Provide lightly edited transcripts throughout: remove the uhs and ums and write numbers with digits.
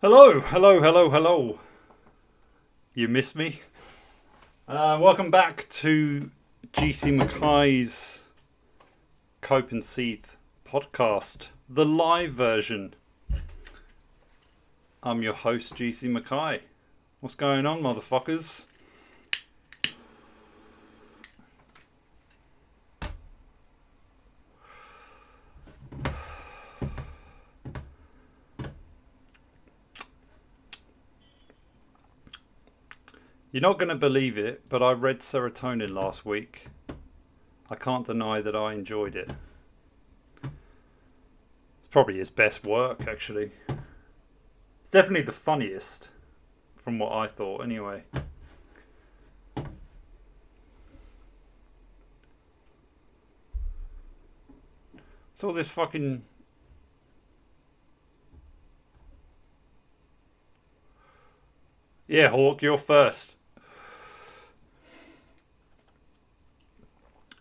Hello, hello, hello, hello. You missed me? Welcome back to GC McKay's Cope and Seethe podcast, the live version. I'm your host, GC McKay. What's going on, motherfuckers? You're not going to believe it, but I read Serotonin last week. I can't deny that I enjoyed it. It's probably his best work, actually. It's definitely the funniest, from what I thought, anyway. It's all this fucking... Yeah, Hawk, you're first.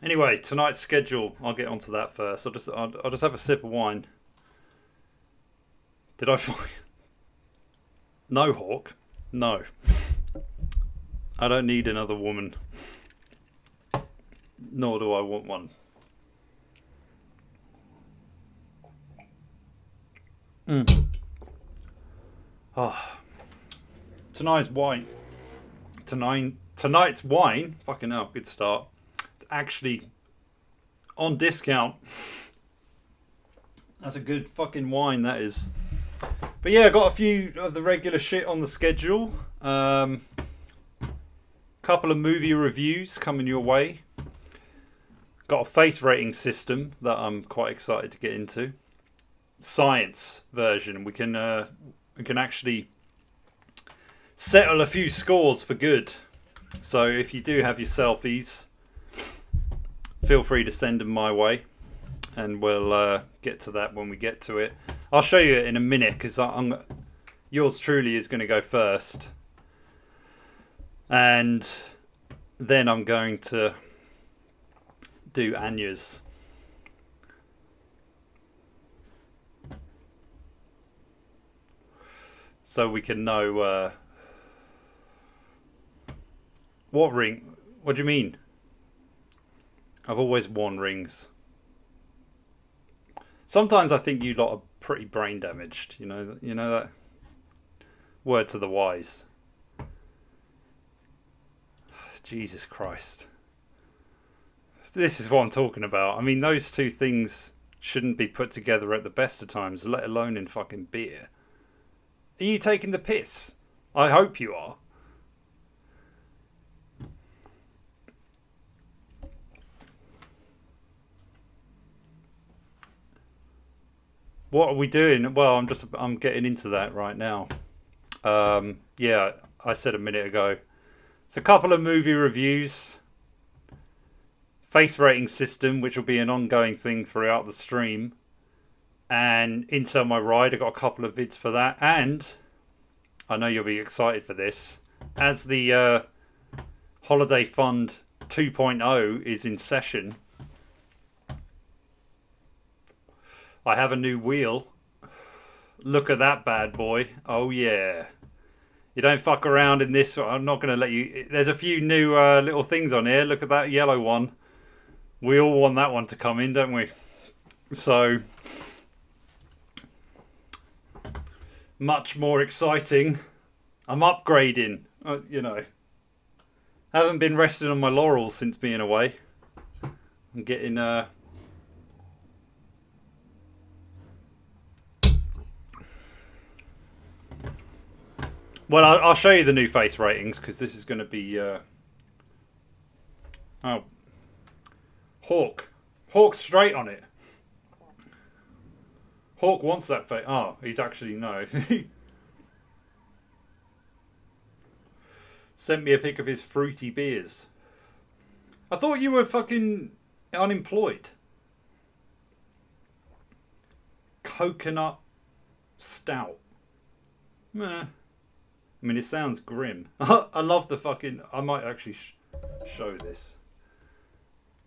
Anyway, tonight's schedule. I'll get onto that first. I'll just have a sip of wine. Did I find? No, Hawk. No. I don't need another woman. Nor do I want one. Oh. Tonight's wine. Tonight's wine. Fucking hell, good start. Actually on discount. That's a good fucking wine, that is. But yeah, got a few of the regular shit on the schedule. Couple of movie reviews coming your way. Got a face rating system that I'm quite excited to get into. Science version. We can actually settle a few scores for good. So if you do have your selfies, feel free to send them my way, and we'll get to that when we get to it. I'll show you it in a minute because yours truly is going to go first, and then I'm going to do Anya's. So we can know what ring. What do you mean? I've always worn rings. Sometimes I think you lot are pretty brain damaged. You know that. Word to the wise. Jesus Christ. This is what I'm talking about. I mean, those two things shouldn't be put together at the best of times, let alone in fucking beer. Are you taking the piss? I hope you are. What are we doing? Well, I'm getting into that right now. Yeah, I said a minute ago. It's a couple of movie reviews. Face rating system, which will be an ongoing thing throughout the stream. And Inside My Ride, I got a couple of vids for that. And I know you'll be excited for this. As the Holiday Fund 2.0 is in session, I have a new wheel. Look at that bad boy. Oh yeah. You don't fuck around in this. I'm not going to let you. There's a few new little things on here. Look at that yellow one. We all want that one to come in, don't we? So, much more exciting. I'm upgrading. Haven't been resting on my laurels since being away. I'm getting... Well, I'll show you the new face ratings because this is going to be... Oh. Hawk. Hawk's straight on it. Hawk wants that face. Oh, he's actually... No. Sent me a pic of his fruity beers. I thought you were fucking unemployed. Coconut stout. Meh. I mean, it sounds grim. I love the fucking... I might actually show this.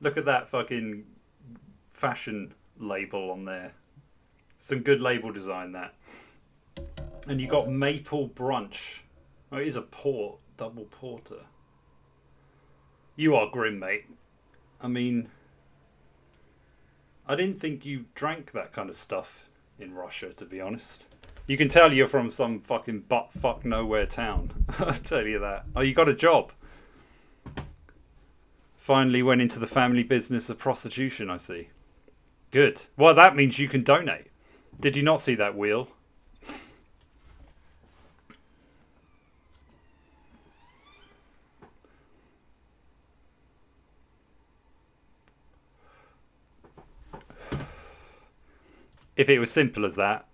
Look at that fucking fashion label on there. Some good label design, that. And you got maple brunch. Oh, it is a port, double porter. You are grim, mate. I mean, I didn't think you drank that kind of stuff in Russia, to be honest. You can tell you're from some fucking butt-fuck nowhere town. I'll tell you that. Oh, you got a job. Finally went into the family business of prostitution, I see. Good. Well, that means you can donate. Did you not see that wheel? If it was simple as that.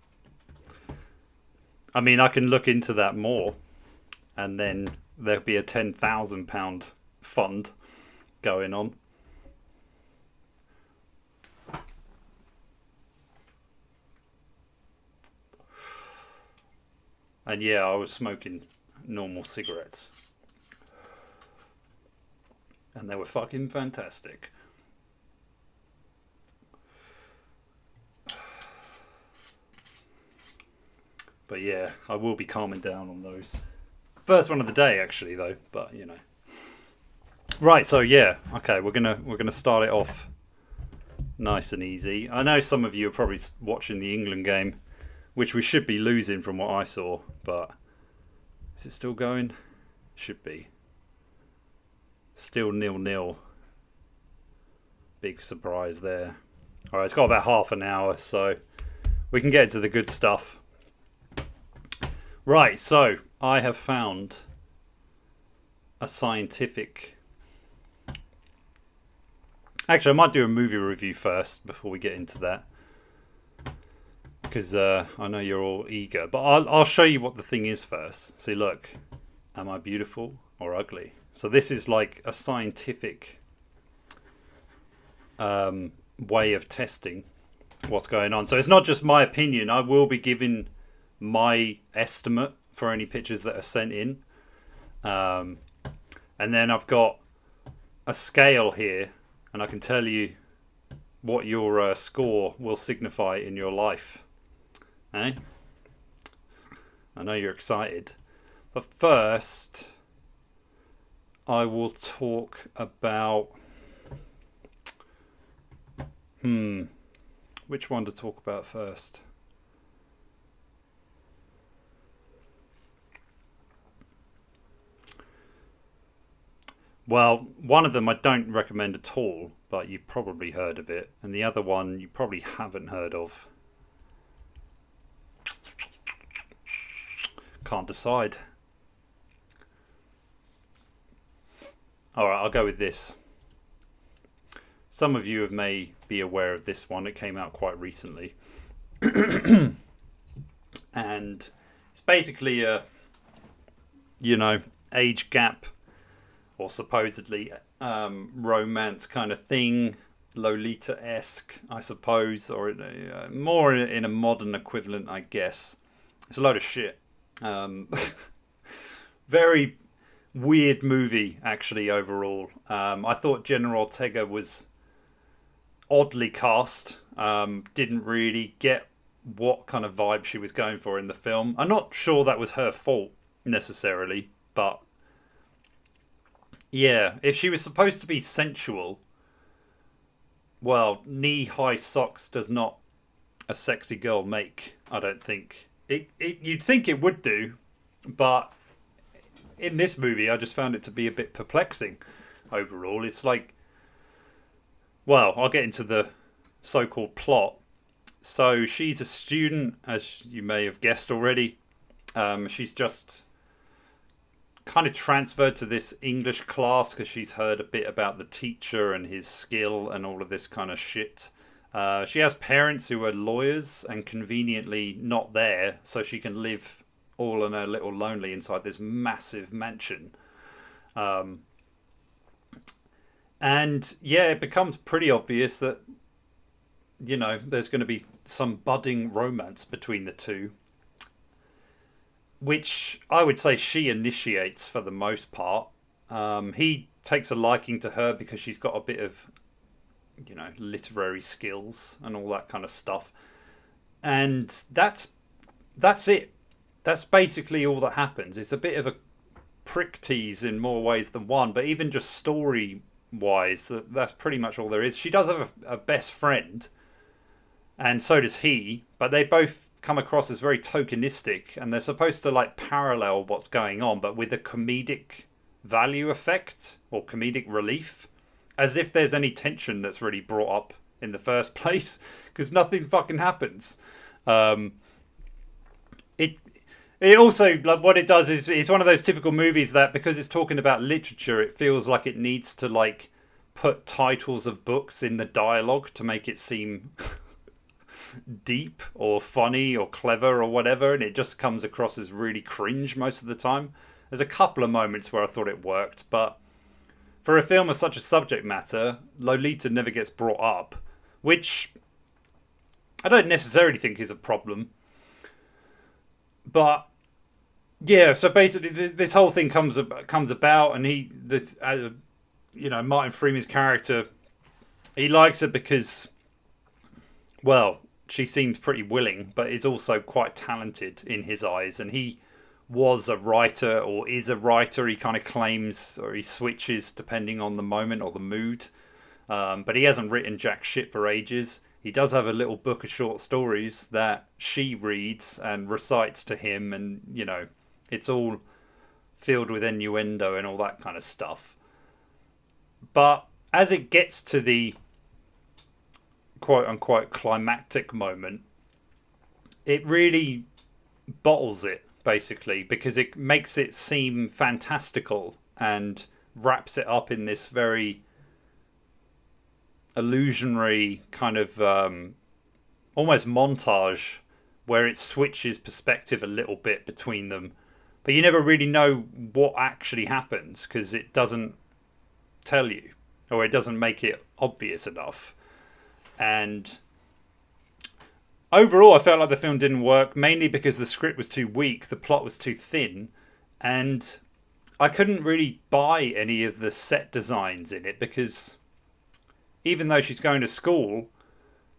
I mean, I can look into that more. And then there'll be a £10,000 fund going on. And yeah, I was smoking normal cigarettes. And they were fucking fantastic. But yeah, I will be calming down on those. First one of the day, actually, though. But you know. Right. So yeah. Okay. We're gonna start it off nice and easy. I know some of you are probably watching the England game, which we should be losing from what I saw. But is it still going? Should be. Still 0-0. Big surprise there. All right. It's got about half an hour, so we can get into the good stuff. Right, so I have found a scientific... Actually, I might do a movie review first before we get into that. Because I know you're all eager. But I'll show you what the thing is first. See, look. Am I beautiful or ugly? So this is like a scientific way of testing what's going on. So it's not just my opinion. I will be giving my estimate for any pictures that are sent in, and then I've got a scale here, and I can tell you what your score will signify in your life. Eh? I know you're excited, but first I will talk about which one to talk about first. Well, one of them I don't recommend at all, but you've probably heard of it. And the other one you probably haven't heard of. Can't decide. Alright, I'll go with this. Some of you may be aware of this one. It came out quite recently. And it's basically a, age gap, or supposedly romance kind of thing, Lolita-esque, I suppose, or more in a modern equivalent, I guess. It's a load of shit. Very weird movie, actually, overall. I thought Jenna Ortega was oddly cast. Didn't really get what kind of vibe she was going for in the film. I'm not sure that was her fault, necessarily, but yeah, if she was supposed to be sensual, well, knee-high socks does not a sexy girl make, I don't think. You'd think it would do, but in this movie, I just found it to be a bit perplexing overall. It's like, well, I'll get into the so-called plot. So she's a student, as you may have guessed already. She's just kind of transferred to this English class because she's heard a bit about the teacher and his skill and all of this kind of shit. She has parents who are lawyers and conveniently not there, so she can live all in a little lonely inside this massive mansion. And yeah, it becomes pretty obvious that, there's going to be some budding romance between the two, which I would say she initiates for the most part. He takes a liking to her because she's got a bit of, literary skills and all that kind of stuff. And that's it. that's basically all that happens. It's a bit of a prick tease in more ways than one, but even just story wise, that's pretty much all there is. She does have a best friend, and so does he, but they both come across as very tokenistic, and they're supposed to like parallel what's going on, but with a comedic value effect or comedic relief, as if there's any tension that's really brought up in the first place, because nothing fucking happens. It also, like, what it does is it's one of those typical movies that, because it's talking about literature, it feels like it needs to like put titles of books in the dialogue to make it seem deep or funny or clever or whatever, and it just comes across as really cringe most of the time. There's a couple of moments where I thought it worked, but for a film of such a subject matter, Lolita never gets brought up, which I don't necessarily think is a problem. But yeah, so basically this whole thing comes about, and Martin Freeman's character, he likes her because, well, she seems pretty willing, but is also quite talented in his eyes, and he was a writer or is a writer. He kind of claims, or he switches depending on the moment or the mood, but he hasn't written jack shit for ages. He does have a little book of short stories that she reads and recites to him, and it's all filled with innuendo and all that kind of stuff. But as it gets to the quote-unquote climactic moment, it really bottles it, basically, because it makes it seem fantastical and wraps it up in this very illusionary kind of almost montage where it switches perspective a little bit between them. But you never really know what actually happens because it doesn't tell you, or it doesn't make it obvious enough. And overall, I felt like the film didn't work, mainly because the script was too weak, the plot was too thin, and I couldn't really buy any of the set designs in it, because even though she's going to school,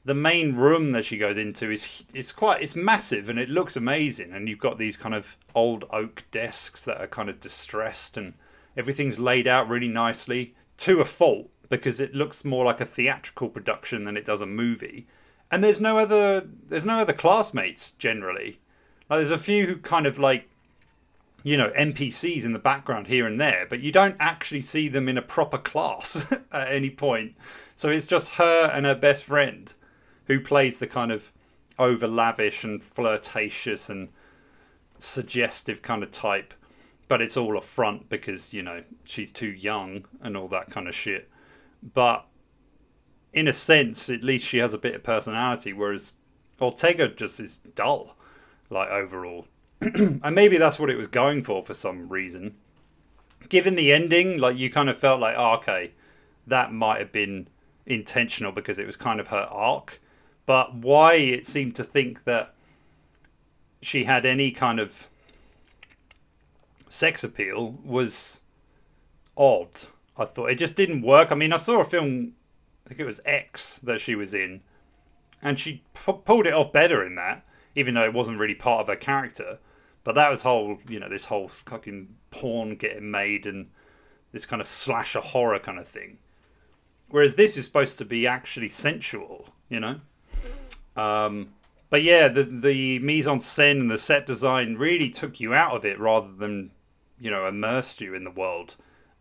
the main room that she goes into it's massive and it looks amazing, and you've got these kind of old oak desks that are kind of distressed, and everything's laid out really nicely to a fault, because it looks more like a theatrical production than it does a movie. And there's no other classmates generally. Like, there's a few kind of like, NPCs in the background here and there, but you don't actually see them in a proper class at any point. So it's just her and her best friend, who plays the kind of over lavish and flirtatious and suggestive kind of type. But it's all a front because, she's too young and all that kind of shit. But in a sense, at least she has a bit of personality, whereas Ortega just is dull, like, overall. And maybe that's what it was going for some reason. Given the ending, like, you kind of felt like, oh, okay, that might have been intentional because it was kind of her arc. But why it seemed to think that she had any kind of sex appeal was odd. I thought it just didn't work. I mean, I saw a film, I think it was X, that she was in, and she pulled it off better in that, even though it wasn't really part of her character. But that was this whole fucking porn getting made and this kind of slasher horror kind of thing. Whereas this is supposed to be actually sensual, But yeah, the mise en scène and the set design really took you out of it rather than, immersed you in the world.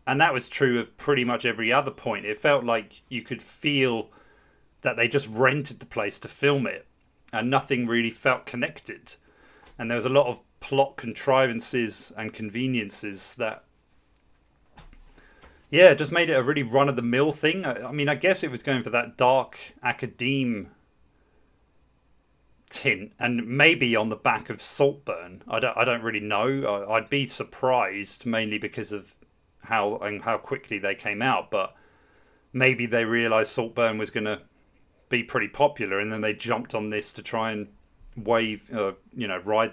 And that was true of pretty much every other point. It felt like you could feel that they just rented the place to film it, and nothing really felt connected. And there was a lot of plot contrivances and conveniences that, just made it a really run-of-the-mill thing. I mean, I guess it was going for that dark academe tint, and maybe on the back of Saltburn. I don't really know. I'd be surprised, mainly because of how quickly they came out, but maybe they realised Saltburn was going to be pretty popular, and then they jumped on this to try and ride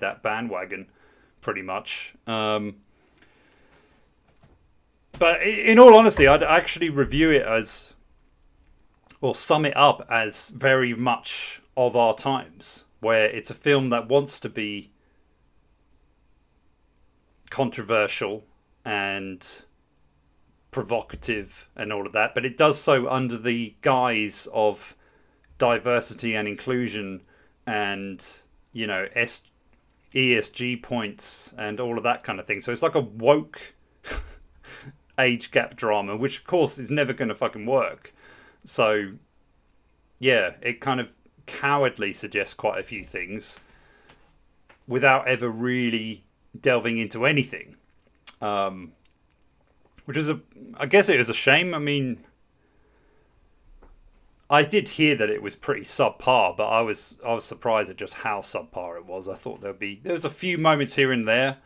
that bandwagon, pretty much. But in all honesty, I'd actually review it as, or sum it up as, very much of our times, where it's a film that wants to be controversial and provocative and all of that, but it does so under the guise of diversity and inclusion and, you know, ESG points and all of that kind of thing. So it's like a woke age gap drama, which of course is never going to fucking work. So yeah, it kind of cowardly suggests quite a few things without ever really delving into anything. Which is I guess it is a shame. I mean, I did hear that it was pretty subpar, but I was surprised at just how subpar it was. I thought there was a few moments here and there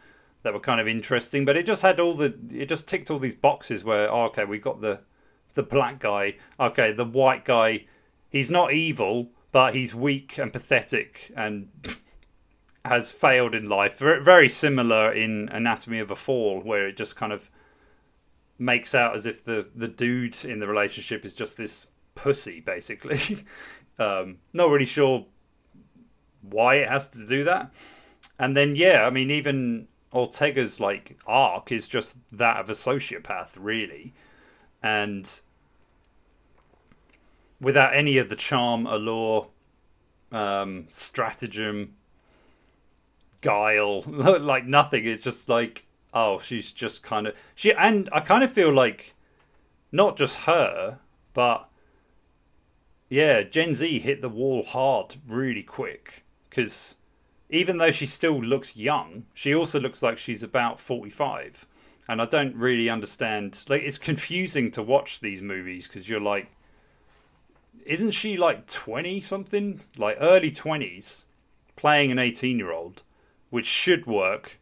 that were kind of interesting, but it just ticked all these boxes where, oh, okay, we got the black guy, okay, the white guy, he's not evil, but he's weak and pathetic and has failed in life. Very similar in Anatomy of a Fall, where it just kind of makes out as if the dude in the relationship is just this pussy, basically. Not really sure why it has to do that. And then, yeah, I mean, even Ortega's like arc is just that of a sociopath, really, and without any of the charm, allure, stratagem, guile, like nothing. It's just like, oh, she's just kind of and I kind of feel like not just her, but yeah, Gen Z hit the wall hard really quick, because even though she still looks young, she also looks like she's about 45. And I don't really understand. Like, it's confusing to watch these movies because you're like, isn't she like 20 something? Like early 20s, playing an 18-year-old, which should work.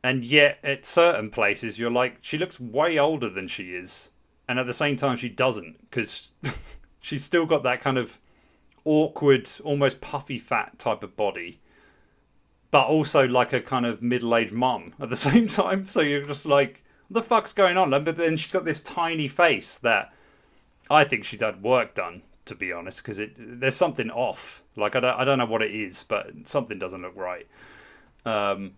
And yet at certain places you're like, she looks way older than she is. And at the same time she doesn't, because she's still got that kind of awkward, almost puffy fat type of body, but also like a kind of middle-aged mum at the same time. So you're just like, what the fuck's going on? But then she's got this tiny face that I think she's had work done, to be honest, because there's something off. Like, I don't know what it is, but something doesn't look right. And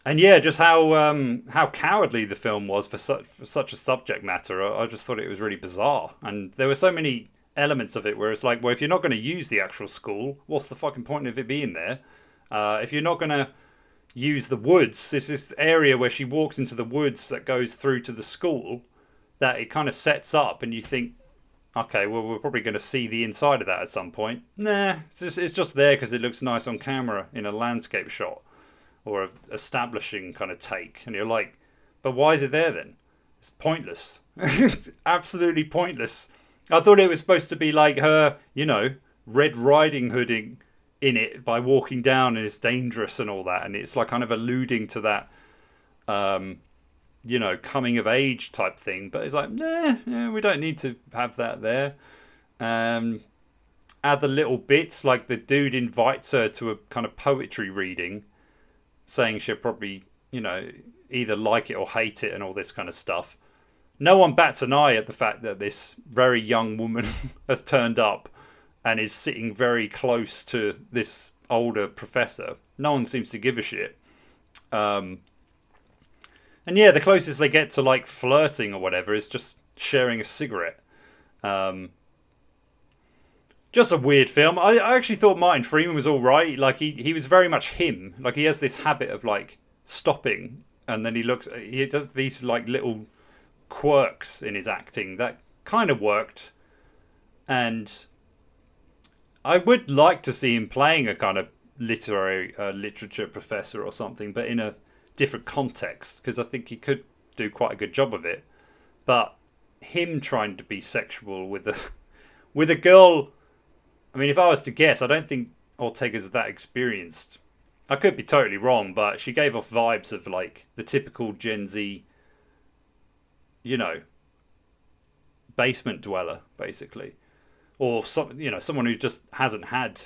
yeah, just how cowardly the film was for such a subject matter. I just thought it was really bizarre, and there were so many elements of it where it's like, well, if you're not going to use the actual school, what's the fucking point of it being there? If you're not going to use the woods, it's this area where she walks into the woods that goes through to the school, that it kind of sets up, and you think, okay, well, we're probably going to see the inside of that at some point. Nah, it's just there because it looks nice on camera in a landscape shot or a establishing kind of take, and you're like, but why is it there then? It's pointless. Absolutely pointless. I thought it was supposed to be like her, you know, Red Riding Hooding in it by walking down, and it's dangerous and all that, and it's like kind of alluding to that, you know, coming of age type thing. But it's like, nah, we don't need to have that there. Other little bits, like the dude invites her to a kind of poetry reading, saying she'll probably, you know, either like it or hate it and all this kind of stuff. No one bats an eye at the fact that this very young woman has turned up and is sitting very close to this older professor. No one seems to give a shit. And yeah, the closest they get to like flirting or whatever is just sharing a cigarette. Just a weird film. I actually thought Martin Freeman was all right. Like he was very much him. Like he has this habit of like stopping, and then he does these like little quirks in his acting that kind of worked. And I would like to see him playing a kind of literature professor or something, but in a different context, because I think he could do quite a good job of it. But him trying to be sexual with a girl, I mean, if I was to guess, I don't think Ortega's that experienced. I could be totally wrong, but she gave off vibes of like the typical Gen Z, you know, basement dweller, basically, or someone who just hasn't had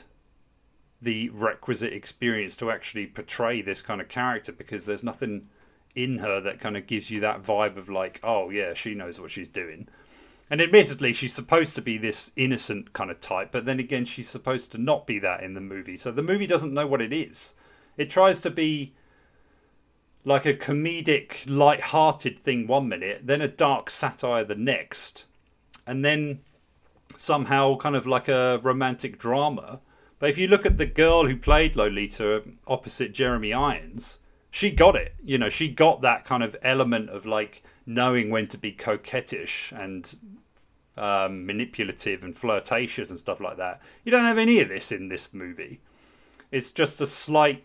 the requisite experience to actually portray this kind of character, because there's nothing in her that kind of gives you that vibe of like, oh yeah, she knows what she's doing. And admittedly, she's supposed to be this innocent kind of type, but then again, she's supposed to not be that in the movie. So the movie doesn't know what it is. It tries to be like a comedic, light-hearted thing one minute, then a dark satire the next, and then somehow kind of like a romantic drama. But if you look at the girl who played Lolita opposite Jeremy Irons, she got it. You know, she got that kind of element of like knowing when to be coquettish and manipulative and flirtatious and stuff like that. You don't have any of this in this movie. It's just a slight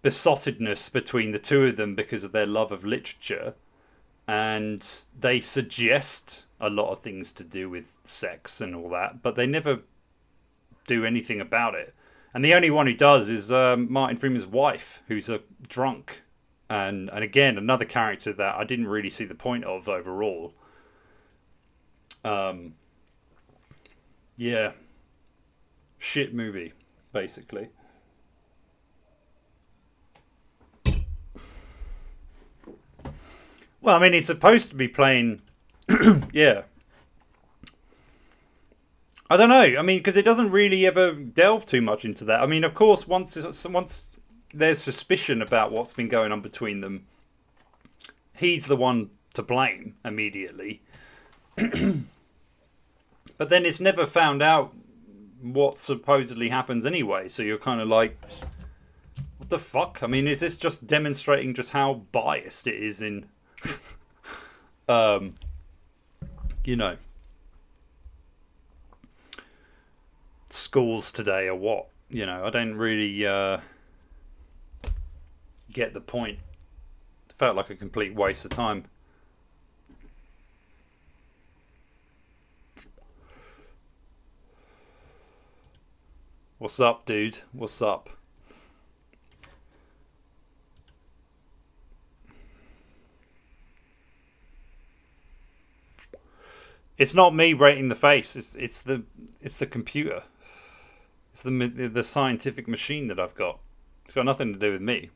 besottedness between the two of them because of their love of literature, and they suggest a lot of things to do with sex and all that, but they never do anything about it. And the only one who does is Martin Freeman's wife, who's a drunk, and again another character that I didn't really see the point of overall. Yeah, shit movie basically. Well, I mean, he's supposed to be playing. Yeah. I don't know. I mean, because it doesn't really ever delve too much into that. I mean, of course, once there's suspicion about what's been going on between them, he's the one to blame immediately. But then it's never found out what supposedly happens anyway. So you're kind of like, what the fuck? I mean, is this just demonstrating just how biased it is in, you know, schools today or what? You know, I don't really get the point. It felt like a complete waste of time. What's up, dude? What's up? It's not me rating the face. It's the computer. It's the scientific machine that I've got. It's got nothing to do with me.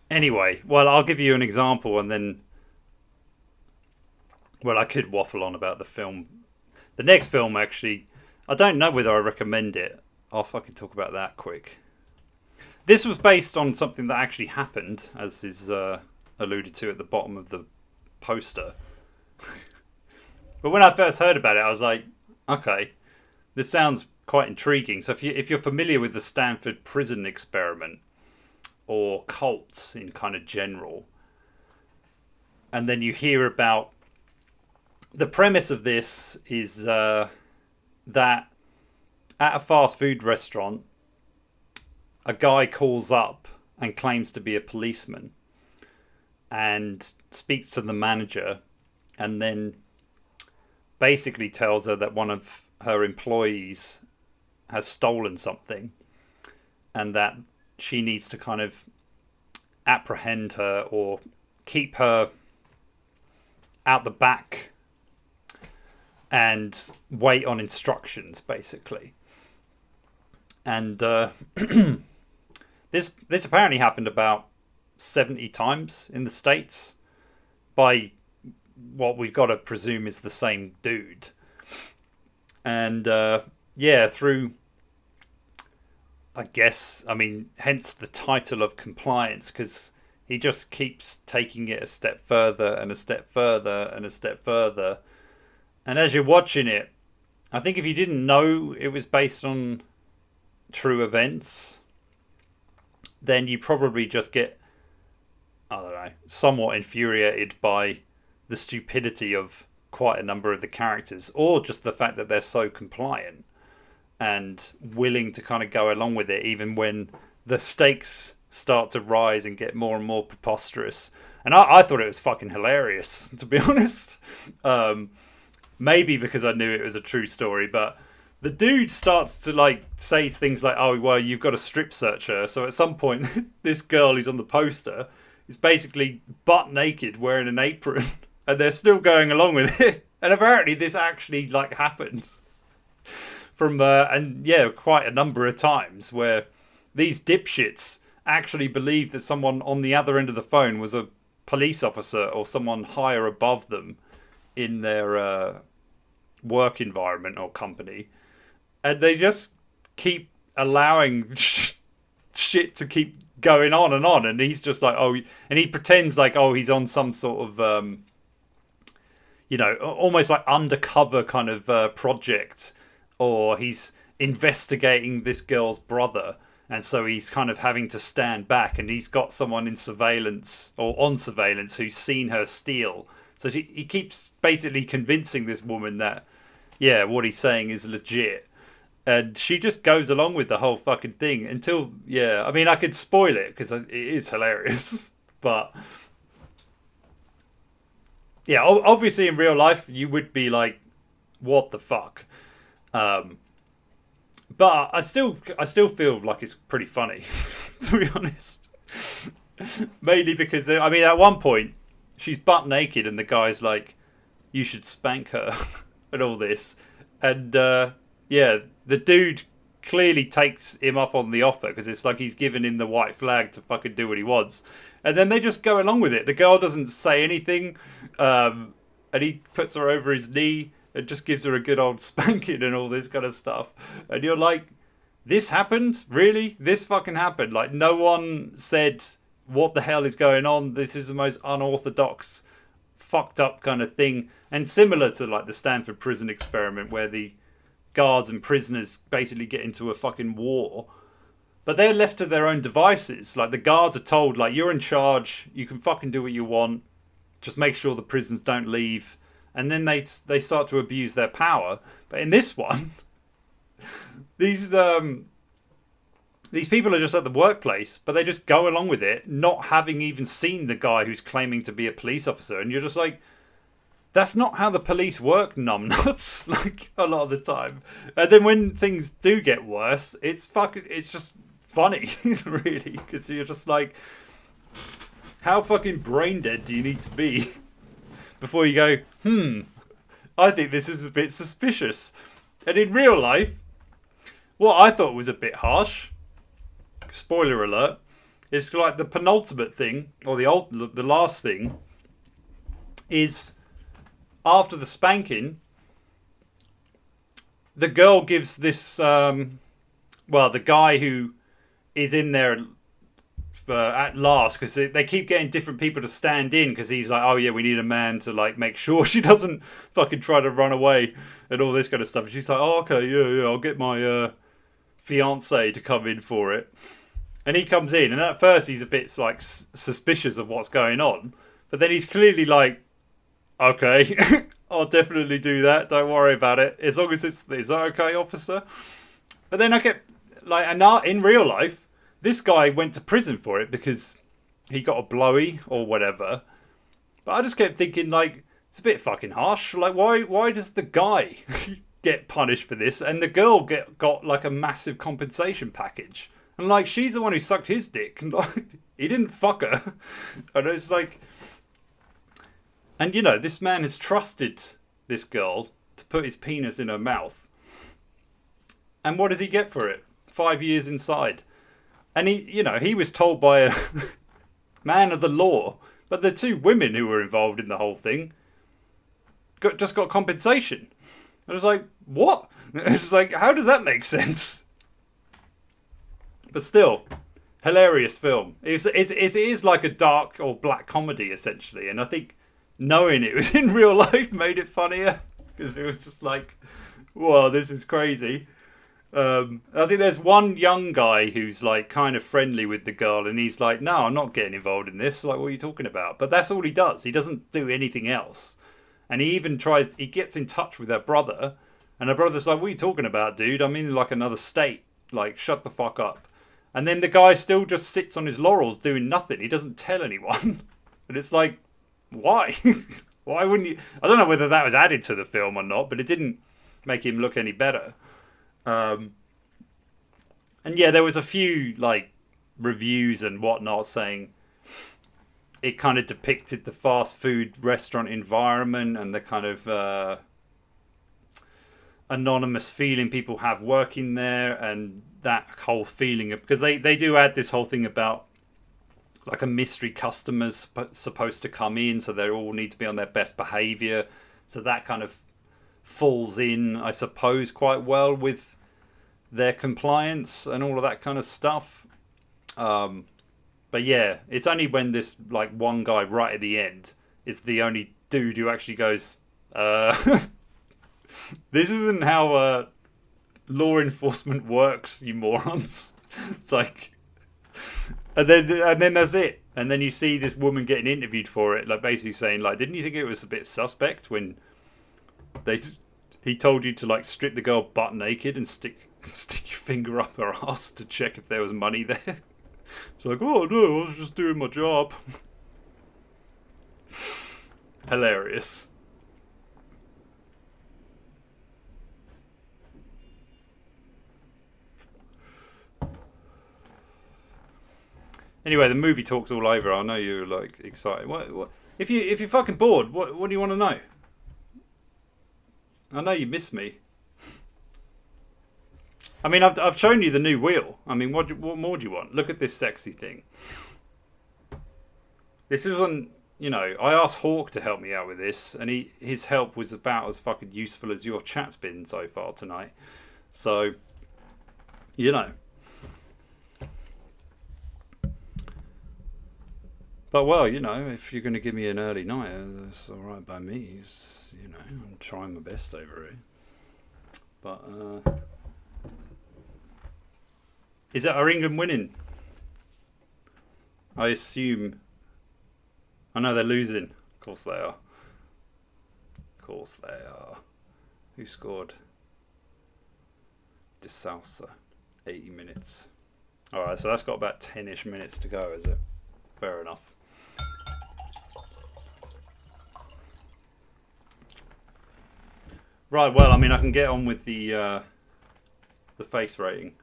Anyway, well, I'll give you an example, and then, well, I could waffle on about the film. The next film, actually, I don't know whether I recommend it. I'll fucking talk about that quick. This was based on something that actually happened, as is alluded to at the bottom of the poster. But when I first heard about it, I was like, okay, this sounds quite intriguing. So if you're familiar with the Stanford prison experiment, or cults in kind of general, and then you hear about the premise of this is that at a fast food restaurant, a guy calls up and claims to be a policeman and speaks to the manager, and then basically tells her that one of her employees has stolen something and that she needs to kind of apprehend her or keep her out the back and wait on instructions, basically. And this apparently happened about 70 times in the States by what we've got to presume is the same dude. And yeah, through, I guess, I mean, hence the title of compliance, because he just keeps taking it a step further and a step further and a step further. And as you're watching it, I think if you didn't know it was based on true events, then you probably just get, I don't know, somewhat infuriated by the stupidity of quite a number of the characters, or just the fact that they're so compliant and willing to kind of go along with it even when the stakes start to rise and get more and more preposterous. And I thought it was fucking hilarious, to be honest. Maybe because I knew it was a true story, but the dude starts to like say things like, oh, well, you've got to strip search her. So at some point, this girl who's on the poster is basically butt naked wearing an apron, and they're still going along with it. And apparently this actually like happened from, and yeah, quite a number of times where these dipshits actually believed that someone on the other end of the phone was a police officer or someone higher above them in their work environment or company, and they just keep allowing shit to keep going on, and he's just like, oh, and he pretends like, oh, he's on some sort of almost like undercover kind of project, or he's investigating this girl's brother, and so he's kind of having to stand back, and he's got someone in surveillance or on surveillance who's seen her steal. So he keeps basically convincing this woman that, yeah, what he's saying is legit. And she just goes along with the whole fucking thing until, yeah, I mean, I could spoil it because it is hilarious. But, yeah, obviously in real life, you would be like, what the fuck? But I still feel like it's pretty funny, to be honest. Mainly because, I mean, at one point, she's butt naked and the guy's like, you should spank her and all this. And, yeah, the dude clearly takes him up on the offer because it's like he's given him the white flag to fucking do what he wants. And then they just go along with it. The girl doesn't say anything. And he puts her over his knee and just gives her a good old spanking and all this kind of stuff. And you're like, this happened? Really? This fucking happened? Like, no one said, what the hell is going on? This is the most unorthodox, fucked up kind of thing. And similar to like the Stanford prison experiment where the guards and prisoners basically get into a fucking war, but they're left to their own devices. Like the guards are told, like, you're in charge, you can fucking do what you want, just make sure the prisoners don't leave. And then they start to abuse their power. But in this one, these people are just at the workplace, but they just go along with it, not having even seen the guy who's claiming to be a police officer. And you're just like, that's not how the police work, numbnuts. Like, a lot of the time. And then when things do get worse, it's just funny, really, because you're just like, how fucking brain dead do you need to be before you go, I think this is a bit suspicious. And in real life, what I thought was a bit harsh, spoiler alert, is like the penultimate thing, or the last thing, is after the spanking, the girl gives this, the guy who is in there at last, because they keep getting different people to stand in, because he's like, oh yeah, we need a man to like make sure she doesn't fucking try to run away and all this kind of stuff. And she's like, oh okay, yeah, I'll get my fiance to come in for it. And he comes in, and at first he's a bit like suspicious of what's going on, but then he's clearly like, okay, I'll definitely do that, don't worry about it, as long as is that okay, officer? But then I kept like, and now in real life, this guy went to prison for it because he got a blowy or whatever. But I just kept thinking, like, it's a bit fucking harsh. Like, why does the guy get punished for this and the girl got like a massive compensation package? And like, she's the one who sucked his dick. And like, he didn't fuck her. And it's like, and you know, this man has trusted this girl to put his penis in her mouth. And what does he get for it? 5 years inside. And he was told by a man of the law, but the two women who were involved in the whole thing just got compensation. I was like, what? It's like, how does that make sense? But still, hilarious film. It is like a dark or black comedy, essentially. And I think knowing it was in real life made it funnier, because it was just like, whoa, this is crazy. I think there's one young guy who's like kind of friendly with the girl, and he's like, no, I'm not getting involved in this. Like, what are you talking about? But that's all he does. He doesn't do anything else. And he gets in touch with her brother, and her brother's like, what are you talking about, dude? I'm in like another state. Like, shut the fuck up. And then the guy still just sits on his laurels doing nothing. He doesn't tell anyone. And it's like, why? Why wouldn't you? I don't know whether that was added to the film or not, but it didn't make him look any better. And yeah, there was a few like reviews and whatnot saying it kind of depicted the fast food restaurant environment and the kind of anonymous feeling people have working there, and that whole feeling of, because they do add this whole thing about like a mystery customer's supposed to come in, so they all need to be on their best behavior, so that kind of falls in, I suppose, quite well with their compliance and all of that kind of stuff. But yeah, it's only when this like one guy right at the end is the only dude who actually goes, this isn't how law enforcement works, you morons. It's like, and then that's it. And then you see this woman getting interviewed for it, like basically saying, like, didn't you think it was a bit suspect when he told you to like strip the girl butt naked and stick your finger up her ass to check if there was money there? It's like, oh no, I was just doing my job. Hilarious. Anyway, the movie talk's all over. I know you're like excited. What? If you're fucking bored, what do you want to know? I know you miss me. I mean, I've shown you the new wheel. I mean, what more do you want? Look at this sexy thing. This is one, you know, I asked Hawk to help me out with this, and his help was about as fucking useful as your chat's been so far tonight. So, you know. But well, you know, if you're going to give me an early night, that's all right by me. It's, you know, I'm trying my best over it. But are England winning? I assume. I know they're losing. Of course they are. Of course they are. Who scored? De Sousa. 80 minutes. All right, so that's got about 10-ish minutes to go, is it? Fair enough. Right, well, I mean, I can get on with the face rating.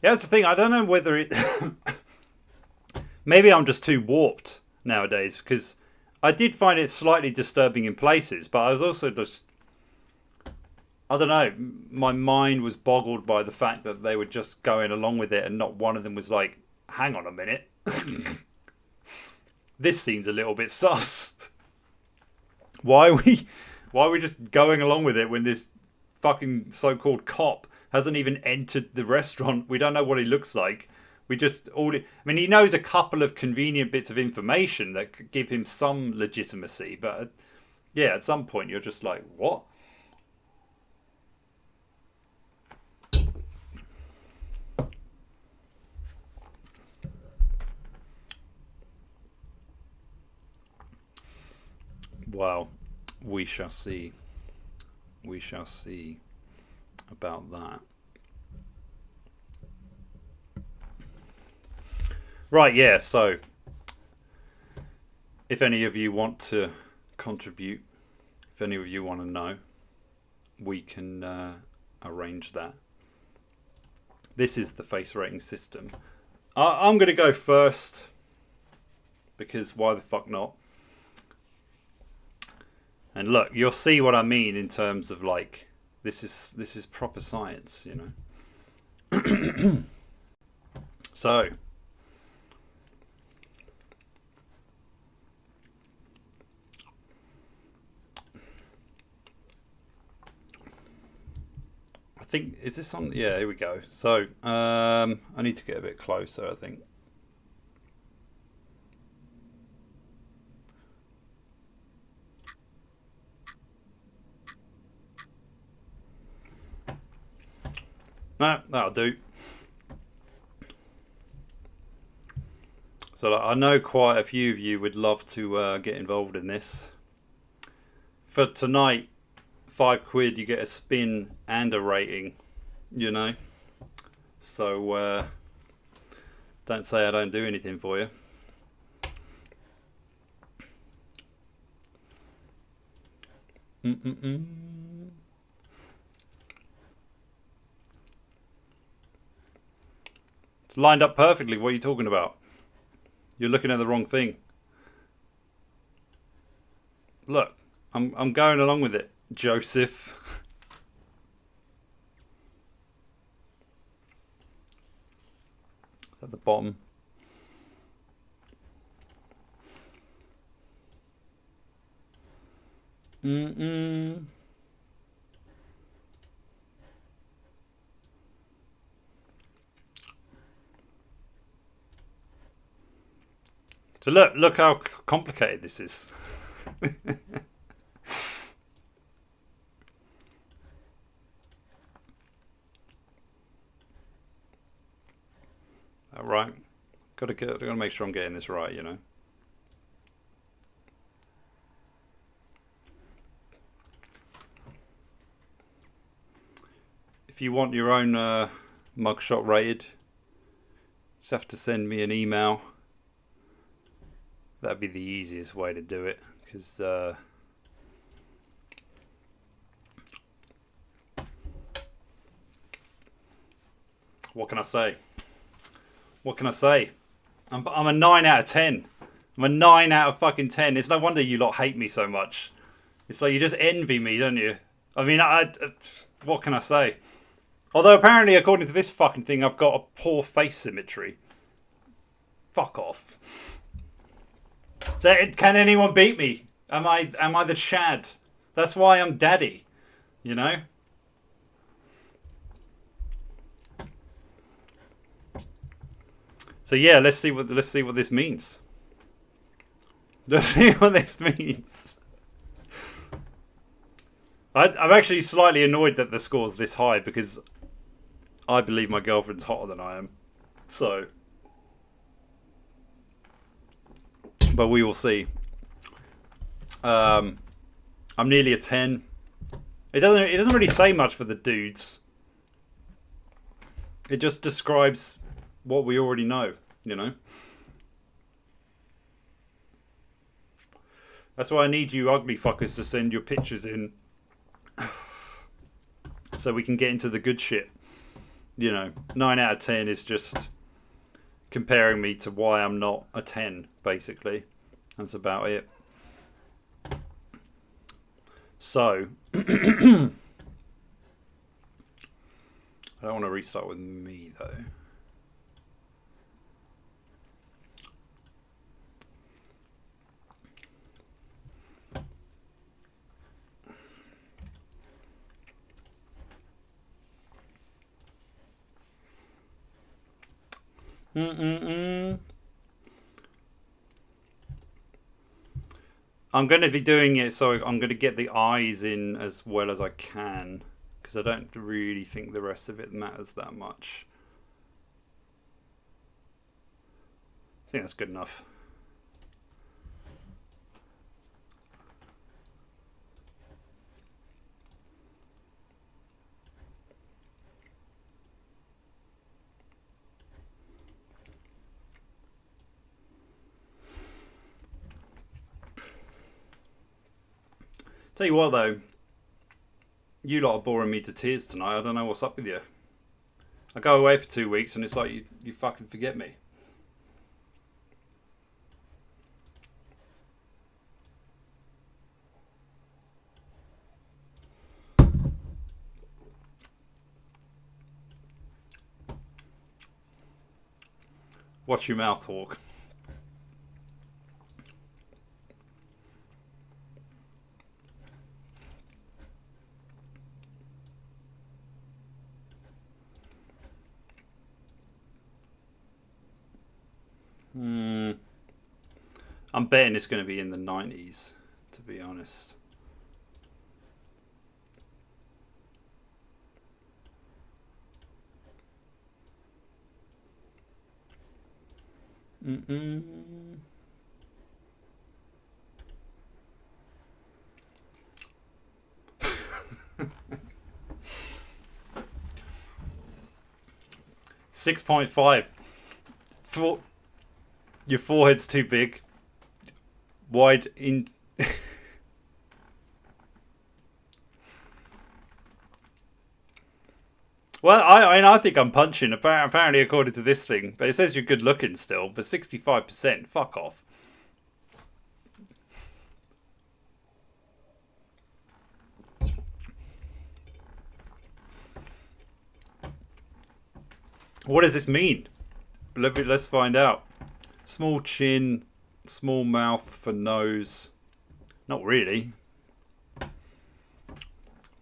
Yeah, that's the thing. I don't know whether it... Maybe I'm just too warped nowadays, because I did find it slightly disturbing in places, but I was also just... I don't know, my mind was boggled by the fact that they were just going along with it and not one of them was like, hang on a minute. This seems a little bit sus. Why are we just going along with it when this fucking so-called cop hasn't even entered the restaurant? We don't know what he looks like. We just I mean, he knows a couple of convenient bits of information that could give him some legitimacy, but yeah, at some point you're just like, what? Well, we shall see. We shall see about that. Right, yeah, so if any of you want to contribute, if any of you want to know, we can arrange that. This is the face rating system. I'm going to go first, because why the fuck not? And look, you'll see what I mean in terms of like, this is proper science, you know. So, I think, is this on? Yeah, here we go. So, I need to get a bit closer, I think. No, that'll do. So I know quite a few of you would love to get involved in this. For tonight, £5 you get a spin and a rating, you know. So don't say I don't do anything for you. It's lined up perfectly. What are you talking about? You're looking at the wrong thing. Look, I'm going along with it, Joseph. at the bottom. So look how complicated this is. All right, gotta make sure I'm getting this right, you know. If you want your own mugshot rated, just have to send me an email. That'd be the easiest way to do it, because what can I say? What can I say? I'm a 9 out of 10. I'm a 9 out of fucking 10. It's no wonder you lot hate me so much. It's like you just envy me, don't you? I mean, what can I say? Although apparently, according to this fucking thing, I've got a poor face symmetry. Fuck off. So can anyone beat me? Am I the Chad? That's why I'm daddy, you know? So yeah, let's see what this means. Let's see what this means. I'm actually slightly annoyed that the score's this high because I believe my girlfriend's hotter than I am. So, but we will see. I'm nearly a 10. It doesn't really say much for the dudes. It just describes what we already know, you know. That's why I need you ugly fuckers to send your pictures in, so we can get into the good shit. You know, 9 out of 10 is just comparing me to why I'm not a 10, basically. That's about it. So, I don't want to restart with me, though. I'm going to be doing it, so I'm going to get the eyes in as well as I can, because I don't really think the rest of it matters that much. I think that's good enough. Tell you what though, you lot are boring me to tears tonight. I don't know what's up with you. I go away for 2 weeks and it's like you fucking forget me. Watch your mouth, Hawk. I'm betting it's going to be in the 90s, to be honest. Mm-mm. .5. Your forehead's too big. Wide in. Well, I think I'm punching. Apparently, according to this thing, but it says you're good looking still. But 65%, fuck off. What does this mean? Let's find out. Small chin, small mouth for nose. Not really.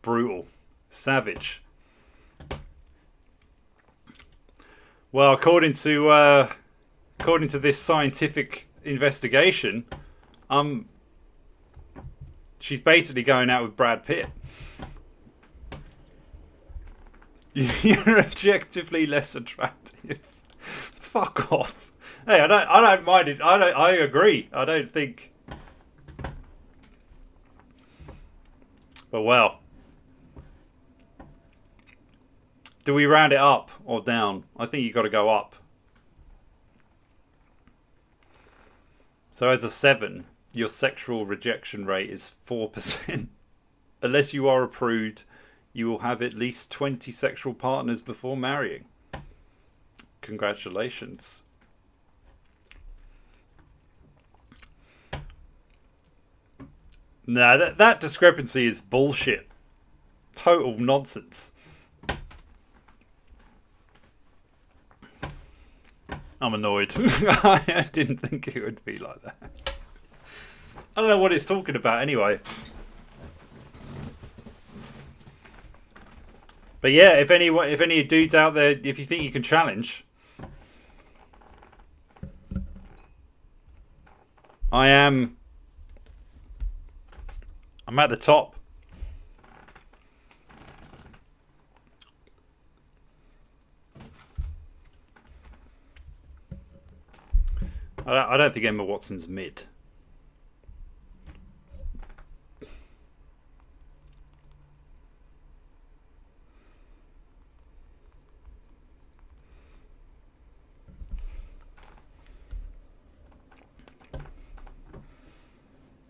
Brutal. Savage. Well, according to this scientific investigation, she's basically going out with Brad Pitt. You're objectively less attractive. Fuck off. Hey, I don't mind it. I agree. I don't think. But well, do we round it up or down? I think you got to go up. So as a 7, your sexual rejection rate is 4%. Unless you are approved, you will have at least 20 sexual partners before marrying. Congratulations. Nah, that discrepancy is bullshit. Total nonsense. I'm annoyed. I didn't think it would be like that. I don't know what it's talking about anyway. But yeah, if any dudes out there, if you think you can challenge, I'm at the top. I don't think Emma Watson's mid.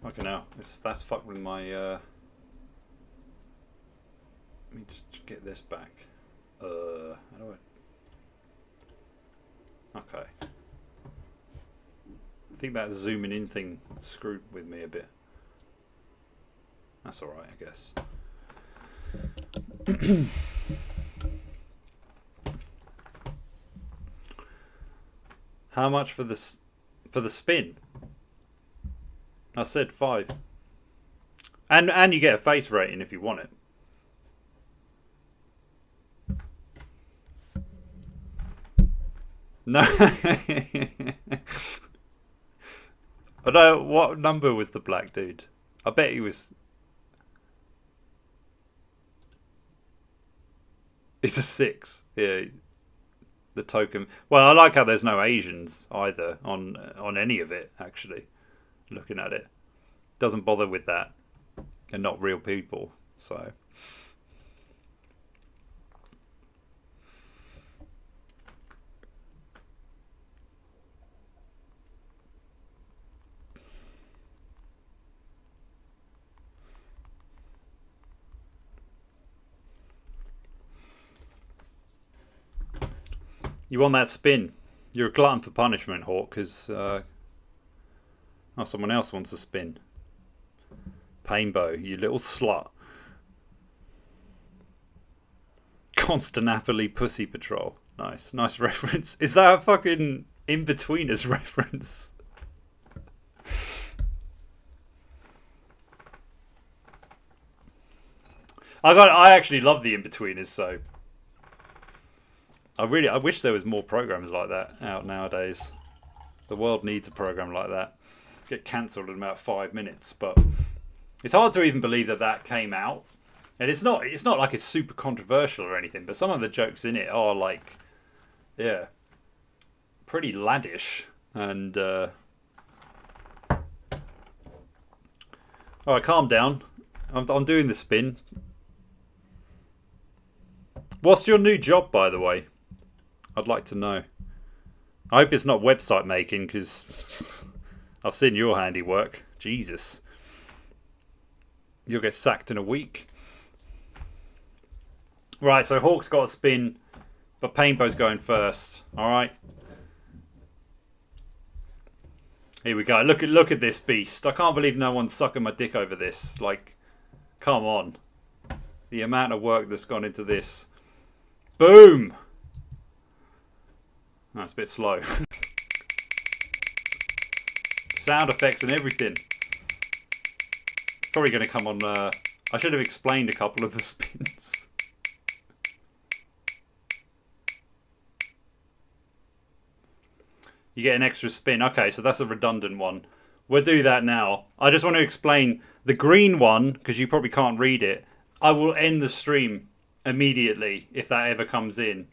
Fucking hell, that's fucked with my. Let me just get this back. How do I? Okay. I think that zooming in thing screwed with me a bit. That's alright, I guess. How much for the spin? I said 5. And you get a face rating if you want it. No. I know, what number was the black dude? I bet he was. He's a 6. Yeah. The token. Well, I like how there's no Asians either on any of it, actually. Looking at it. Doesn't bother with that. They're not real people, so. You want that spin. You're a glutton for punishment, Hawk, because someone else wants a spin. Painbow, you little slut. Constantinople Pussy Patrol. Nice reference. Is that a fucking In-Betweeners reference? I actually love the In-Betweeners, so I wish there was more programs like that out nowadays. The world needs a program like that. Get cancelled in about 5 minutes, but it's hard to even believe that came out. And it's not like it's super controversial or anything, but some of the jokes in it are like, yeah, pretty laddish. And all right, calm down. I'm doing the spin. What's your new job, by the way? I'd like to know. I hope it's not website making, because I've seen your handiwork. Jesus. You'll get sacked in a week. Right, so Hawk's got a spin, but Painbow's going first. Alright. Here we go. Look at this beast. I can't believe no one's sucking my dick over this. Like, come on. The amount of work that's gone into this. Boom! That's a bit slow. Sound effects and everything. Probably going to come on... I should have explained a couple of the spins. You get an extra spin. Okay, so that's a redundant one. We'll do that now. I just want to explain the green one, because you probably can't read it. I will end the stream immediately if that ever comes in.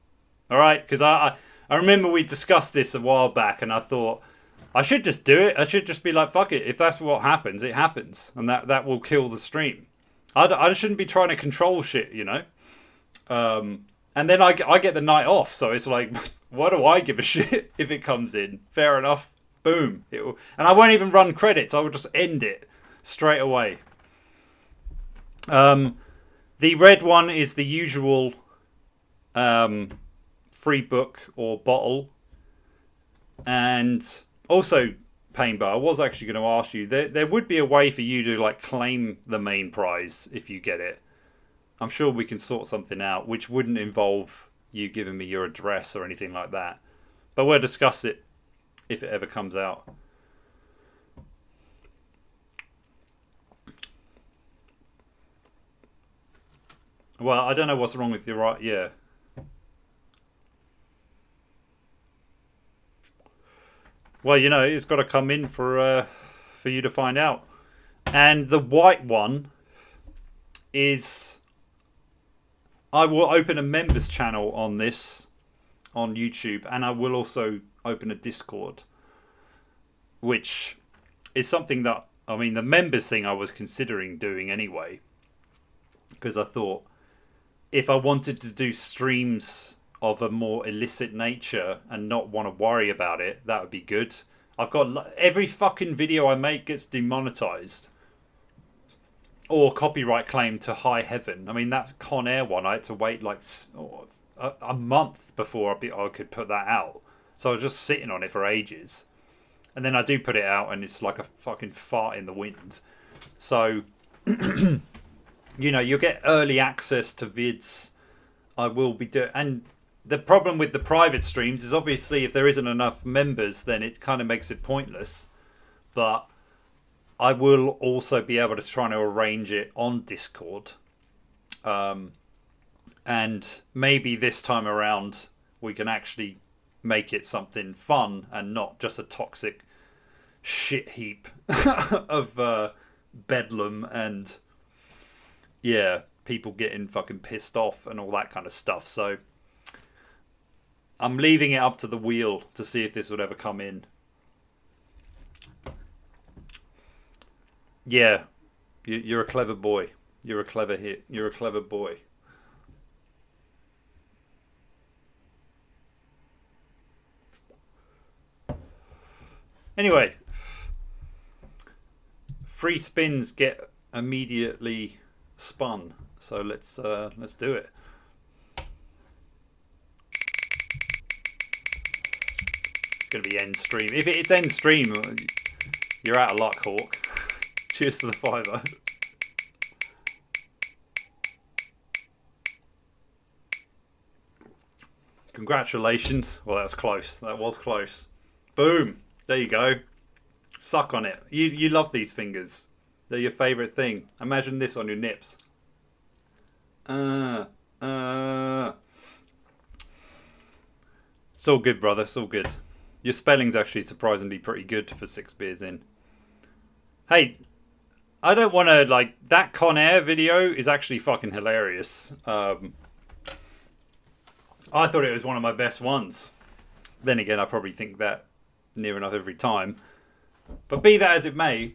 Alright? Because I remember we discussed this a while back, and I thought, I should just do it. I should just be like, fuck it. If that's what happens, it happens. And that will kill the stream. I shouldn't be trying to control shit, you know? And then I get the night off, so it's like, why do I give a shit if it comes in? Fair enough. Boom. And I won't even run credits. I will just end it straight away. The red one is the usual free book or bottle. And also, Painbar, I was actually going to ask you, there would be a way for you to like claim the main prize if you get it. I'm sure we can sort something out, which wouldn't involve you giving me your address or anything like that. But we'll discuss it if it ever comes out. Well, I don't know what's wrong with your right. Yeah. Well, you know, it's got to come in for you to find out. And the white one is... I will open a members channel on this on YouTube, and I will also open a Discord, which is something that, I mean, the members thing I was considering doing anyway, because I thought if I wanted to do streams of a more illicit nature and not want to worry about it, that would be good. I've got every fucking video I make gets demonetized or copyright claim to high heaven. I mean, that Con Air one, I had to wait like a month before I could put that out. So I was just sitting on it for ages. And then I do put it out and it's like a fucking fart in the wind. So, you know, you'll get early access to vids. I will be doing... And the problem with the private streams is obviously if there isn't enough members, then it kind of makes it pointless. But I will also be able to try to arrange it on Discord. And maybe this time around we can actually make it something fun and not just a toxic shit heap of bedlam and, yeah, people getting fucking pissed off and all that kind of stuff. So I'm leaving it up to the wheel to see if this would ever come in. Yeah, you're a clever boy. You're a clever hit. You're a clever boy. Anyway, free spins get immediately spun. So let's do it. It's gonna be end stream. If it's end stream, you're out of luck, Hawk. Cheers to the fiver. Congratulations. Well, that was close. That was close. Boom. There you go. Suck on it. You love these fingers. They're your favourite thing. Imagine this on your nips. It's all good, brother. It's all good. Your spelling's actually surprisingly pretty good for 6 beers in. Hey, I don't want to, like, that Con Air video is actually fucking hilarious. I thought it was one of my best ones. Then again, I probably think that near enough every time. But be that as it may,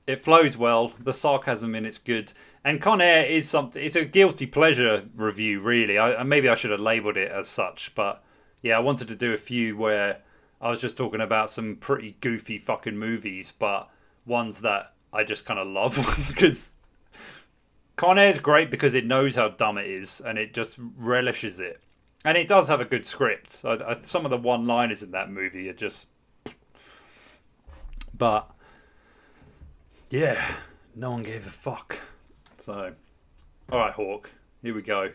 it flows well. The sarcasm in it's good. And Con Air is something, it's a guilty pleasure review, really. Maybe I should have labelled it as such. But yeah, I wanted to do a few where I was just talking about some pretty goofy fucking movies, but ones that I just kind of love. Because Con Air's great because it knows how dumb it is and it just relishes it. And it does have a good script. Some of the one-liners in that movie are just... But, yeah, no one gave a fuck. So, alright, Hawk, here we go.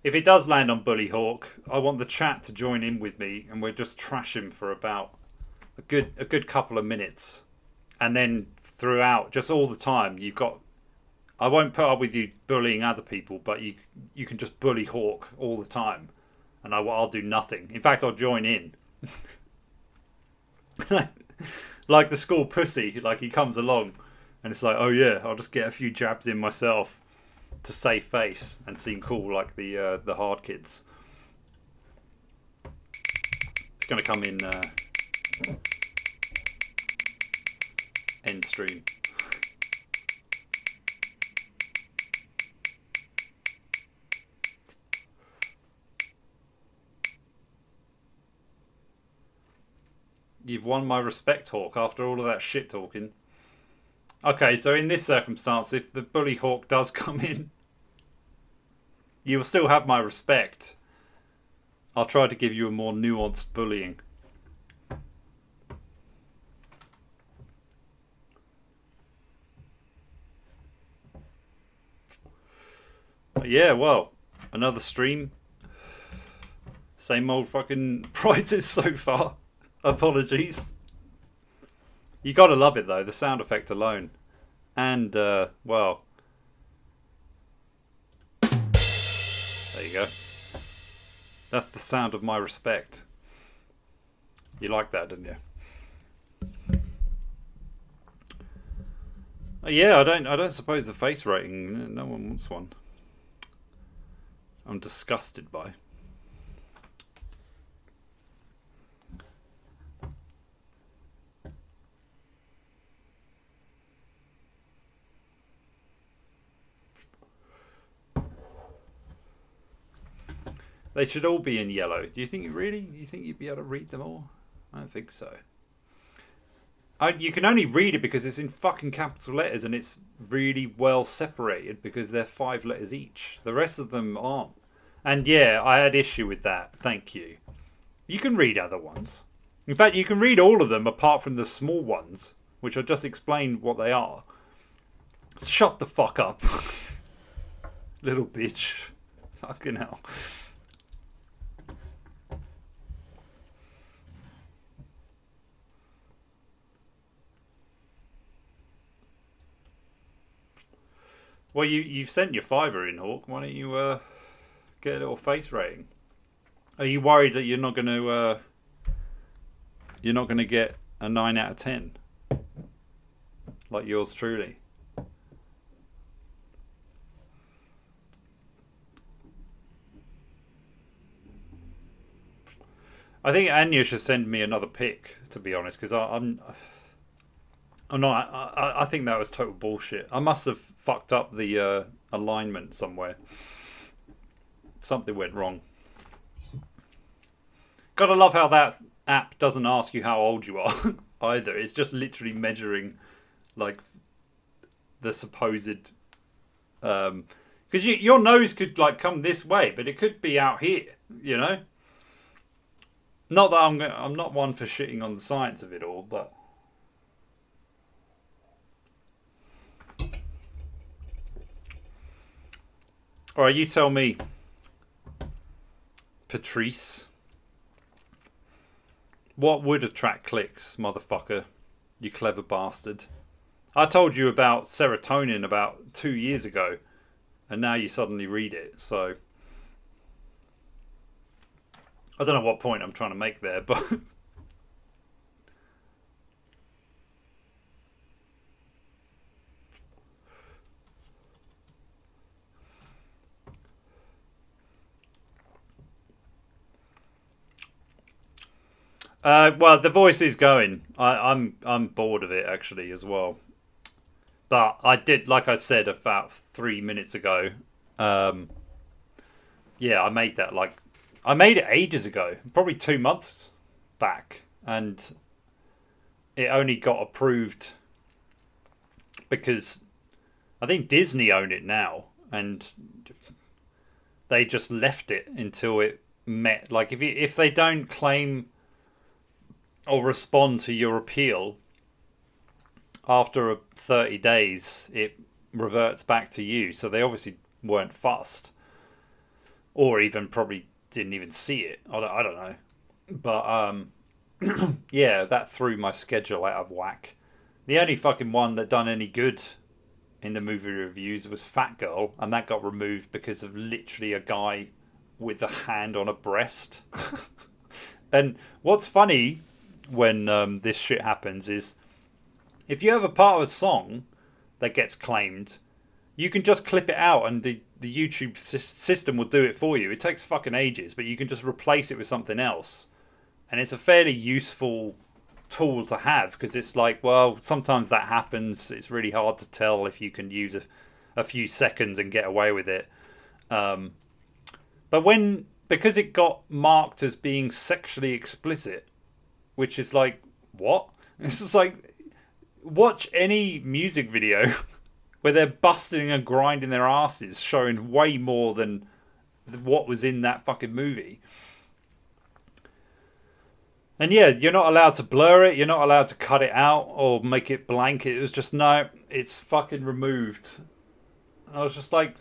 if it does land on Bully Hawk, I want the chat to join in with me, and we'll just trash him for about a good couple of minutes, and then throughout, just all the time, you've got. I won't put up with you bullying other people, but you can just bully Hawk all the time, and I'll do nothing. In fact, I'll join in. Like the school pussy, like he comes along, and it's like, oh yeah, I'll just get a few jabs in myself to save face and seem cool, like the hard kids. It's gonna come in end stream. You've won my respect, Hawk, after all of that shit talking. Okay, so in this circumstance, if the Bully Hawk does come in, you will still have my respect. I'll try to give you a more nuanced bullying. But yeah, well, another stream. Same old fucking prizes so far. Apologies. You gotta love it though, the sound effect alone. And, well. There you go. That's the sound of my respect. You like that, didn't you? Yeah, I don't suppose the face rating, no one wants one. I'm disgusted by. They should all be in yellow. Do you think you'd be able to read them all? I don't think so. You can only read it because it's in fucking capital letters and it's really well separated because they're 5 letters each. The rest of them aren't. And yeah, I had issue with that. Thank you. You can read other ones. In fact, you can read all of them apart from the small ones, which I just explained what they are. Shut the fuck up. Little bitch. Fucking hell. Well, you've sent your $5 in, Hawk. Why don't you get a little face rating? Are you worried that you're not going to get a 9 out of 10 like yours truly? I think Anya should send me another pic, to be honest, because I'm not. I think that was total bullshit. I must have fucked up the alignment somewhere. Something went wrong. Gotta love how that app doesn't ask you how old you are either. It's just literally measuring, like, the supposed. Because your nose could like come this way, but it could be out here. You know. Not that I'm not one for shitting on the science of it all, but. Alright, you tell me, Patrice. What would attract clicks, motherfucker? You clever bastard. I told you about serotonin about 2 years ago, and now you suddenly read it, so. I don't know what point I'm trying to make there, but. Well, the voice is going. I'm bored of it actually as well. But I did, like I said about 3 minutes ago. Yeah, I made that I made it ages ago, probably 2 months back, and it only got approved because I think Disney own it now, and they just left it until it met. Like if they don't claim or respond to your appeal after 30 days, it reverts back to you. So they obviously weren't fussed. or even probably didn't even see it. I don't know. But yeah, that threw my schedule out of whack. The only fucking one that done any good in the movie reviews was Fat Girl, and that got removed because of literally a guy with a hand on a breast. And what's funny when this shit happens is if you have a part of a song that gets claimed, you can just clip it out and the YouTube system will do it for you. It takes fucking ages, but you can just replace it with something else. And it's a fairly useful tool to have, because it's like, well, sometimes that happens. It's really hard to tell if you can use a few seconds and get away with it. But because it got marked as being sexually explicit, which is like, what? It's just like, watch any music video where they're busting and grinding their asses, showing way more than what was in that fucking movie. And yeah, you're not allowed to blur it, you're not allowed to cut it out or make it blank. It was just, no, it's fucking removed. And I was just like,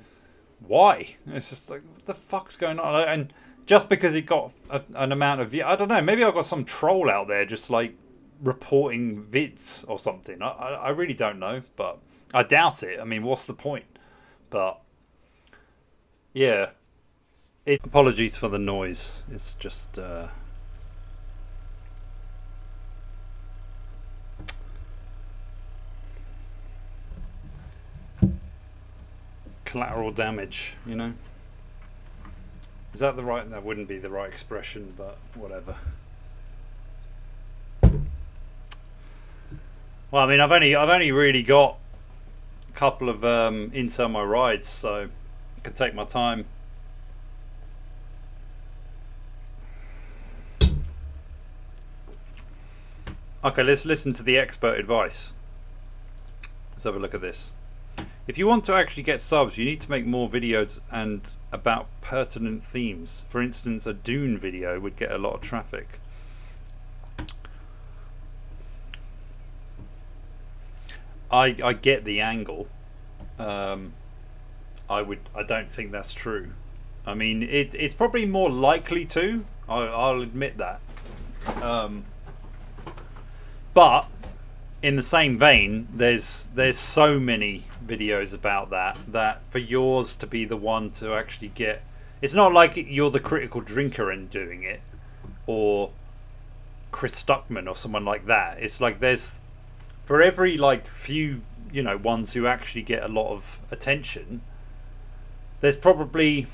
why? It's just like, what the fuck's going on? And just because it got an amount of views, I don't know, maybe I've got some troll out there just like reporting vids or something. I really don't know, but I doubt it. I mean, what's the point? But yeah, apologies for the noise. It's just collateral damage, you know. Is that the right? That wouldn't be the right expression, but whatever. Well, I mean, I've only really got a couple of inside my rides, so I can take my time. Okay, let's listen to the expert advice. Let's have a look at this. If you want to actually get subs, you need to make more videos and about pertinent themes. For instance, a Dune video would get a lot of traffic. I get the angle. I don't think that's true. I mean, it's probably more likely to. I'll admit that. But in the same vein, there's so many videos about that for yours to be the one to actually get, it's not like you're the critical drinker and doing it, or Chris Stuckman or someone like that. It's like there's, for every like few, you know, ones who actually get a lot of attention, there's probably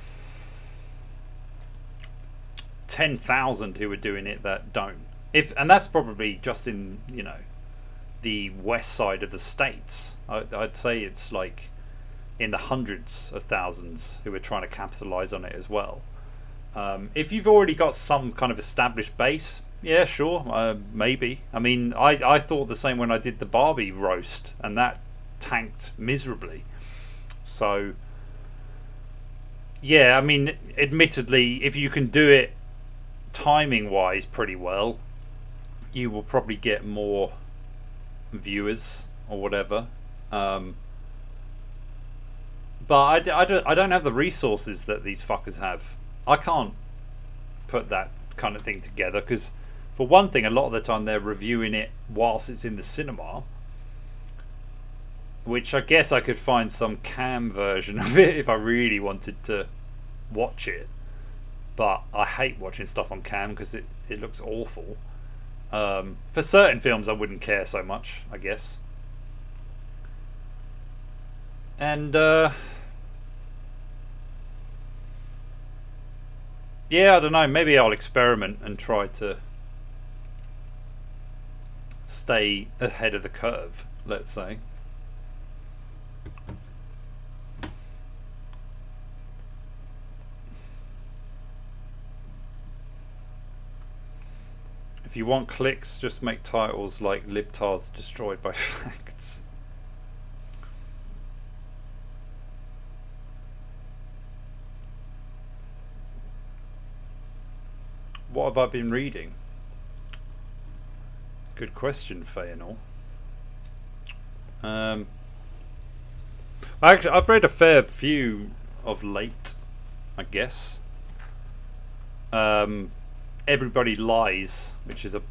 10,000 who are doing it that don't. And that's probably just in, you know, the west side of the states. I'd say it's like in the hundreds of thousands who are trying to capitalize on it as well. If you've already got some kind of established base, yeah, sure, maybe. I mean, I thought the same when I did the Barbie roast, and that tanked miserably. So yeah, I mean, admittedly, if you can do it timing wise pretty well, you will probably get more viewers or whatever. But I don't have the resources that these fuckers have. I can't put that kind of thing together, because for one thing, a lot of the time they're reviewing it whilst it's in the cinema, which I guess I could find some cam version of it if I really wanted to watch it, but I hate watching stuff on cam because it looks awful. For certain films I wouldn't care so much, I guess. And yeah, I don't know, maybe I'll experiment and try to stay ahead of the curve, let's say. If you want clicks, just make titles like libtards destroyed by facts. What have I been reading? Good question, Feanor. Actually, I've read a fair few of late, I guess. Everybody Lies, which is a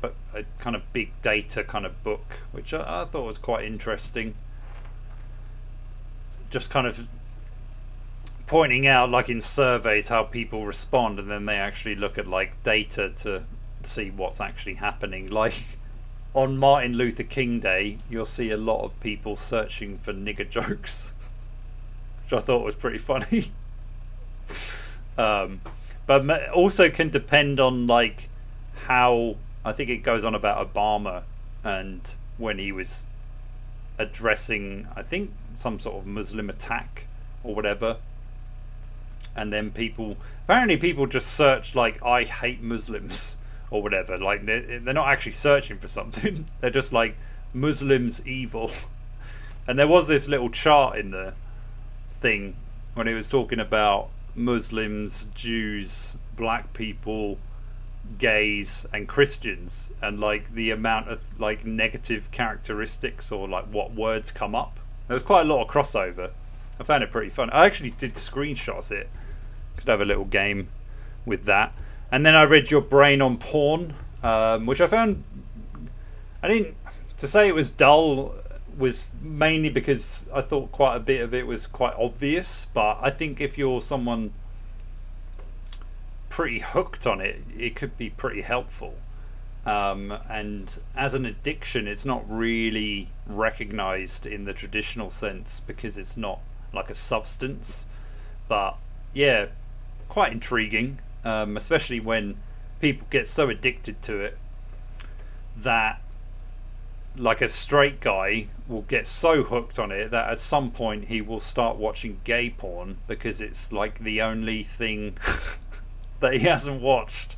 kind of big data kind of book, which I thought was quite interesting. Just kind of pointing out, like in surveys, how people respond, and then they actually look at like data to see what's actually happening. Like on Martin Luther King Day, you'll see a lot of people searching for nigger jokes, which I thought was pretty funny. But also can depend on like how, I think it goes on about Obama and when he was addressing, I think, some sort of Muslim attack or whatever, and then apparently people just search like I hate Muslims or whatever, like they're not actually searching for something. They're just like Muslims evil. And there was this little chart in the thing when it was talking about Muslims, Jews, black people, gays and Christians, and like the amount of like negative characteristics or like what words come up. There was quite a lot of crossover. I found it pretty fun. I actually did screenshots it. Could have a little game with that. And then I read Your Brain on Porn, which I found, to say it was dull was mainly because I thought quite a bit of it was quite obvious, but I think if you're someone pretty hooked on it, it could be pretty helpful. And as an addiction, it's not really recognized in the traditional sense because it's not like a substance. But yeah, quite intriguing, especially when people get so addicted to it that like a straight guy will get so hooked on it that at some point he will start watching gay porn because it's like the only thing that he hasn't watched,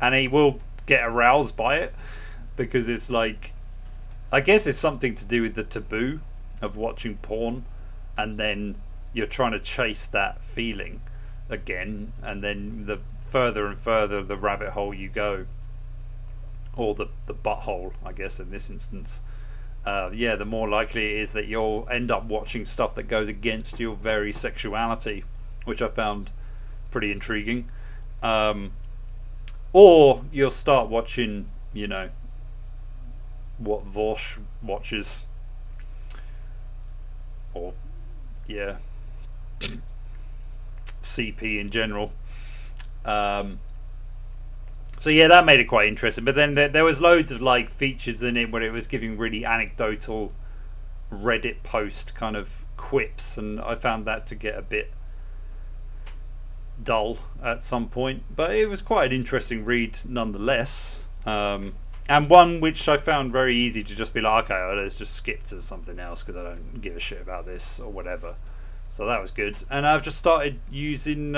and he will get aroused by it because it's like, I guess it's something to do with the taboo of watching porn, and then you're trying to chase that feeling again, and then the further and further the rabbit hole you go, or the butthole, I guess in this instance, the more likely it is that you'll end up watching stuff that goes against your very sexuality, which I found pretty intriguing. Or you'll start watching, what Vosh watches, or CP in general. So yeah, that made it quite interesting. But then there was loads of like features in it where it was giving really anecdotal Reddit post kind of quips, and I found that to get a bit dull at some point. But it was quite an interesting read nonetheless, and one which I found very easy to just be like, okay, let's just skip to something else because I don't give a shit about this or whatever. So that was good. And I've just started reading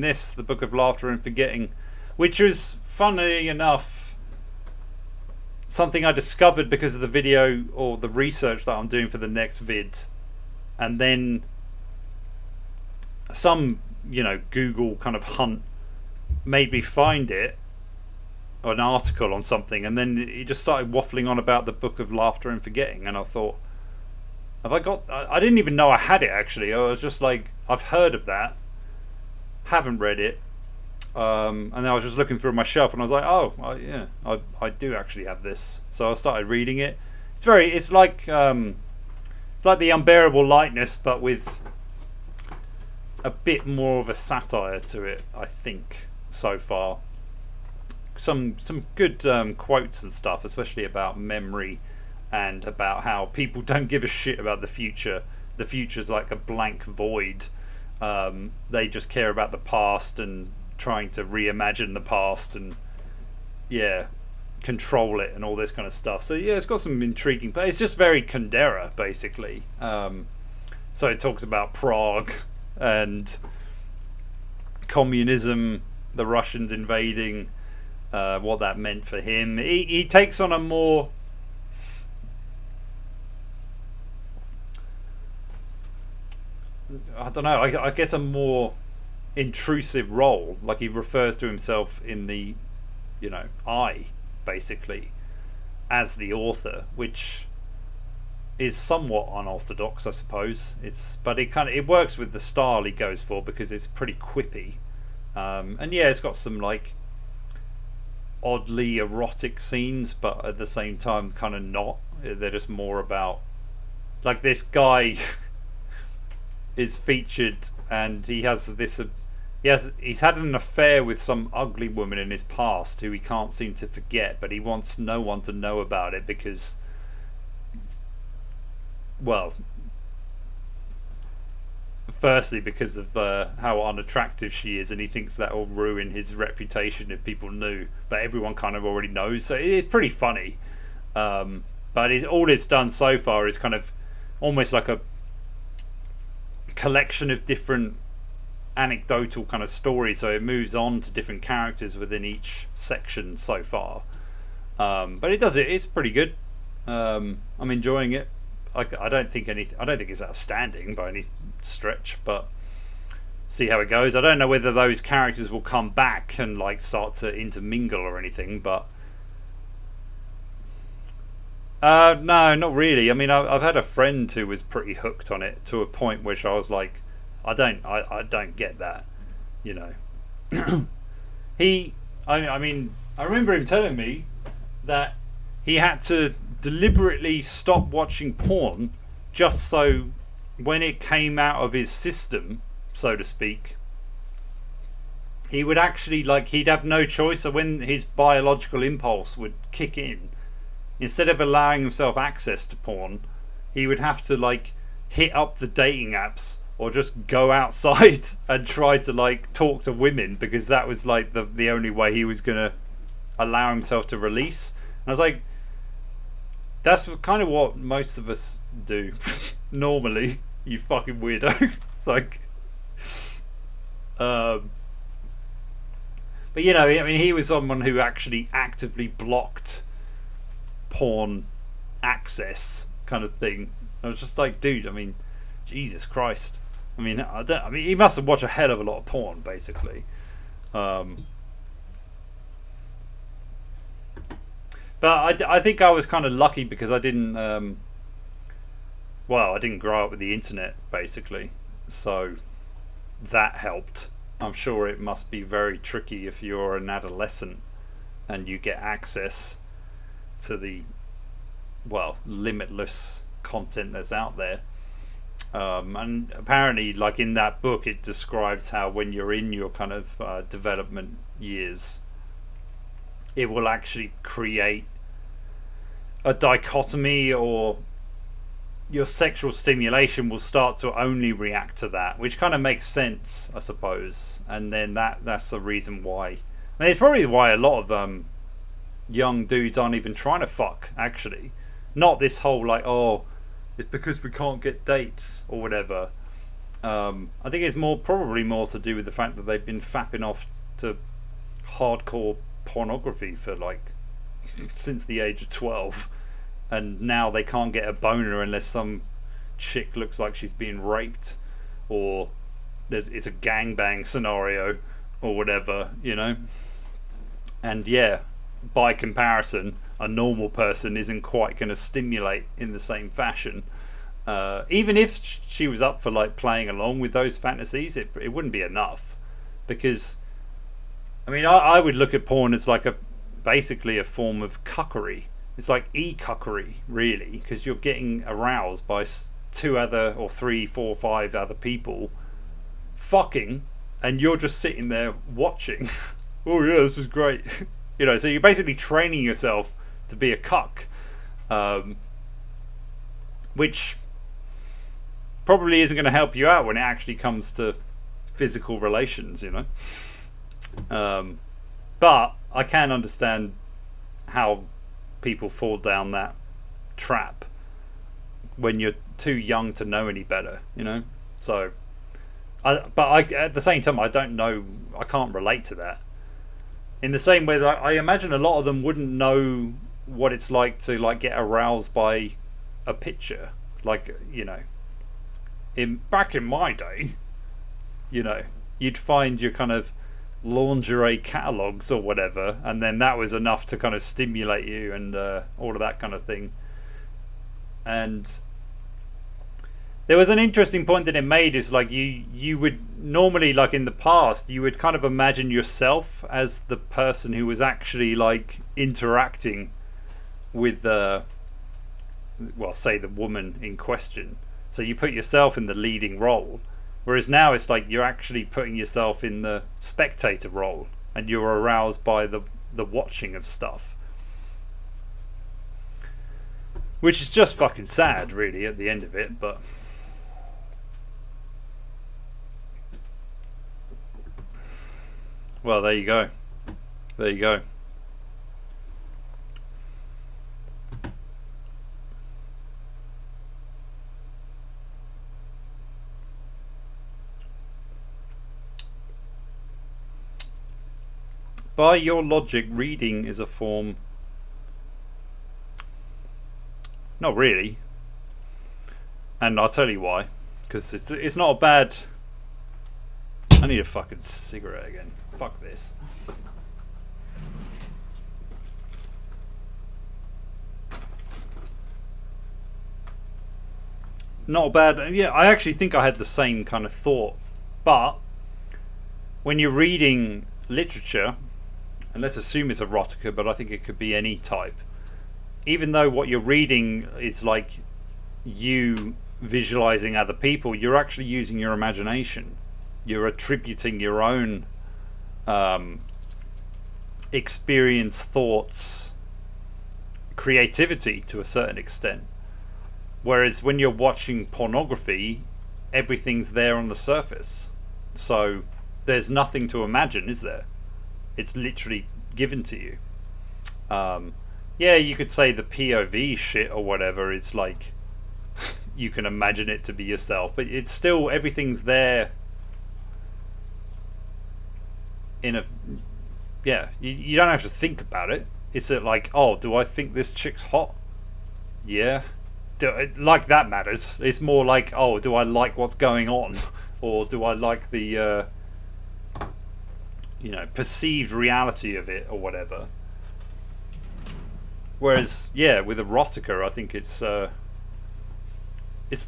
this, The Book of Laughter and Forgetting, which was, funnily enough, something I discovered because of the video or the research that I'm doing for the next vid, and then some Google kind of hunt made me find it, an article on something, and then he just started waffling on about the Book of Laughter and Forgetting, and I thought, I didn't even know I had it actually. I was just like, I've heard of that, haven't read it, and then I was just looking through my shelf and I was like, I do actually have this. So I started reading it. It's like The Unbearable Lightness, but with a bit more of a satire to it, I think, so far. Some good quotes and stuff, especially about memory and about how people don't give a shit about the future. The future's like a blank void. They just care about the past and trying to reimagine the past and control it and all this kind of stuff. So yeah, it's got some intriguing, but it's just very Kundera basically. So it talks about Prague and communism, the Russians invading, what that meant for him. He takes on a more, I don't know, I guess a more intrusive role. Like he refers to himself in the, I, basically, as the author, which is somewhat unorthodox, I suppose. But it works with the style he goes for because it's pretty quippy, and yeah, it's got some like oddly erotic scenes, but at the same time, kind of not. They're just more about like this guy is featured, and he has this. He's had an affair with some ugly woman in his past who he can't seem to forget, but he wants no one to know about it because, well, firstly because of how unattractive she is, and he thinks that will ruin his reputation if people knew, but everyone kind of already knows, so it's pretty funny. But all it's done so far is kind of almost like a collection of different anecdotal kind of stories, so it moves on to different characters within each section so far. But it's pretty good. I'm enjoying it. I don't think it's outstanding by any stretch, but see how it goes. I don't know whether those characters will come back and like start to intermingle or anything, but no, not really. I mean, I've had a friend who was pretty hooked on it to a point which I was like, I don't get that, you know. I mean, I remember him telling me that he had to deliberately stop watching porn just so when it came out of his system, so to speak, he would actually, like, he'd have no choice. So when his biological impulse would kick in, instead of allowing himself access to porn, he would have to like hit up the dating apps or just go outside and try to like talk to women, because that was like the only way he was gonna allow himself to release. And I was like, that's kind of what most of us do normally, you fucking weirdo. It's like but you know, I mean, he was someone who actually actively blocked porn access kind of thing. I was just like, dude, I mean, Jesus Christ. I mean, he must have watched a hell of a lot of porn, basically. But I think I was kind of lucky because I didn't I didn't grow up with the internet, basically, so that helped. I'm sure it must be very tricky if you're an adolescent and you get access to the limitless content that's out there. And apparently, like in that book, it describes how when you're in your kind of development years, it will actually create a dichotomy, or your sexual stimulation will start to only react to that, which kind of makes sense, I suppose. And then that's the reason why. I mean, it's probably why a lot of young dudes aren't even trying to fuck, actually. Not this whole like, oh, it's because we can't get dates or whatever. I think it's probably more to do with the fact that they've been fapping off to hardcore pornography for like since the age of 12, and now they can't get a boner unless some chick looks like she's being raped, or it's a gangbang scenario or whatever, you know. And yeah, by comparison, a normal person isn't quite going to stimulate in the same fashion. Even if she was up for like playing along with those fantasies, it wouldn't be enough, because I mean, I would look at porn as like basically a form of cuckery. It's like e-cuckery, really, because you're getting aroused by 2 other or 3, 4, 5 other people fucking, and you're just sitting there watching. Oh yeah, this is great. You know, so you're basically training yourself to be a cuck, which probably isn't going to help you out when it actually comes to physical relations, you know. But I can understand how people fall down that trap when you're too young to know any better, you know. So, at the same time, I don't know. I can't relate to that. In the same way that I imagine a lot of them wouldn't know what it's like to like get aroused by a picture. Like, you know, back in my day, you know, you'd find your kind of lingerie catalogs or whatever, and then that was enough to kind of stimulate you and all of that kind of thing. And There was an interesting point that it made, is like you would normally, like in the past, you would kind of imagine yourself as the person who was actually like interacting with the, well, say the woman in question. So you put yourself in the leading role, whereas now it's like you're actually putting yourself in the spectator role, and you're aroused by the watching of stuff, which is just fucking sad, really, at the end of it. But well, there you go. There you go. By your logic, reading is a form. Not really. And I'll tell you why. Because it's not a bad. I need a fucking cigarette again. Fuck this. Not a bad. Yeah, I actually think I had the same kind of thought. But when you're reading literature, and let's assume it's erotica, but I think it could be any type. Even though what you're reading is like you visualizing other people, you're actually using your imagination. You're attributing your own experience, thoughts, creativity to a certain extent. Whereas when you're watching pornography, everything's there on the surface. So there's nothing to imagine, is there? It's literally given to you. Yeah, you could say the POV shit or whatever is like you can imagine it to be yourself, but it's still, everything's there in a, yeah, you don't have to think about it. It's like, oh, do I think this chick's hot? Yeah. Like that matters. It's more like, oh, do I like what's going on? Or do I like the perceived reality of it or whatever. Whereas, yeah, with erotica, I think it's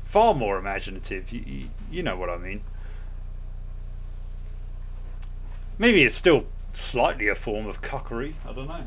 far more imaginative. You know what I mean. Maybe it's still slightly a form of cuckery. I don't know.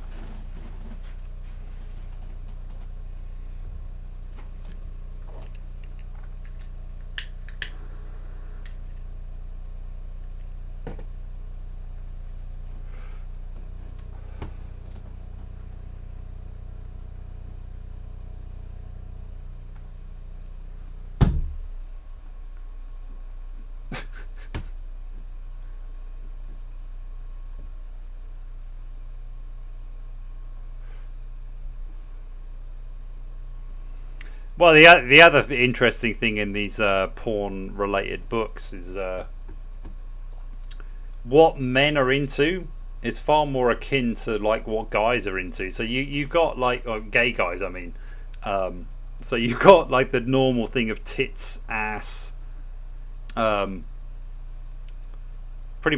Well, the other interesting thing in these porn-related books is what men are into is far more akin to like what guys are into. So you've got like gay guys, I mean. So you've got like the normal thing of tits, ass. Pretty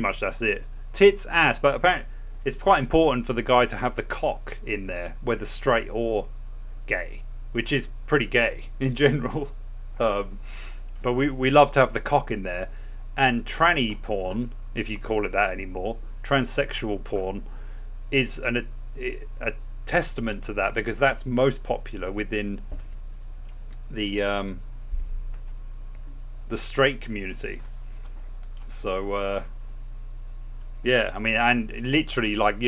much that's it. Tits, ass, but apparently it's quite important for the guy to have the cock in there, whether straight or gay. Which is pretty gay in general, but we love to have the cock in there. And tranny porn, if you call it that anymore, transsexual porn, is a testament to that, because that's most popular within the straight community. So yeah, I mean, and literally like,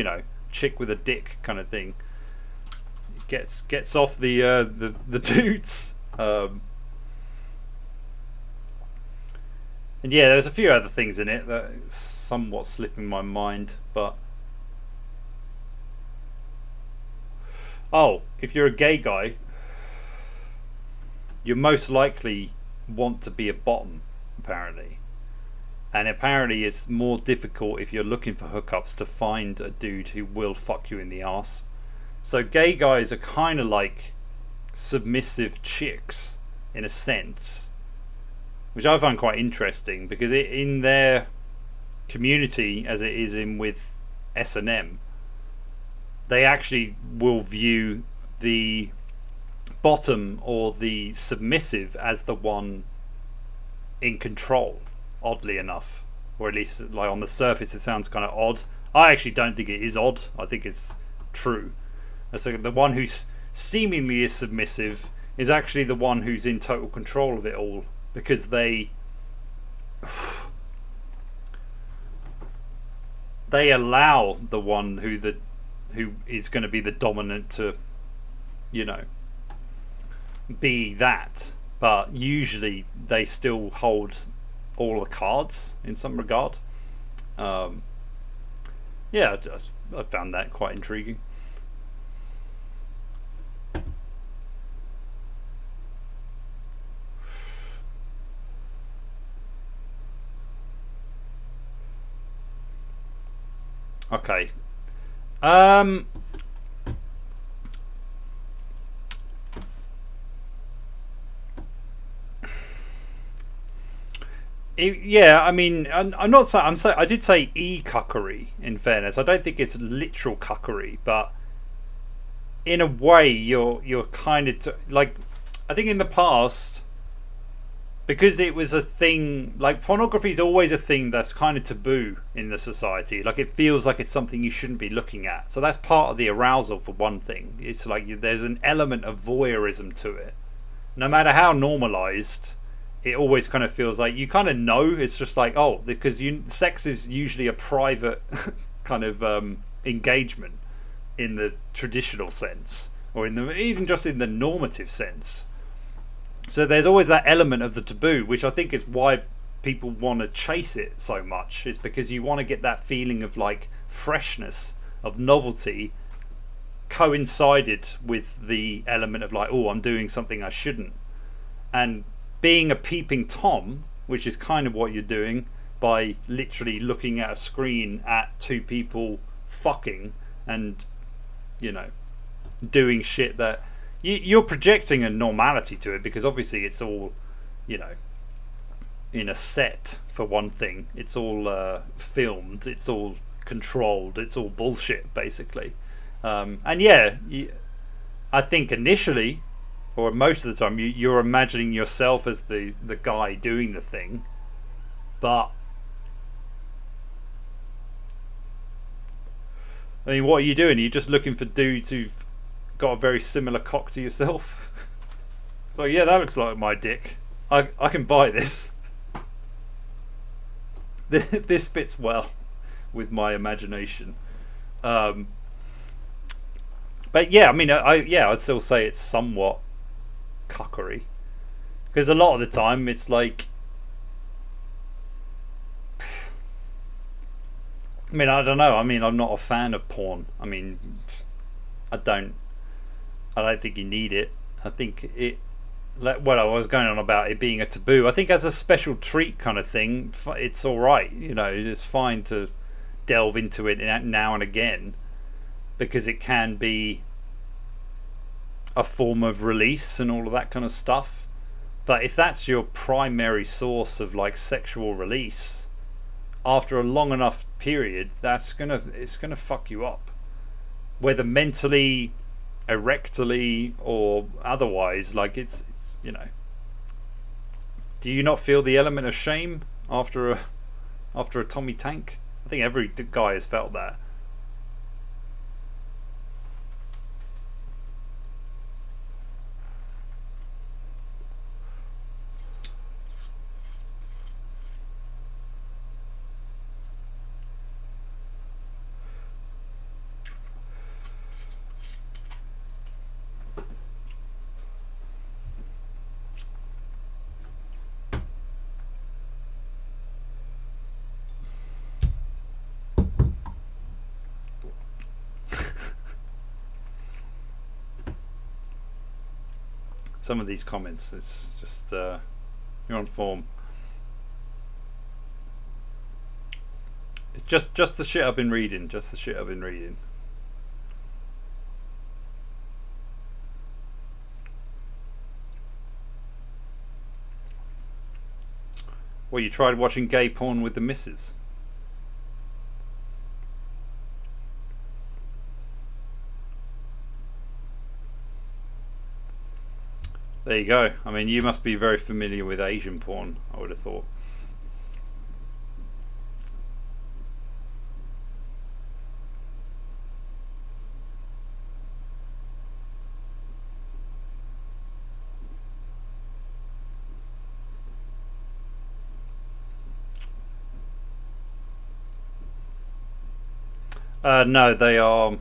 chick with a dick kind of thing. Gets off the dudes, and yeah, there's a few other things in it that somewhat slipping my mind, but if you're a gay guy, you most likely want to be a bottom, apparently, and apparently it's more difficult if you're looking for hookups to find a dude who will fuck you in the arse. So gay guys are kind of like submissive chicks in a sense, which I find quite interesting, because in their community, as it is in with S&M, they actually will view the bottom or the submissive as the one in control, oddly enough, or at least like on the surface it sounds kind of odd. I actually don't think it is odd. I think it's true. So the one who seemingly is submissive is actually the one who's in total control of it all, because they allow the one who is going to be the dominant to, you know, be that, but usually they still hold all the cards in some regard. Yeah, I found that quite intriguing. Okay. Yeah, I mean, I'm not saying I did say e-cuckery. In fairness, I don't think it's literal cuckery, but in a way, you're kind of like, I think in the past, because it was a thing, like pornography is always a thing that's kind of taboo in the society. Like it feels like it's something you shouldn't be looking at. So that's part of the arousal, for one thing. It's like there's an element of voyeurism to it. No matter how normalized, it always kind of feels like you kind of know. It's just like, oh, because sex is usually a private kind of engagement in the traditional sense, or even just in the normative sense. So there's always that element of the taboo, which I think is why people want to chase it so much. It's because you want to get that feeling of like freshness, of novelty, coincided with the element of like, oh, I'm doing something I shouldn't. And being a peeping Tom, which is kind of what you're doing by literally looking at a screen at two people fucking and, you know, doing shit that you're projecting a normality to it, because obviously it's all, you know, in a set, for one thing. It's all filmed, it's all controlled, it's all bullshit, basically. And yeah, I think initially, or most of the time, you're imagining yourself as the guy doing the thing, but I mean, what are you doing? Are you just looking for dudes who've got a very similar cock to yourself? So yeah, that looks like my dick. I can buy this. This fits well with my imagination. But yeah, I mean, I'd still say it's somewhat cuckery, because a lot of the time it's like, I mean, I don't know. I mean, I'm not a fan of porn. I mean, I don't think you need it. I think it, well, I was going on about it being a taboo. I think as a special treat kind of thing, it's all right. You know, it's fine to delve into it now and again, because it can be a form of release and all of that kind of stuff. But if that's your primary source of like sexual release, after a long enough period, it's gonna fuck you up, whether mentally, erectily, or otherwise. Like it's you know, do you not feel the element of shame after a Tommy Tank? I think every guy has felt that. Some of these comments, it's just you're on form. It's just the shit I've been reading. Just the shit I've been reading. Well, you tried watching gay porn with the missus? There you go. I mean, you must be very familiar with Asian porn, I would have thought. No, they are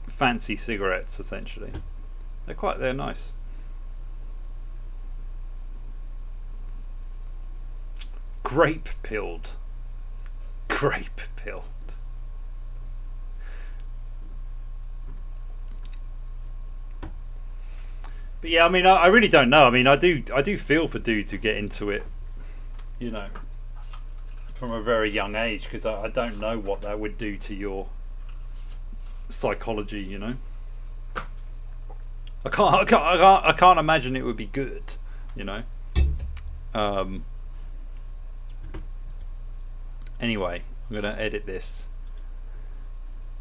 fancy cigarettes, essentially. They're nice. Grape pilled. Grape pilled. But yeah, I mean, I really don't know. I mean, I do feel for dudes who get into it, you know, from a very young age, because I don't know what that would do to your psychology, you know. I can't imagine it would be good, you know. Anyway, I'm gonna edit this.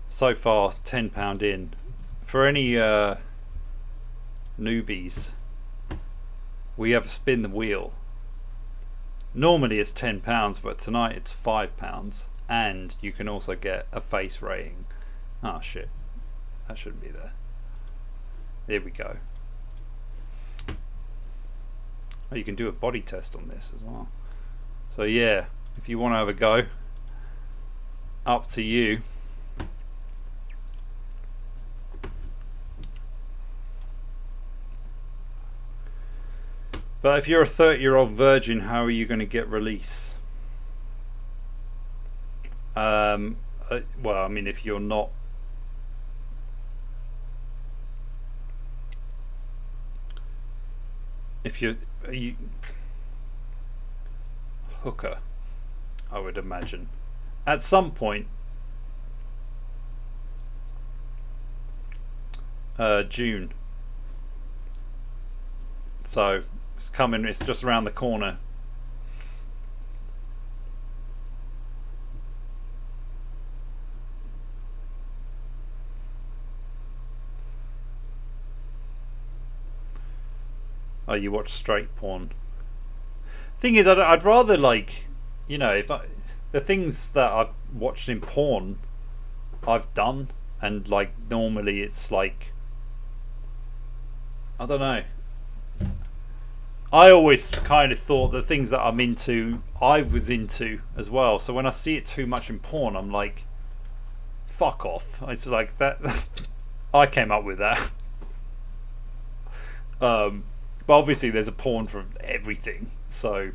So far, £10 in. For any newbies, we have a spin the wheel. Normally it's £10, but tonight it's £5, and you can also get a face rating. Oh shit, that shouldn't be there. There we go. Oh, you can do a body test on this as well. So yeah, if you want to have a go, up to you. But if you're a 30-year-old virgin, how are you going to get release? Well, I mean, if you're not, if you're hooker, I would imagine, at some point. June. So it's coming. It's just around the corner. Oh, you watch straight porn. Thing is, I'd rather, like, you know, if the things that I've watched in porn, I've done, and like normally it's like, I don't know. I always kind of thought the things that I'm into, I was into as well. So when I see it too much in porn, I'm like, fuck off. It's like that. I came up with that. But obviously there's a porn for everything, so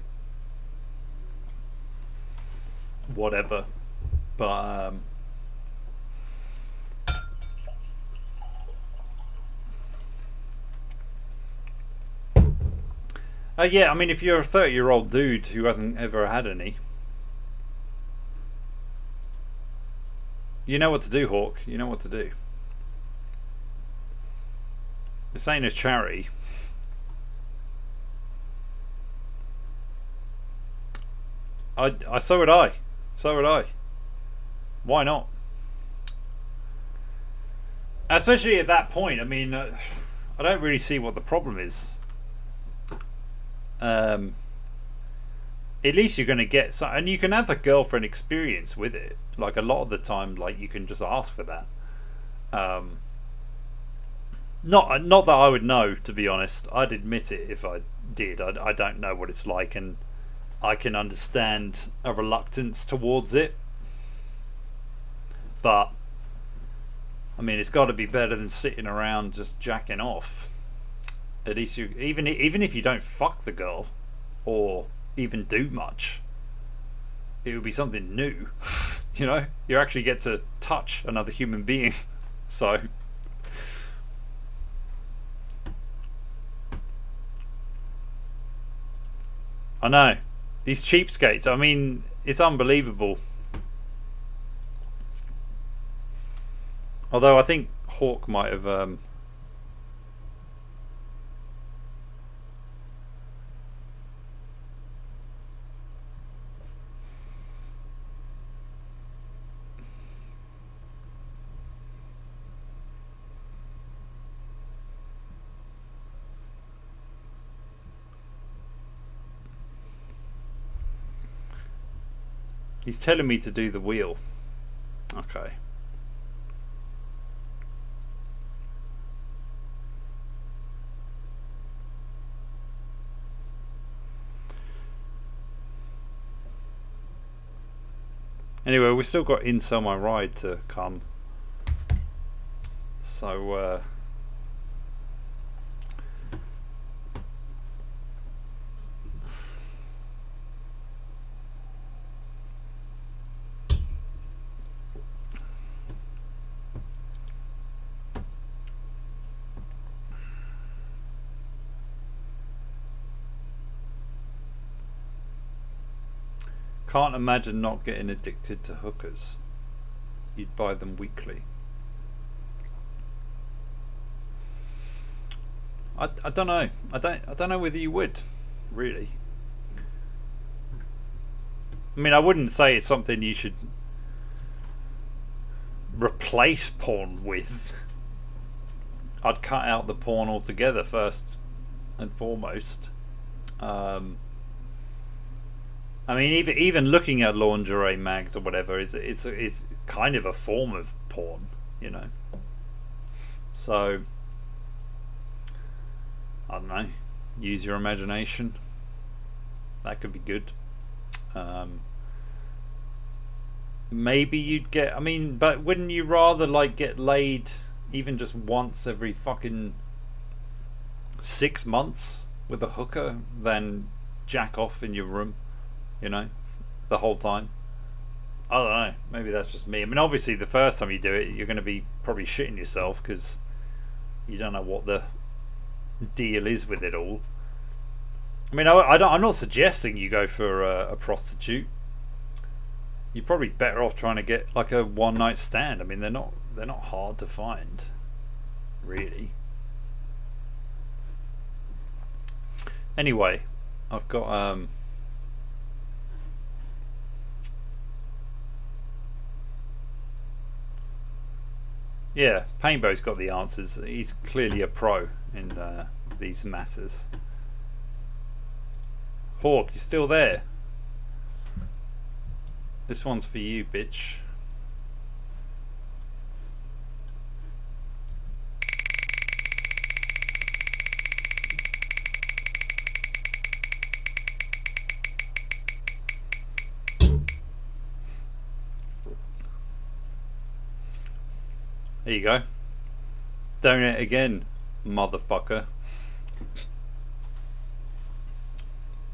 whatever. But yeah, I mean, if you're a 30-year-old dude who hasn't ever had any, you know what to do, Hawk. You know what to do. This ain't a charity. So would I. So would I. Why not? Especially at that point. I mean, I don't really see what the problem is. At least you're going to get some, and you can have a girlfriend experience with it. Like, a lot of the time, like, you can just ask for that. Not that I would know, to be honest. I'd admit it if I did. I don't know what it's like, and I can understand a reluctance towards it. But I mean, it's got to be better than sitting around just jacking off. At least you, even if you don't fuck the girl or even do much, it would be something new. You know, you actually get to touch another human being. So I know, these cheapskates, I mean, it's unbelievable. Although I think Hawk might have He's telling me to do the wheel. Okay. Anyway, we've still got Insell My Ride to come. So, can't imagine not getting addicted to hookers. You'd buy them weekly. I don't know. I don't know whether you would, really. I mean, I wouldn't say it's something you should replace porn with. I'd cut out the porn altogether first and foremost. I mean, even looking at lingerie mags or whatever is kind of a form of porn, you know. So I don't know. Use your imagination. That could be good. Maybe you'd get. I mean, but wouldn't you rather like get laid even just once every fucking 6 months with a hooker than jack off in your room? You know, the whole time. I don't know. Maybe that's just me. I mean, obviously, the first time you do it, you're going to be probably shitting yourself because you don't know what the deal is with it all. I mean, I'm not suggesting you go for a prostitute. You're probably better off trying to get like a one-night stand. I mean, they're not hard to find, really. Anyway, I've got yeah, Painbow's got the answers. He's clearly a pro in these matters. Hawk, you still there? This one's for you, bitch. There you go. Donate again, motherfucker.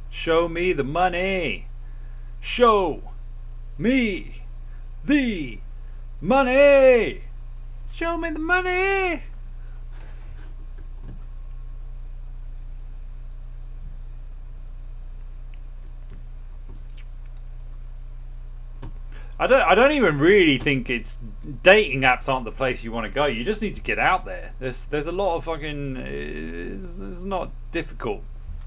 Show me the money. Show me the money. Show me the money. I don't even really think it's dating apps aren't the place you want to go. You just need to get out there. There's a lot of fucking it's not difficult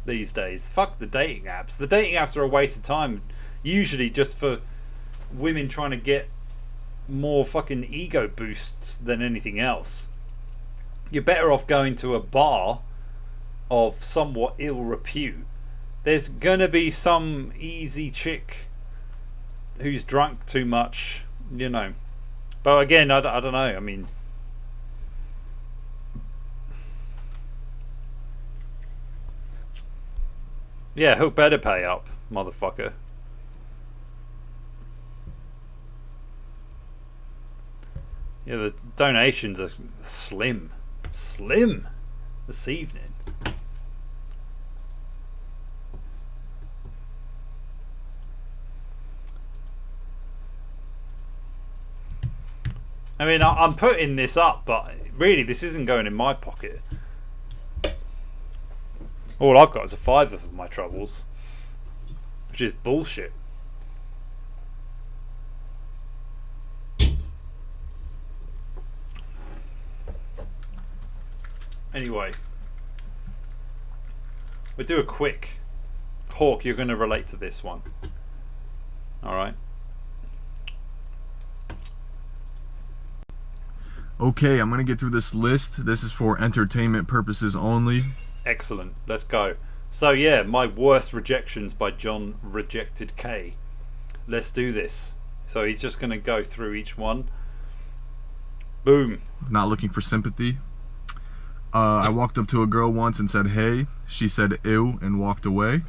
these days. Fuck the dating apps. The dating apps are a waste of time, usually just for women trying to get more fucking ego boosts than anything else. You're better off going to a bar of somewhat ill repute. There's gonna be some easy chick who's drunk too much, you know. But again, I don't know. I mean, yeah, who better pay up, motherfucker? Yeah, the donations are slim this evening. I mean, I'm putting this up, but really this isn't going in my pocket. All I've got is a fiver for my troubles, which is bullshit. Anyway, we'll do a quick. Hawk, you're going to relate to this one. Alright. Okay, I'm going to get through this list. This is for entertainment purposes only. Excellent. Let's go. So yeah, my worst rejections by John Rejected K. let's do this. So he's just going to go through each one. Boom. Not looking for sympathy. I walked up to a girl once and said, hey. She said, ew, and walked away.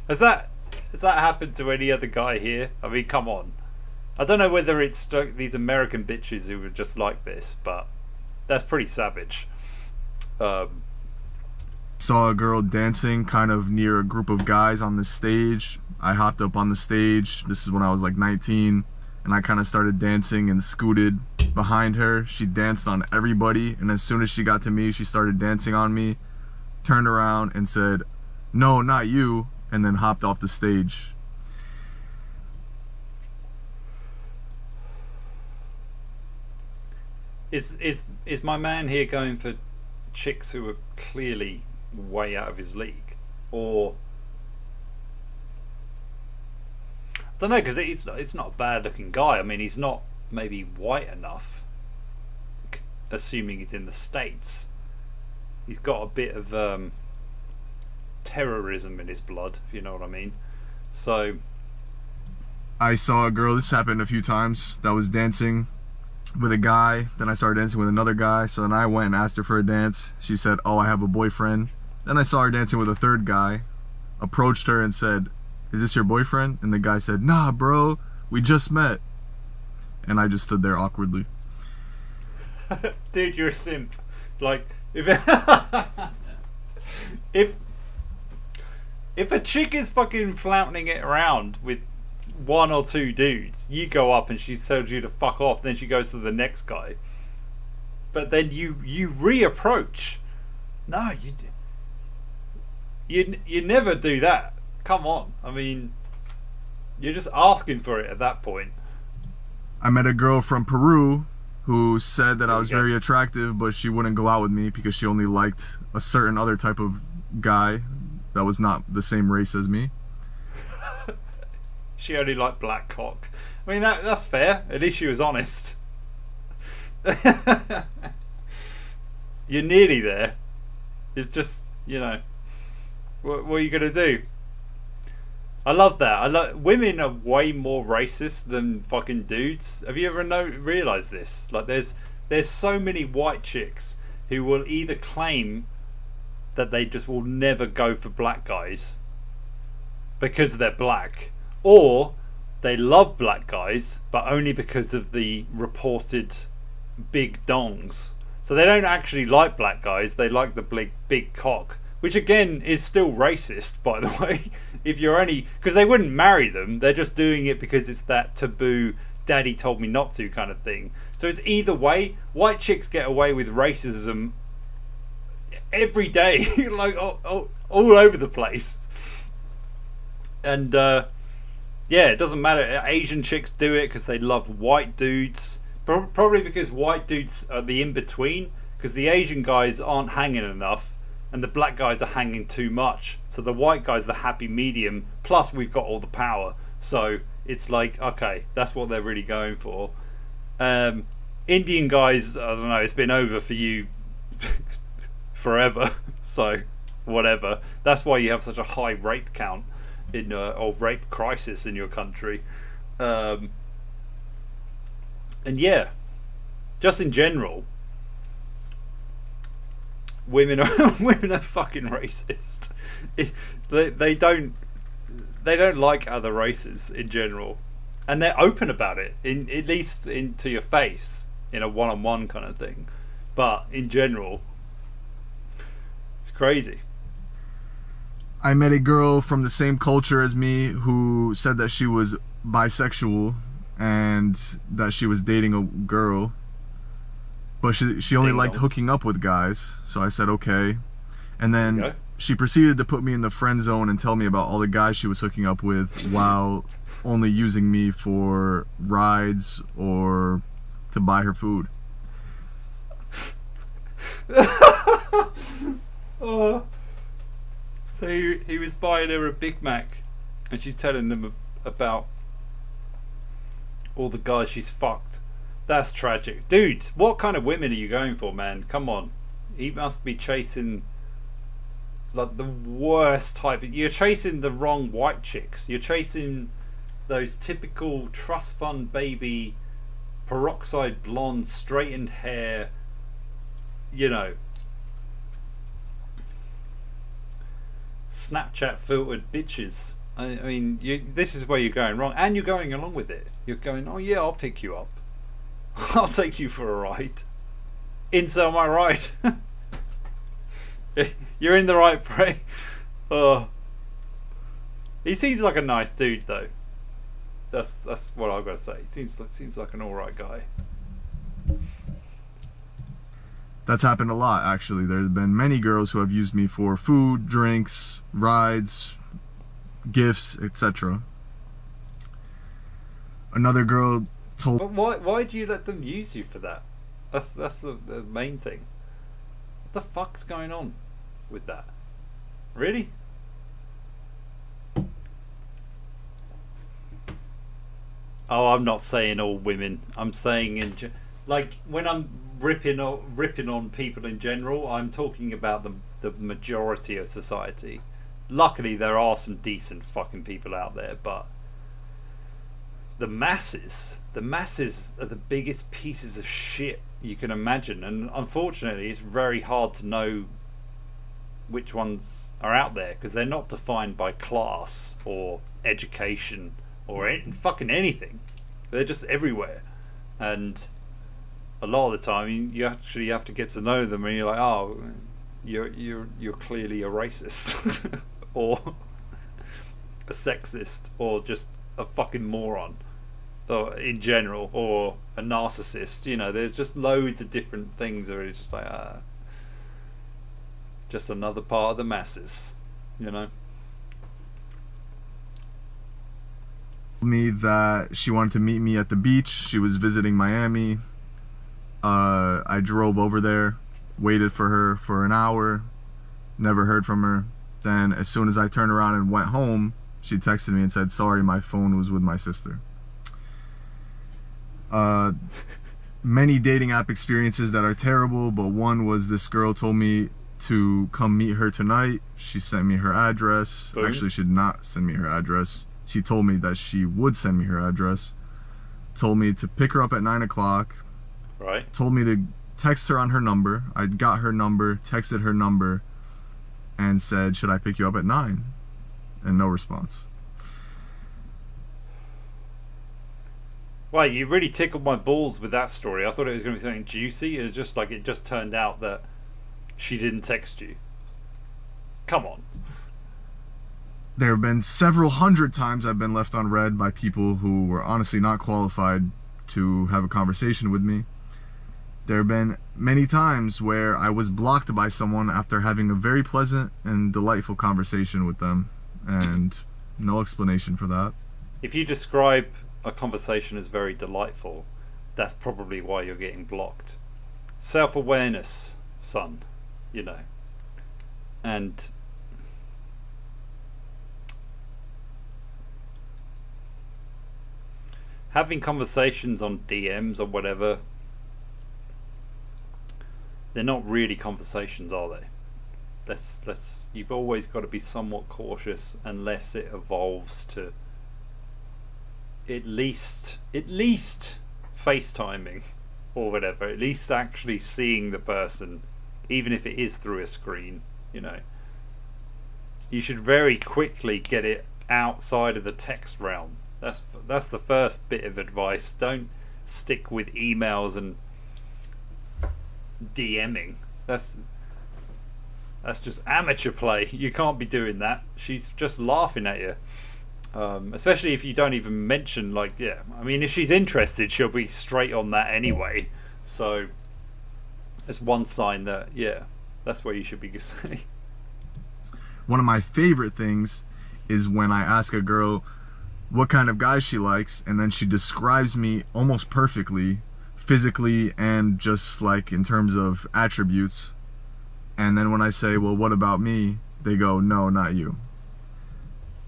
Has that happened to any other guy here? I mean, come on. I don't know whether it's these American bitches who were just like this, but that's pretty savage. Saw a girl dancing kind of near a group of guys on the stage. I hopped up on the stage. This is when I was like 19, and I kind of started dancing and scooted behind her. She danced on everybody, and as soon as she got to me, she started dancing on me, turned around and said, no, not you, and then hopped off the stage. Is my man here going for chicks who are clearly way out of his league, or I don't know, because it's not a bad looking guy. I mean, he's not maybe white enough, assuming he's in the States. He's got a bit of terrorism in his blood, if you know what I mean. So I saw a girl, this happened a few times, that was dancing with a guy. Then I started dancing with another guy, so then I went and asked her for a dance. She said, oh, I have a boyfriend. Then I saw her dancing with a third guy, approached her and said, is this your boyfriend? And the guy said, nah bro, we just met. And I just stood there awkwardly. Dude, you're a simp. Like, if a chick is fucking flouting it around with one or two dudes, you go up and she tells you to fuck off, then she goes to the next guy. But then you reapproach. No, you never do that. Come on. I mean, you're just asking for it at that point. I met a girl from Peru who said that I was very attractive, but she wouldn't go out with me because she only liked a certain other type of guy that was not the same race as me. She only liked black cock. I mean, that's fair. At least she was honest. You're nearly there. It's just, you know, what are you gonna do? I love that. Women are way more racist than fucking dudes. Have you ever realized this? Like, there's so many white chicks who will either claim that they just will never go for black guys because they're black, or they love black guys but only because of the reported big dongs. So they don't actually like black guys, they like the big cock, which again is still racist, by the way. If you're only, because they wouldn't marry them, they're just doing it because it's that taboo daddy told me not to kind of thing. So it's either way. White chicks get away with racism every day. Like all over the place. And yeah, it doesn't matter. Asian chicks do it because they love white dudes, probably because white dudes are the in-between, because the Asian guys aren't hanging enough and the black guys are hanging too much, so the white guy's the happy medium, plus we've got all the power. So it's like, okay, that's what they're really going for. Indian guys, I don't know, it's been over for you forever, so whatever. That's why you have such a high rape count or rape crisis in your country. And yeah, just in general, women are fucking racist. They don't like other races in general, and they're open about it, at least into your face, in a one-on-one kind of thing. But in general, it's crazy. I met a girl from the same culture as me who said that she was bisexual and that she was dating a girl, but she only liked hooking up with guys. So I said okay, and then she proceeded to put me in the friend zone and tell me about all the guys she was hooking up with while only using me for rides or to buy her food. Oh. So he was buying her a Big Mac, and she's telling them about all the guys she's fucked. That's tragic. Dude, what kind of women are you going for, man? Come on. He must be chasing like the worst type. You're chasing the wrong white chicks. You're chasing those typical trust fund baby, peroxide blonde, straightened hair, you know, Snapchat filtered bitches. I mean, this is where you're going wrong, and you're going along with it. You're going, oh yeah, I'll pick you up. I'll take you for a ride. Incel, am I right? You're in the right place. Oh, he seems like a nice dude, though. That's what I've got to say. Seems like an all right guy. That's happened a lot, actually. There's been many girls who have used me for food, drinks, rides, gifts, etc. Another girl told. But why do you let them use you for that? That's the main thing. What the fuck's going on with that? Really? Oh, I'm not saying all women. I'm saying like when I'm ripping on people in general, I'm talking about the majority of society. Luckily, there are some decent fucking people out there, but the masses are the biggest pieces of shit you can imagine, and unfortunately, it's very hard to know which ones are out there because they're not defined by class or education or fucking anything. They're just everywhere, and a lot of the time you actually have to get to know them, and you're like, oh, you're clearly a racist or a sexist or just a fucking moron, or in general, or a narcissist. You know, there's just loads of different things that are just like just another part of the masses, you know. Me that she wanted to meet me at the beach. She was visiting Miami. I drove over there, waited for her for an hour, never heard from her. Then as soon as I turned around and went home, she texted me and said, sorry, my phone was with my sister. Many dating app experiences that are terrible, but one was this girl told me to come meet her tonight. She sent me her address. Boom. Actually, she did not send me her address. She told me that she would send me her address. Told me to pick her up at 9 o'clock. Right. Told me to text her on her number. I got her number, texted her number, and said, should I pick you up at 9? And no response. Well, you really tickled my balls with that story. I thought it was going to be something juicy. It just turned out that she didn't text you. Come on. There have been several hundred times I've been left on red by people who were honestly not qualified to have a conversation with me. There have been many times where I was blocked by someone after having a very pleasant and delightful conversation with them, and no explanation for that. If you describe a conversation as very delightful, that's probably why you're getting blocked. Self-awareness, son, you know. And having conversations on DMs or whatever, they're not really conversations, are they? You've always got to be somewhat cautious unless it evolves to at least FaceTiming or whatever, at least actually seeing the person, even if it is through a screen, you know. You should very quickly get it outside of the text realm. That's the first bit of advice. Don't stick with emails and DMing. That's just amateur play. You can't be doing that. She's just laughing at you. Especially if you don't even mention, like, yeah, I mean, if she's interested, she'll be straight on that anyway. So that's one sign that, yeah, that's where you should be saying. One of my favorite things is when I ask a girl what kind of guy she likes, and then she describes me almost perfectly, physically and just like in terms of attributes. And then when I say, well, what about me? They go, no, not you.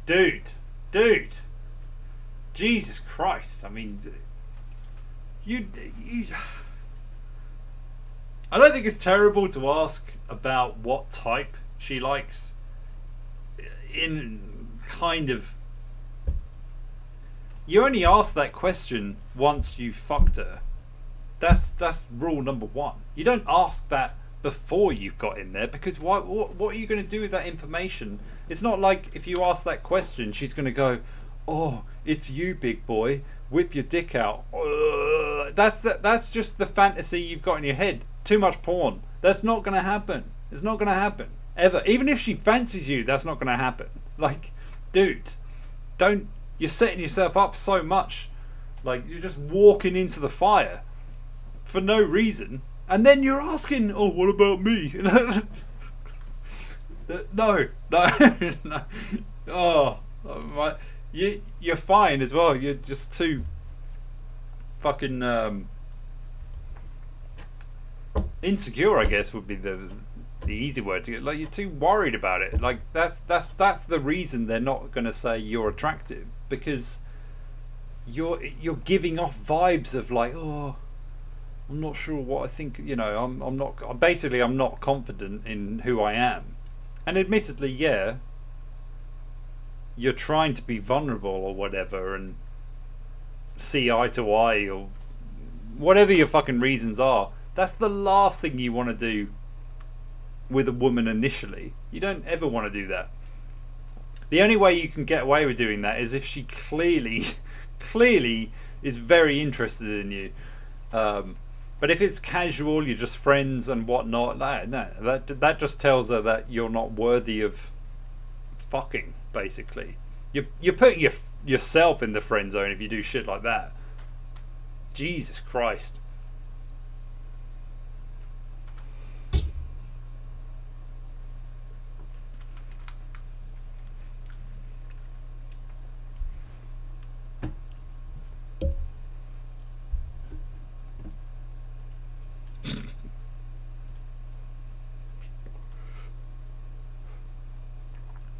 Dude, Jesus Christ. I mean, you I don't think it's terrible to ask about what type she likes. In kind of, you only ask that question once you've fucked her. That's rule number one. You don't ask that before you've got in there, because what are you going to do with that information? It's not like if you ask that question, she's going to go, "Oh, it's you, big boy. Whip your dick out." That's just the fantasy you've got in your head. Too much porn. That's not going to happen. It's not going to happen ever. Even if she fancies you, that's not going to happen. Like, dude, don't. You're setting yourself up so much. Like, you're just walking into the fire for no reason, and then you're asking, "Oh, what about me?" No. Oh, my. You're fine as well. You're just too fucking insecure, I guess, would be the easy word to get. Like, you're too worried about it. Like, that's the reason they're not going to say you're attractive, because you're giving off vibes of like, "Oh, I'm not sure what I think, I'm not confident in who I am." And admittedly, yeah, you're trying to be vulnerable or whatever and see eye to eye or whatever your fucking reasons are. That's the last thing you want to do with a woman initially. You don't ever want to do that. The only way you can get away with doing that is if she clearly is very interested in you. But if it's casual, you're just friends and whatnot, that just tells her that you're not worthy of fucking, basically. You're putting yourself in the friend zone if you do shit like that. Jesus Christ.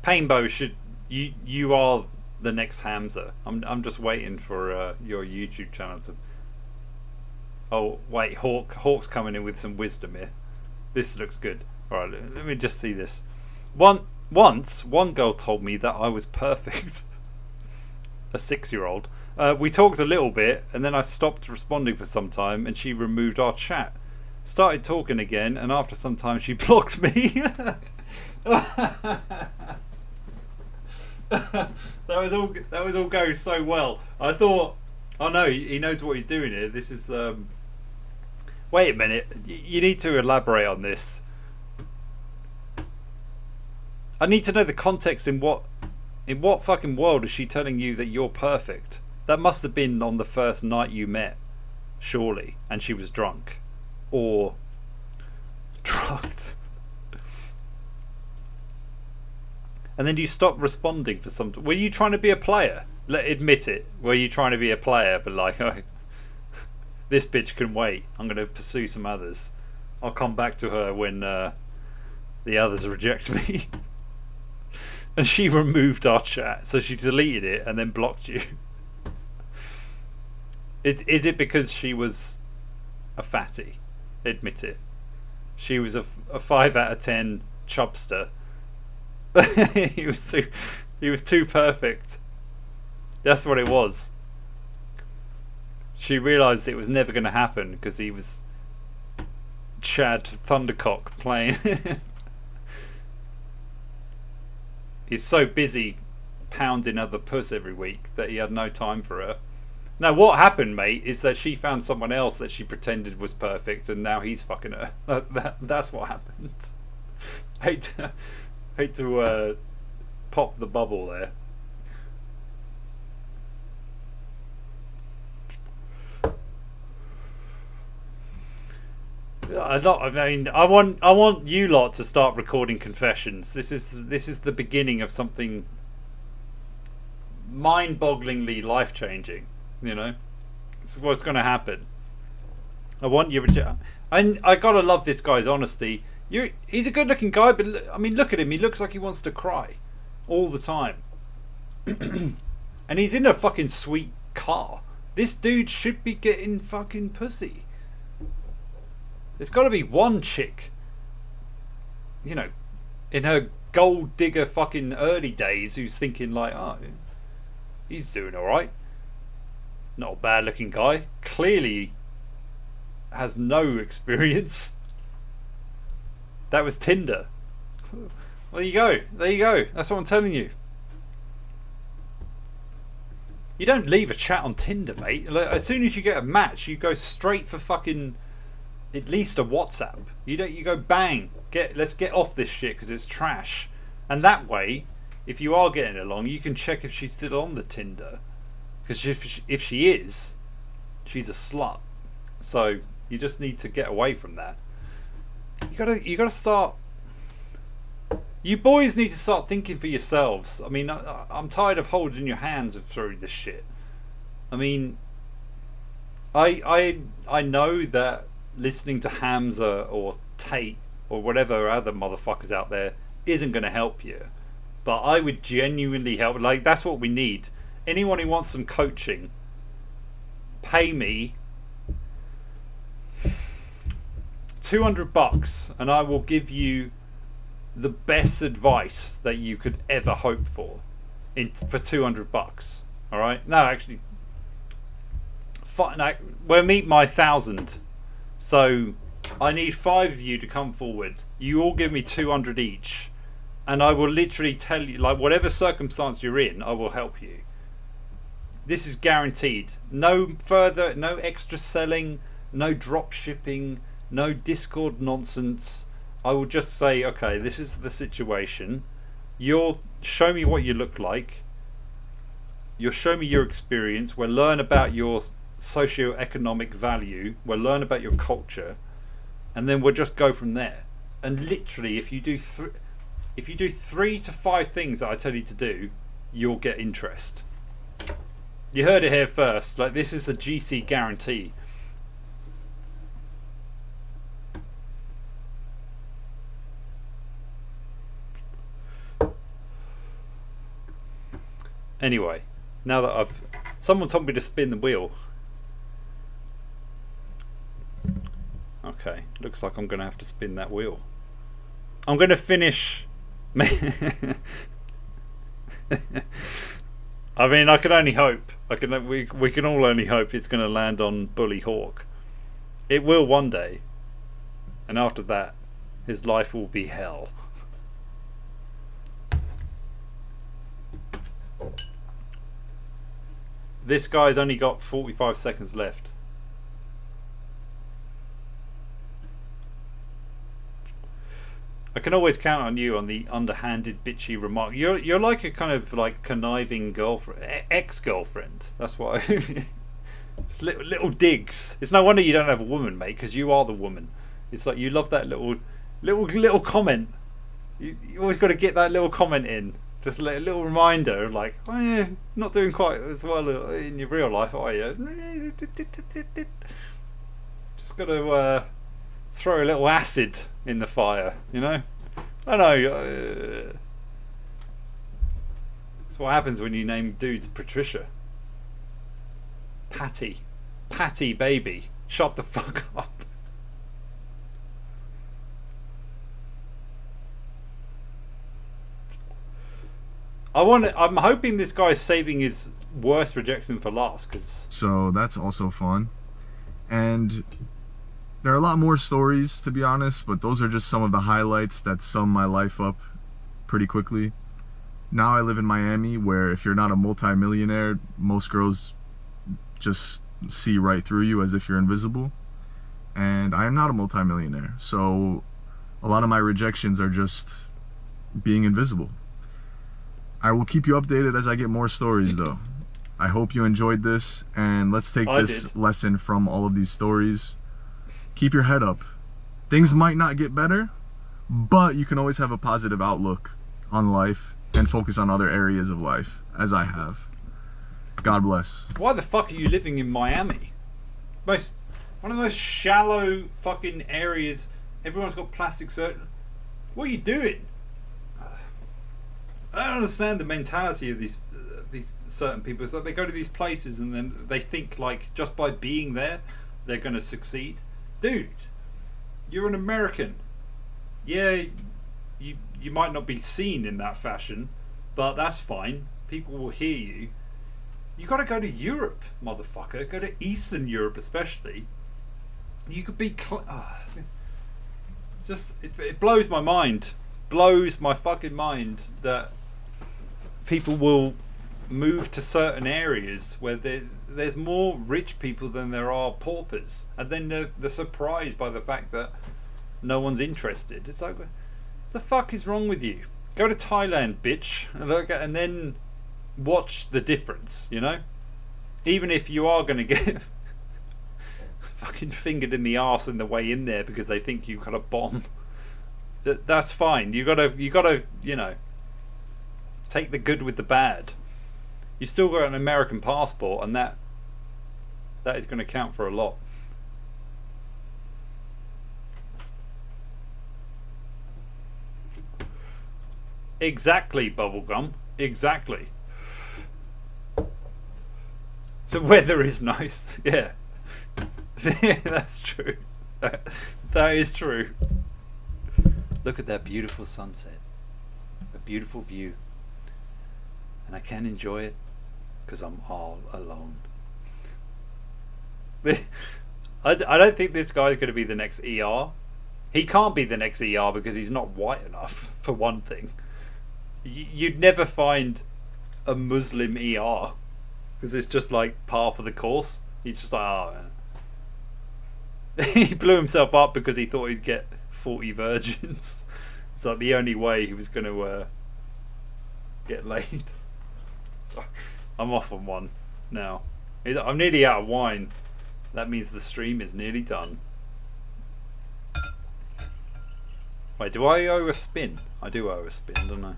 Painbow, you are the next Hamza. I'm just waiting for your YouTube channel to. Oh wait, Hawk's coming in with some wisdom here. This looks good. All right, let me just see this. Once one girl told me that I was perfect. A 6-year-old. We talked a little bit, and then I stopped responding for some time, and she removed our chat. Started talking again, and after some time she blocked me. That was all going so well. I thought, oh no, he knows what he's doing here. This is wait a minute, you need to elaborate on this. I need to know the context. In what fucking world is she telling you that you're perfect? That must have been on the first night you met, surely, and she was drunk or drugged. And then you stopped responding for some time. Were you trying to be a player? Admit it. Were you trying to be a player, but like, oh, this bitch can wait. I'm going to pursue some others. I'll come back to her when the others reject me. And she removed our chat, so she deleted it and then blocked you. Is it because she was a fatty? Admit it. She was a 5 out of 10 chubster. he was too perfect. That's what it was. She realised it was never going to happen because he was Chad Thundercock playing. He's so busy pounding other puss every week that he had no time for her. Now what happened, mate, is that she found someone else that she pretended was perfect, and now he's fucking her. That's what happened. Hate to pop the bubble there. I want you lot to start recording confessions. This is the beginning of something mind-bogglingly life-changing. You know, it's what's going to happen. I want you. I gotta love this guy's honesty. He's a good-looking guy, but I mean, look at him. He looks like he wants to cry all the time. And he's in a fucking sweet car. This dude should be getting fucking pussy. There's got to be one chick, you know, in her gold digger fucking early days who's thinking like, oh, he's doing alright. Not a bad looking guy. Clearly has no experience. That was Tinder. Well, there you go. There you go. That's what I'm telling you. You don't leave a chat on Tinder, mate. Like, as soon as you get a match, you go straight for fucking at least a WhatsApp. You don't. You go bang. Let's get off this shit because it's trash. And that way, if you are getting along, you can check if she's still on the Tinder. Because if she is, she's a slut. So you just need to get away from that. You gotta start. You boys need to start thinking for yourselves. I mean, I'm tired of holding your hands through this shit. I mean, I know that listening to Hamza or Tate or whatever other motherfuckers out there isn't going to help you, but I would genuinely help. Like, that's what we need. Anyone who wants some coaching, pay me $200 and I will give you the best advice that you could ever hope for for $200. All right? No, actually, we'll meet my 1,000. So I need 5 of you to come forward. You all give me 200 each, and I will literally tell you, like, whatever circumstance you're in, I will help you. This is guaranteed. No further, no extra selling, no drop shipping, no Discord nonsense. I will just say, okay, this is the situation. You'll show me what you look like. You'll show me your experience. We'll learn about your socio-economic value. We'll learn about your culture, and then we'll just go from there. And literally, if you do 3 to 5 things that I tell you to do, you'll get interest. You heard it here first. Like, this is a GC guarantee. Anyway, now that someone told me to spin the wheel. Okay, looks like I'm going to have to spin that wheel. I'm going to finish. I mean, I can only hope. We can all only hope it's going to land on Bully Hawk. It will one day, and after that, his life will be hell. This guy's only got 45 seconds left. I can always count on you on the underhanded, bitchy remark. You're like a kind of like conniving girlfriend, ex-girlfriend. That's what. Just little digs. It's no wonder you don't have a woman, mate, because you are the woman. It's like you love that little comment. You always got to get that little comment in. Just a little reminder of like, oh yeah, not doing quite as well in your real life, are you? Just got to throw a little acid in the fire, you know? I know. That's what happens when you name dudes Patricia. Patty baby. Shut the fuck up. I'm hoping this guy's saving his worst rejection for last, cause so that's also fun. And there are a lot more stories, to be honest, but those are just some of the highlights that sum my life up pretty quickly. Now I live in Miami, where if you're not a multi-millionaire, most girls just see right through you as if you're invisible. And I am not a multi-millionaire, so a lot of my rejections are just being invisible. I will keep you updated as I get more stories, though. I hope you enjoyed this, and let's take this lesson from all of these stories. Keep your head up. Things might not get better, but you can always have a positive outlook on life and focus on other areas of life, as I have. God bless. Why the fuck are you living in Miami? One of the most shallow fucking areas. Everyone's got plastic surgery. What are you doing? I don't understand the mentality of these these certain people is that they go to these places and then they think like just by being there they're going to succeed. Dude, you're an American. Yeah, you might not be seen in that fashion, but that's fine. People will hear you. You got to go to Europe, motherfucker. Go to Eastern Europe, especially. You could be. It blows my mind. Blows my fucking mind that people will move to certain areas where there's more rich people than there are paupers, and then they're surprised by the fact that no one's interested. It's like, the fuck is wrong with you? Go to Thailand, bitch, and then watch the difference, you know? Even if you are going to get fucking fingered in the arse on the way in there because they think you got a bomb, that's fine. You gotta, you know, take the good with the bad. You've still got an American passport, and that is going to count for a lot. Exactly, Bubblegum. Exactly. The weather is nice. Yeah. Yeah, that's true. That is true. Look at that beautiful sunset. A beautiful view. And I can enjoy it because I'm all alone. I don't think this guy's going to be the next ER. He can't be the next ER because he's not white enough, for one thing. You'd never find a Muslim ER because it's just like par for the course. He's just like, oh, man. He blew himself up because he thought he'd get 40 virgins. It's like the only way he was going to get laid. So, I'm off on one now. I'm nearly out of wine. That means the stream is nearly done. Wait, do I owe a spin? I do owe a spin, don't I?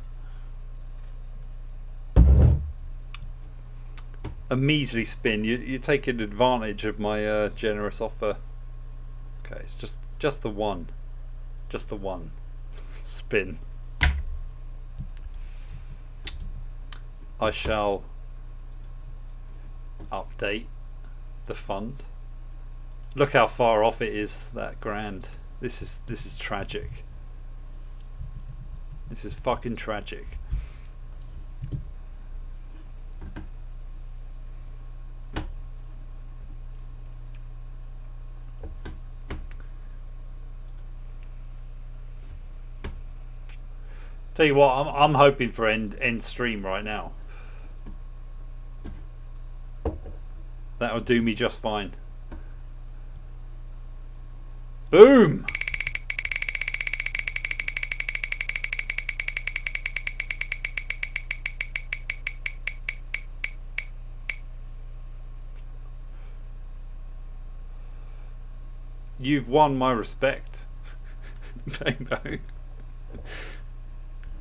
A measly spin. You're taking advantage of my generous offer. Okay, it's just the one. Just the one spin. I shall update the fund. Look how far off it is, that grand. This is tragic. This is fucking tragic. Tell you what, I'm hoping for end stream right now. That'll do me just fine. Boom! You've won my respect. Rainbow.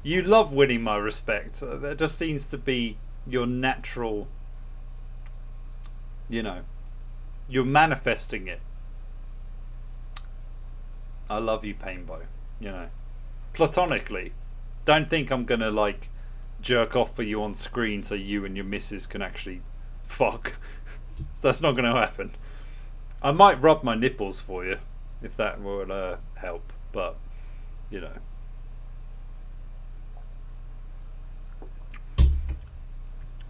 You love winning my respect. That just seems to be your natural, you know, you're manifesting it. I love you, Painbow, you know, platonically. Don't think I'm gonna like jerk off for you on screen so you and your missus can actually fuck. That's not gonna happen. I might rub my nipples for you if that would help, but you know.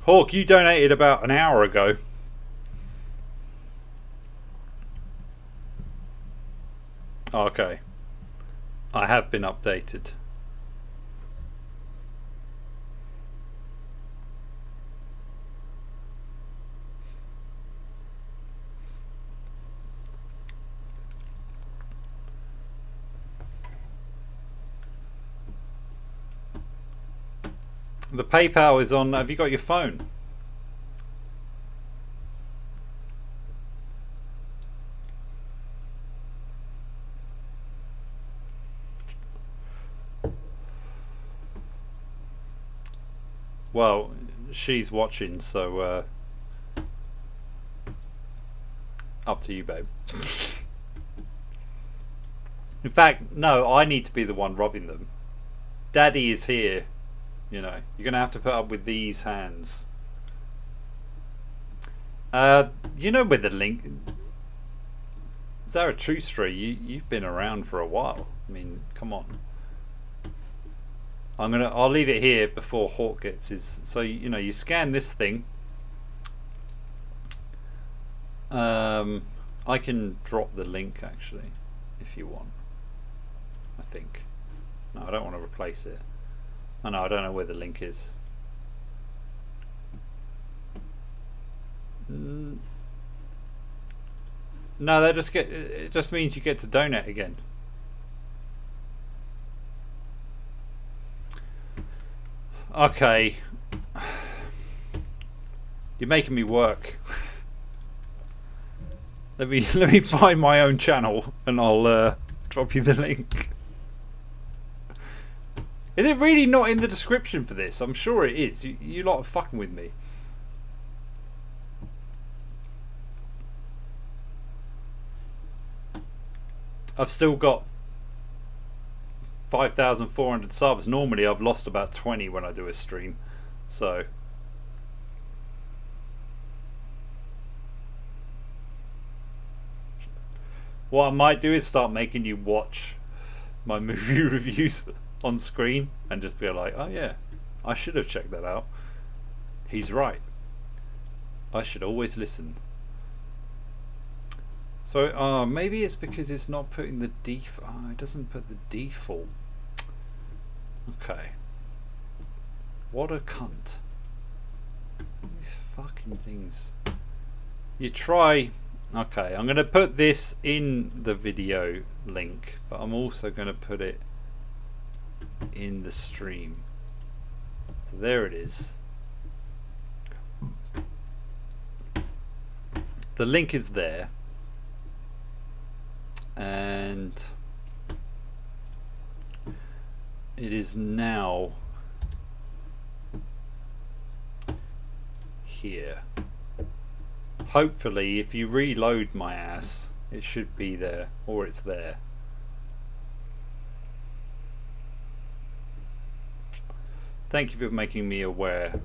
Hawk, you donated about an hour ago. Okay. I have been updated. The PayPal is on. Have you got your phone? Well, she's watching, so up to you, babe. In fact, no, I need to be the one robbing them. Daddy is here. You know, you're going to have to put up with these hands. You know where the link... Zarathustra, you've been around for a while. I mean, come on. I'll leave it here before Hawk gets his... So, you know, you scan this thing. I can drop the link, actually, if you want. I think. No, I don't want to replace it. Oh, no, I don't know where the link is. No, that just it just means you get to donate again. Okay. You're making me work. let me find my own channel and I'll drop you the link. Is it really not in the description for this? I'm sure it is. You lot are fucking with me. I've still got 5,400 subs. Normally I've lost about 20 when I do a stream. So what I might do is start making you watch my movie reviews on screen and just be like, oh yeah, I should have checked that out. He's right. I should always listen. So maybe it's because it's not putting the default. Oh, it doesn't put the default. Okay. What a cunt. These fucking things. You try. Okay, I'm going to put this in the video link, but I'm also going to put it in the stream. So there it is. The link is there. And it is now here. Hopefully if you reload my ass it should be there, or it's there. Thank you for making me aware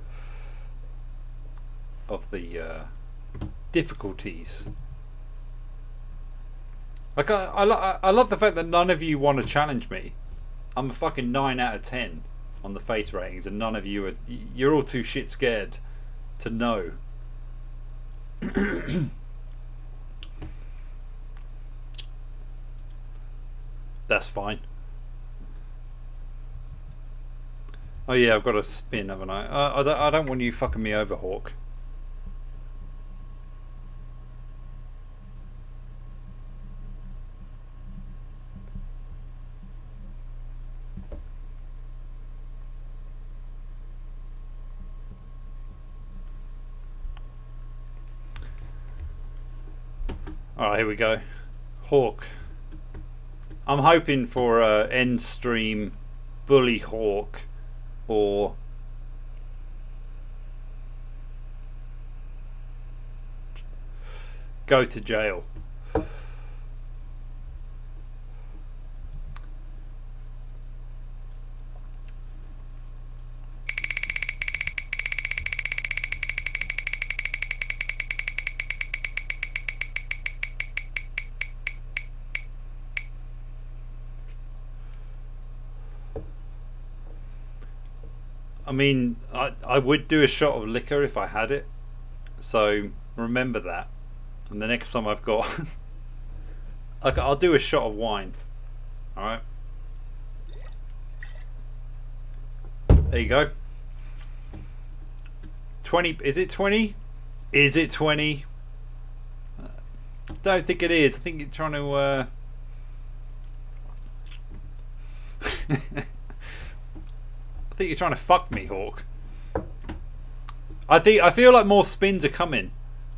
of the difficulties. Like I love the fact that none of you want to challenge me. I'm a fucking 9 out of 10 on the face ratings, and none of you you're all too shit scared to know. That's fine. Oh yeah, I've got a spin, haven't I? I don't want you fucking me over, Hawk. Alright, here we go. Hawk. I'm hoping for end stream bully Hawk or go to jail. I mean, I would do a shot of liquor if I had it, so remember that. And the next time I've got I'll do a shot of wine. Alright, there you go. 20, is it 20? Is it 20? Don't think it is. I think you're trying to I think you're trying to fuck me, Hawk. I feel like more spins are coming.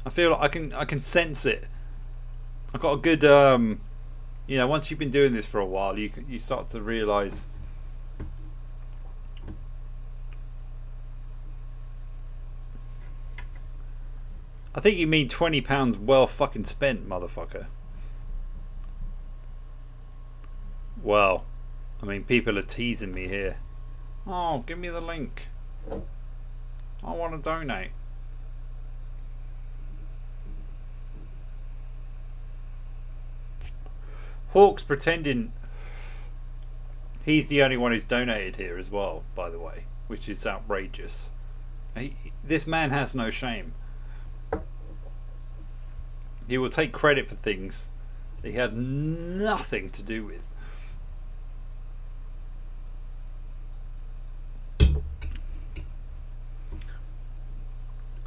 I feel like I can sense it. I've got a good you know, once you've been doing this for a while, you start to realise. I think you mean £20 well fucking spent, motherfucker. Well, I mean, people are teasing me here. Oh, give me the link. I want to donate. Hawk's pretending he's the only one who's donated here as well, by the way, which is outrageous. This man has no shame. He will take credit for things that he had nothing to do with.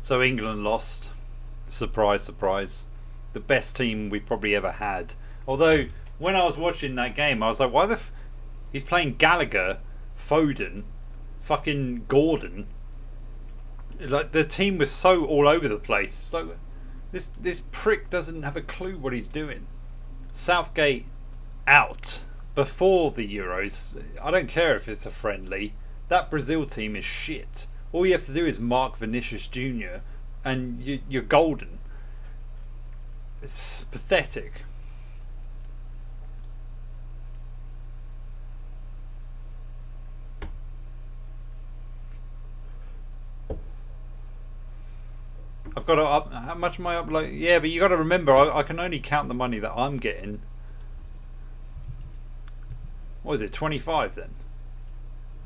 So England lost. Surprise, surprise. The best team we probably ever had. Although, when I was watching that game, I was like, why the he's playing Gallagher, Foden, fucking Gordon. Like, the team was so all over the place. It's like, this prick doesn't have a clue what he's doing. Southgate out before the Euros. I don't care if it's a friendly. That Brazil team is shit. All you have to do is mark Vinicius Jr. and you're golden. It's pathetic. I've got to up. How much am I up? Like, yeah, but you got to remember, I can only count the money that I'm getting. What is it? 25 then?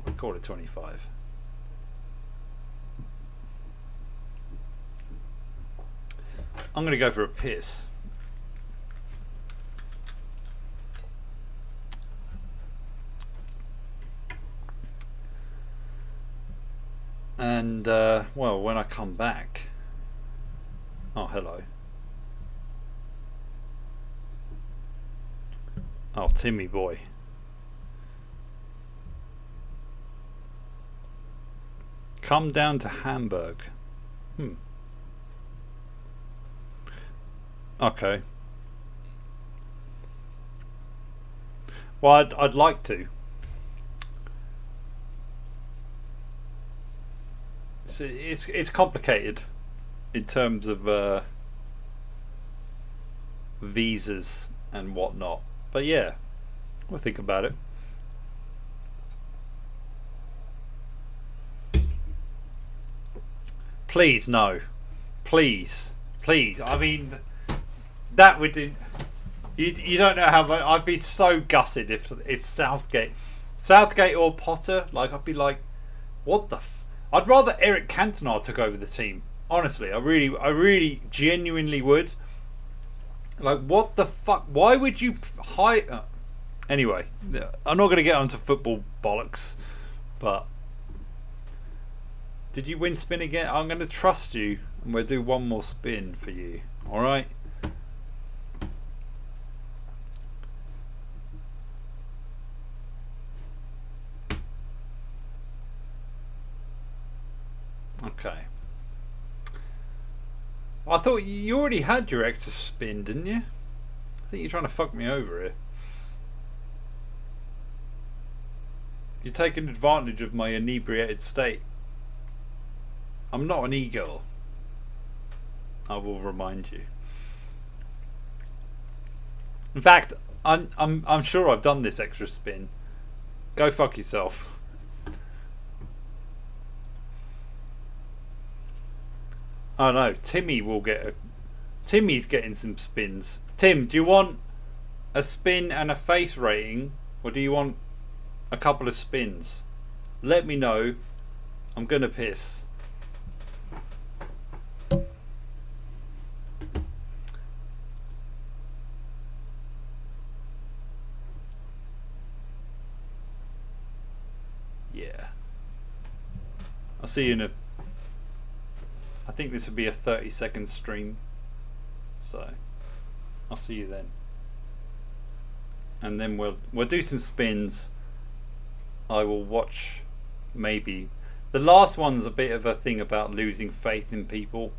I'll call it 25. I'm going to go for a piss. And, well, when I come back... Oh, hello. Oh, Timmy boy. Come down to Hamburg. Okay. Well, I'd like to. It's complicated in terms of visas and whatnot. But yeah, we'll think about it. Please, no. Please. Please. I mean, that would... You don't know how much... I'd be so gutted if it's Southgate. Southgate or Potter. Like, I'd be like, what the... I'd rather Eric Cantona took over the team. Honestly, I really genuinely would. Like, what the fuck? Why would you hire... Anyway, I'm not going to get onto football bollocks, but... Did you win spin again? I'm going to trust you, and we'll do one more spin for you. Alright? Okay. I thought you already had your extra spin, didn't you? I think you're trying to fuck me over here. You're taking advantage of my inebriated state. I'm not an e-girl. I will remind you. In fact, I'm sure I've done this extra spin. Go fuck yourself. Oh no, Timmy will get a... Timmy's getting some spins. Tim, do you want a spin and a face rating, or do you want a couple of spins? Let me know. I'm gonna piss. Yeah. I'll see you in a... I think this would be a 30-second stream, so I'll see you then. And then we'll do some spins. I will watch maybe. The last one's a bit of a thing about losing faith in people.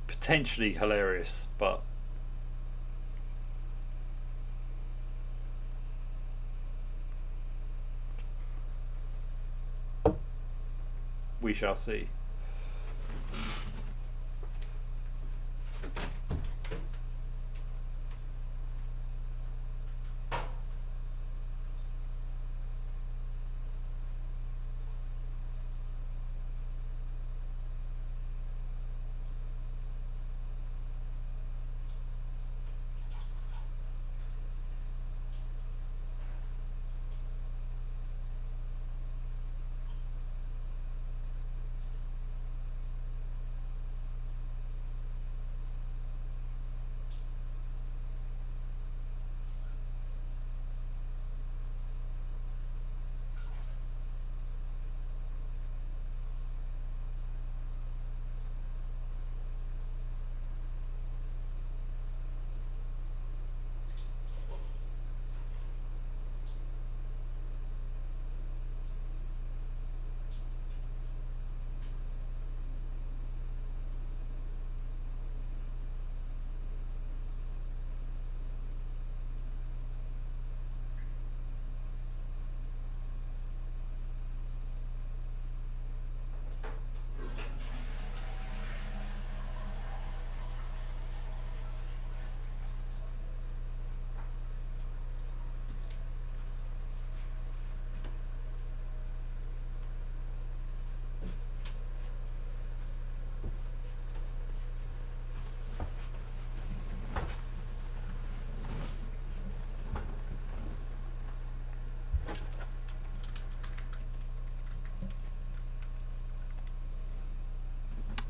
Potentially hilarious, but we shall see.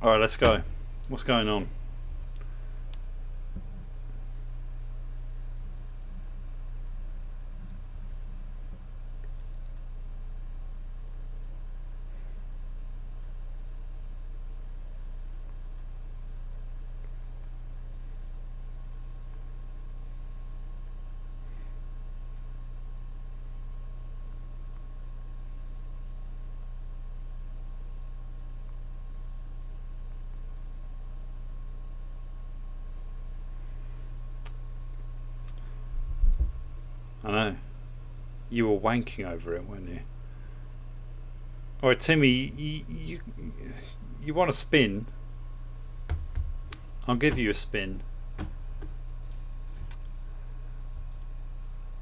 All right, let's go. What's going on? I know. You were wanking over it, weren't you? All right, Timmy, you want a spin? I'll give you a spin.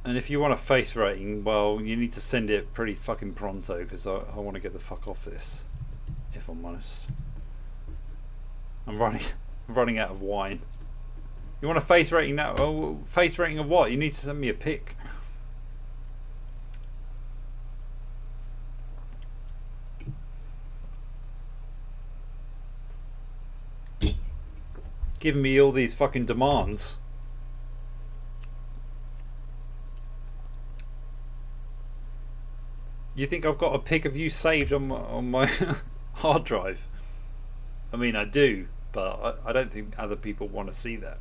And if you want a face rating, well, you need to send it pretty fucking pronto, because I want to get the fuck off this, if I'm honest. I'm running out of wine. You want a face rating now? Oh, face rating of what? You need to send me a pic. Giving me all these fucking demands. You think I've got a pic of you saved on my hard drive? I mean, I do, but I don't think other people want to see that.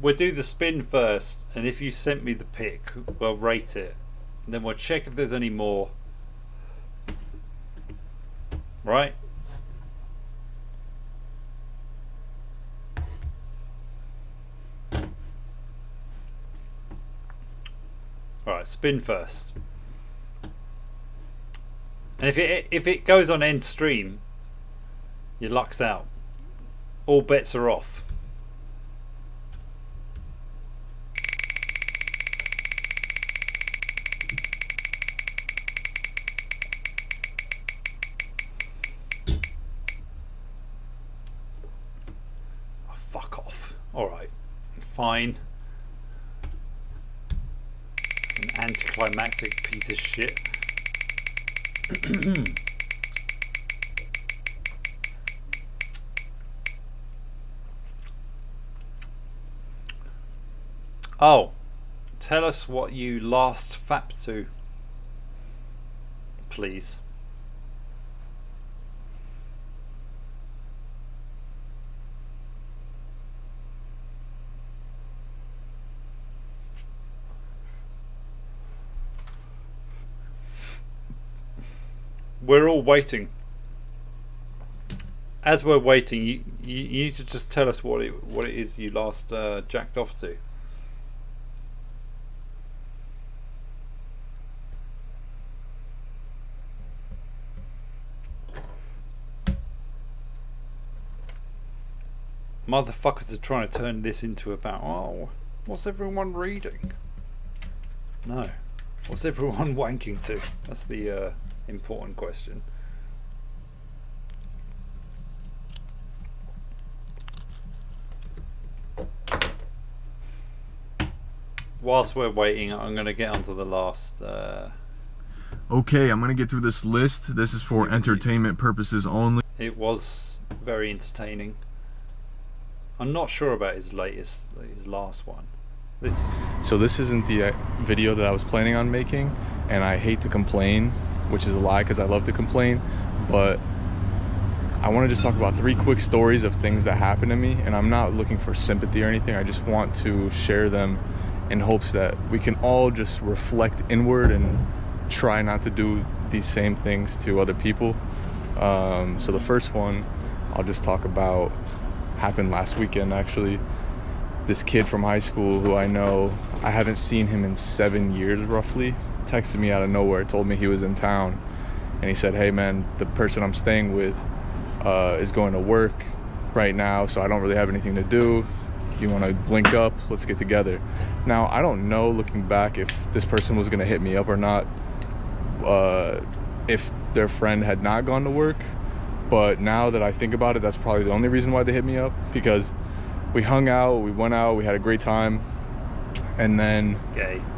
We'll do the spin first, and if you sent me the pic, we'll rate it, and then we'll check if there's any more. Right? Alright, spin first. And if it goes on end stream, your luck's out. All bets are off. Fuck off. Alright. Fine. An anticlimactic piece of shit. Oh. Tell us what you last fapped to. Please. We're all waiting. As we're waiting, you need to just tell us what it is you last jacked off to. Motherfuckers are trying to turn this into about, oh, what's everyone reading? No. What's everyone wanking to? That's the important question. Whilst we're waiting, I'm going to get onto the last... Okay, I'm going to get through this list. This is for entertainment purposes only. It was very entertaining. I'm not sure about his last one. So this isn't the video that I was planning on making, and I hate to complain, which is a lie because I love to complain, but I want to just talk about 3 quick stories of things that happened to me, and I'm not looking for sympathy or anything. I just want to share them in hopes that we can all just reflect inward and try not to do these same things to other people. So the first one I'll just talk about happened last weekend actually. This kid from high school who I know, I haven't seen him in 7 years roughly, texted me out of nowhere, told me he was in town, and he said, hey man, the person I'm staying with is going to work right now, so I don't really have anything to do. You want to link up? Let's get together. Now, I don't know, looking back, if this person was going to hit me up or not, if their friend had not gone to work, but now that I think about it, that's probably the only reason why they hit me up, because we hung out, we went out, we had a great time, and then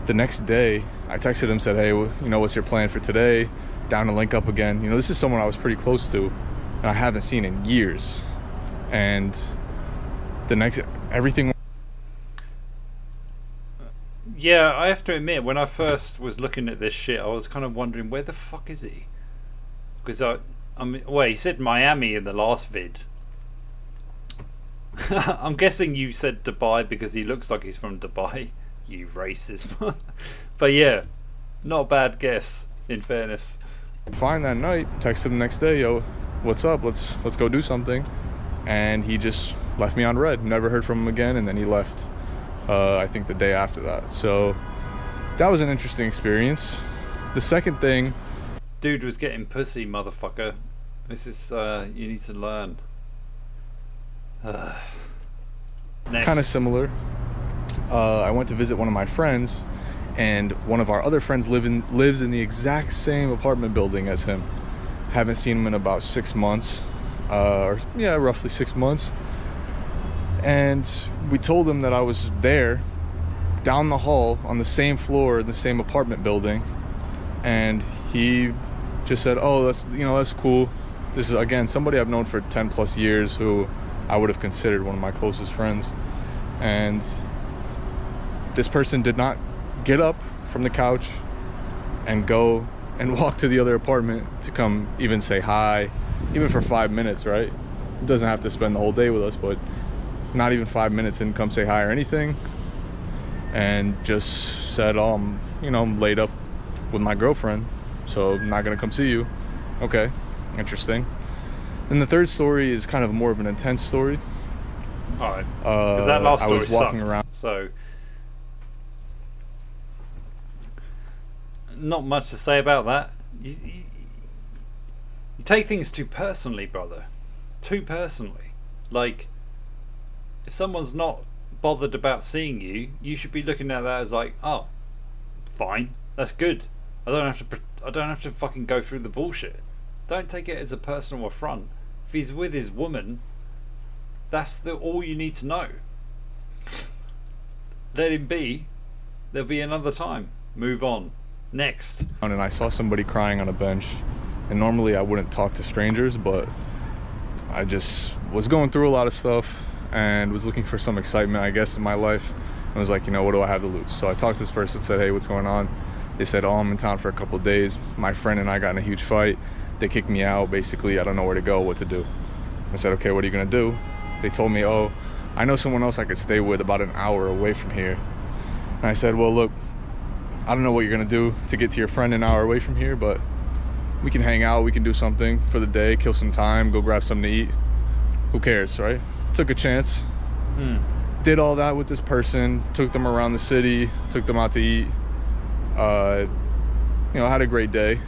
the next day I texted him, said, hey, what's your plan for today? Down to link up again. This is someone I was pretty close to and I haven't seen in years. And everything. Yeah, I have to admit, when I first was looking at this shit, I was kind of wondering, where the fuck is he? Because he said Miami in the last vid. I'm guessing you said Dubai because he looks like he's from Dubai. You racist. But yeah, not a bad guess, in fairness. Fine that night, text him the next day, yo, what's up? Let's go do something. And he just left me on red. Never heard from him again, and then he left. I think the day after that. So that was an interesting experience. The second thing, dude was getting pussy, motherfucker. This is you need to learn. Next. Kind of similar. I went to visit one of my friends, and one of our other friends lives in the exact same apartment building as him. Haven't seen him in about 6 months, roughly 6 months. And we told him that I was there, down the hall, on the same floor in the same apartment building, and he just said, "Oh, that's cool." This is, again, somebody I've known for 10 plus years, who I would have considered one of my closest friends. And this person did not get up from the couch and go and walk to the other apartment to come even say hi, even for 5 minutes, right? He doesn't have to spend the whole day with us, but not even 5 minutes, didn't come say hi or anything, and just said, "Oh, I'm laid up with my girlfriend, so I'm not gonna come see you." Okay, interesting. And the third story is kind of more of an intense story. All right, because that last story I was walking sucked, around. So not much to say about that. You take things too personally, brother. Too personally. Like, if someone's not bothered about seeing you, you should be looking at that as like, oh, fine, that's good. I don't have to fucking go through the bullshit. Don't take it as a personal affront. If he's with his woman, that's all you need to know. Let him be. There'll be another time. Move on. Next. And I saw somebody crying on a bench, and normally I wouldn't talk to strangers, but I just was going through a lot of stuff and was looking for some excitement, I guess, in my life. I was like, what do I have to lose? So I talked to this person, said, "Hey, what's going on?" They said, "Oh, I'm in town for a couple of days. My friend and I got in a huge fight. They kicked me out. Basically, I don't know where to go, what to do." I said, "Okay, what are you gonna do?" They told me, "Oh, I know someone else I could stay with about an hour away from here." And I said, "Well, look, I don't know what you're gonna do to get to your friend an hour away from here, but we can hang out, we can do something for the day, kill some time, go grab something to eat. Who cares, right?" Took a chance. Did all that with this person, took them around the city, took them out to eat. Had a great day.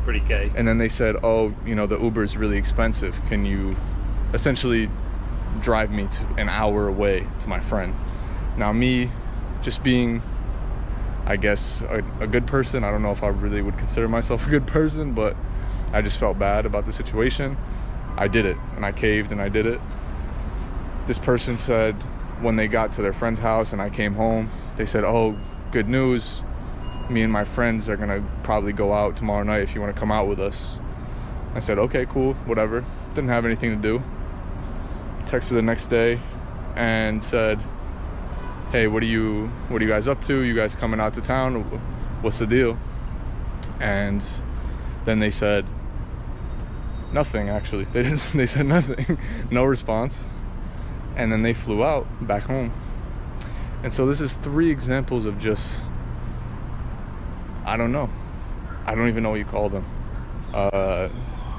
Pretty gay. And then they said, "Oh, the Uber is really expensive. Can you essentially drive me to an hour away to my friend?" Now, me just being, I guess, a good person, I don't know if I really would consider myself a good person, but I just felt bad about the situation. I did it, and I caved, and I did it. This person said when they got to their friend's house and I came home, they said, "Oh, good news. Me and my friends are gonna probably go out tomorrow night if you want to come out with us." I said, "Okay, cool, whatever." Didn't have anything to do. Texted the next day and said, "Hey, what are you guys up to? You guys coming out to town? What's the deal?" And then they said nothing. Actually, they said nothing. No response. And then they flew out back home. And so this is 3 examples of just, I don't know, I don't even know what you call them.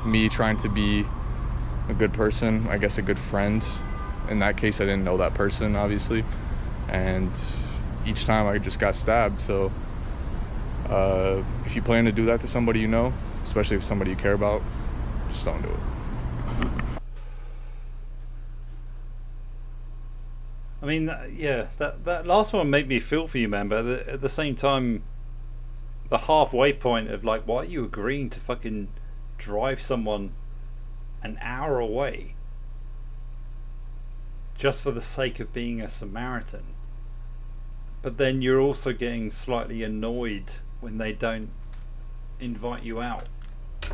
Me trying to be a good person, I guess a good friend. In that case, I didn't know that person, obviously, and each time I just got stabbed. So if you plan to do that to somebody you know, especially if somebody you care about, just don't do it. I mean, yeah, that last one made me feel for you, man, but at the same time, the halfway point of like, why are you agreeing to fucking drive someone an hour away just for the sake of being a Samaritan? But then you're also getting slightly annoyed when they don't invite you out. I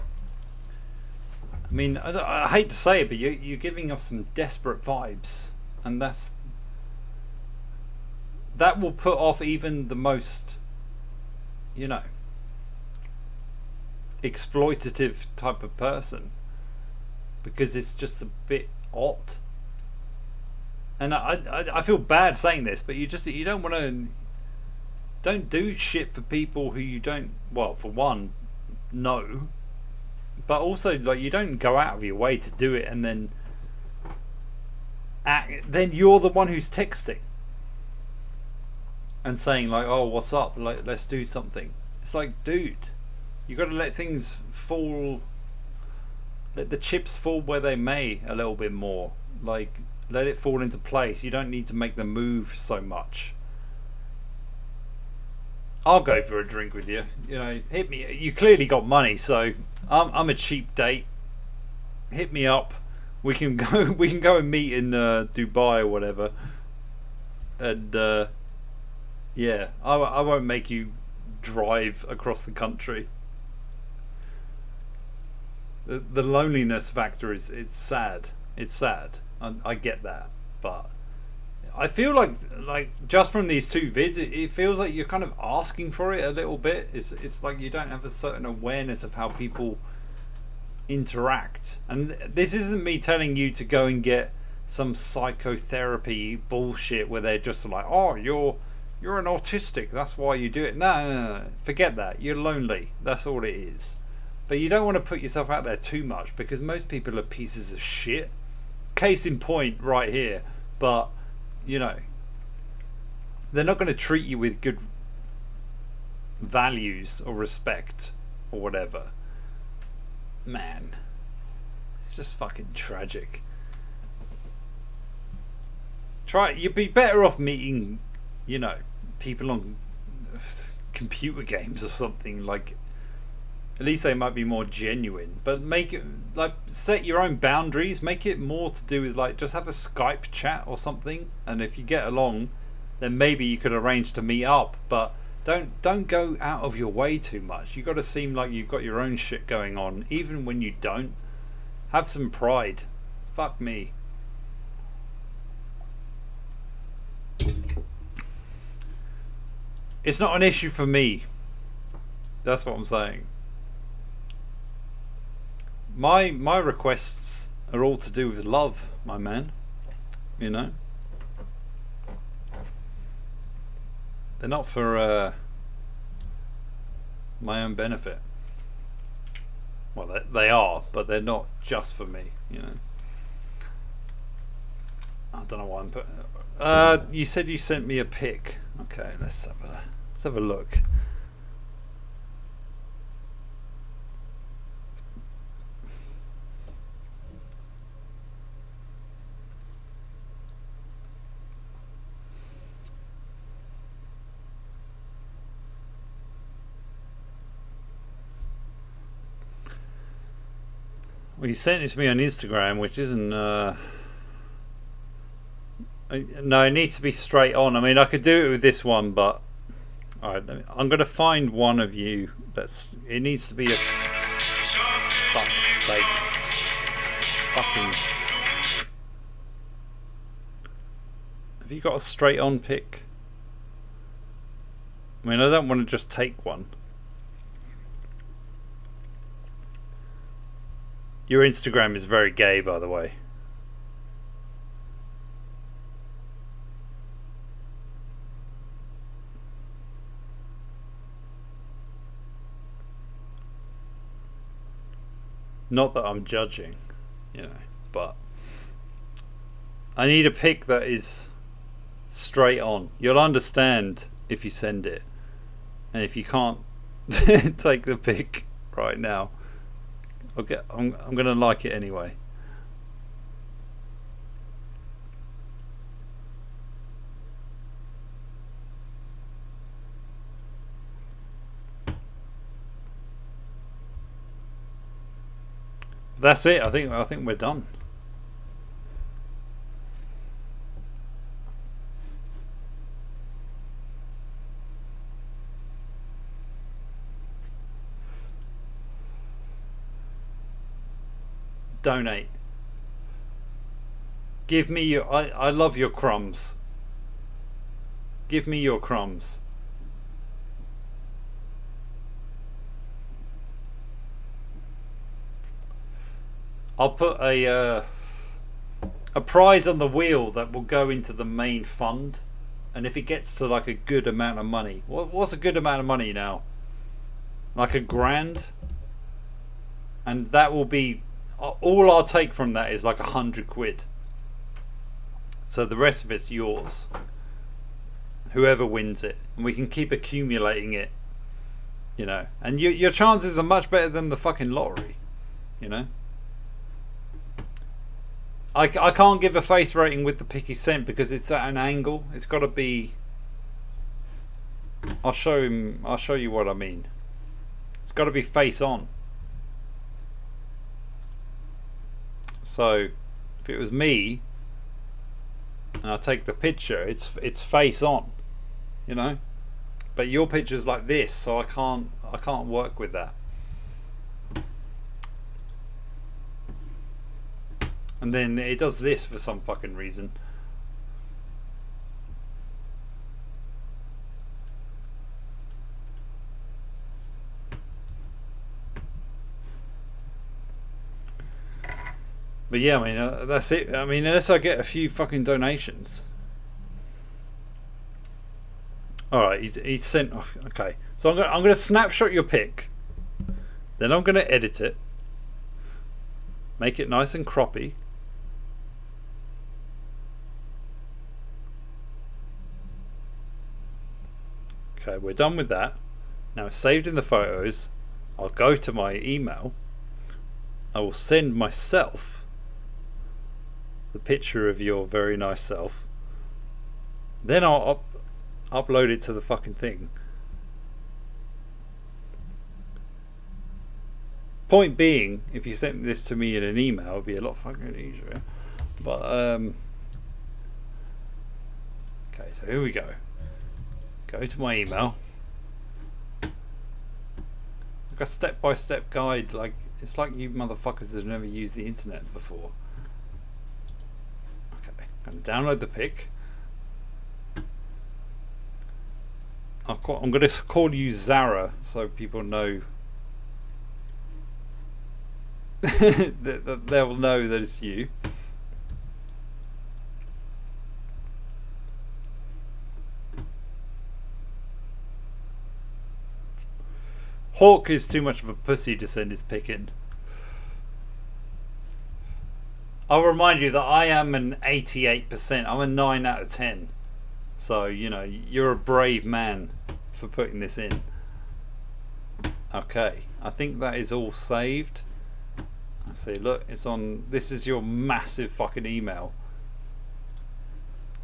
mean, I hate to say it, but you're giving off some desperate vibes, and that will put off even the most, you know, exploitative type of person, because it's just a bit odd. And I feel bad saying this, but you don't want to, don't do shit for people who you don't, well, for one, know, but also, like, you don't go out of your way to do it and then then you're the one who's texting and saying, like, oh, what's up, like, let's do something. It's like, dude, you got to let things fall, let the chips fall where they may a little bit more. Like, let it fall into place. You don't need to make the move so much. I'll go for a drink with you. You know, hit me. You clearly got money, so I'm a cheap date. Hit me up. We can go. We can go and meet in Dubai or whatever. And yeah, I won't make you drive across the country. The loneliness factor is sad. It's sad. I get that, but I feel like just from these two vids, it feels like you're kind of asking for it a little bit. It's like you don't have a certain awareness of how people interact. And this isn't me telling you to go and get some psychotherapy bullshit where they're just like, oh, you're an autistic, that's why you do it. No, forget that. You're lonely. That's all it is. But you don't want to put yourself out there too much, because most people are pieces of shit. Case in point right here. But, you know, they're not going to treat you with good values or respect or whatever. Man, it's just fucking tragic. You'd be better off meeting, you know, people on computer games or something. Like, at least they might be more genuine. But make it, like, set your own boundaries. Make it more to do with, like, just have a Skype chat or something. And if you get along, then maybe you could arrange to meet up. But don't go out of your way too much. You got to seem like you've got your own shit going on, even when you don't. Have some pride. Fuck me. It's not an issue for me. That's what I'm saying. My requests are all to do with love, my man. You know? They're not for my own benefit. Well, they are, but they're not just for me, you know. I don't know why I'm putting... you said you sent me a pic. Okay, let's have a look. Well, you sent it to me on Instagram, which isn't... no, it needs to be straight on. I mean, I could do it with this one, but... Alright, I'm going to find one of you that's... It needs to be a... Fuck's sake. Fucking... Have you got a straight on pic? I mean, I don't want to just take one. Your Instagram is very gay, by the way. Not that I'm judging, you know, but I need a pic that is straight on. You'll understand if you send it. And if you can't take the pic right now, I'm gonna like it anyway. That's it. I think we're done. donate. Give me your... I love your crumbs. Give me your crumbs. I'll put a prize on the wheel that will go into the main fund, and if it gets to like a good amount of money, what's a good amount of money now? Like $1,000, and that will be all I'll take from that is like 100 quid. So the rest of it's yours. Whoever wins it, and we can keep accumulating it, you know. And your chances are much better than the fucking lottery, you know. I can't give a face rating with the picky scent because it's at an angle. It's got to be. I'll show you what I mean. It's got to be face on. So if it was me and I take the picture, it's face on, you know. But your picture's like this, so I can't work with that. And then it does this for some fucking reason. But yeah, I mean, that's it. I mean, unless I get a few fucking donations. Alright, he's sent off. Okay, so I'm gonna snapshot your pic. Then I'm gonna edit it. Make it nice and croppy. Okay, we're done with that. Now it's saved in the photos. I'll go to my email. I will send myself the picture of your very nice self. Then I'll upload it to the fucking thing. Point being, if you sent this to me in an email, it'd be a lot fucking easier. But okay, so here we go. Go to my email. Like a step-by-step guide. Like it's like you motherfuckers have never used the internet before. Okay, I'm gonna download the pic. I'm gonna call you Zara so people know. They'll know that it's you. Hawk is too much of a pussy to send his pick in. I'll remind you that I am an 88%. I'm a 9 out of 10. So, you know, you're a brave man for putting this in. Okay, I think that is all saved. See, look, it's on. This is your massive fucking email.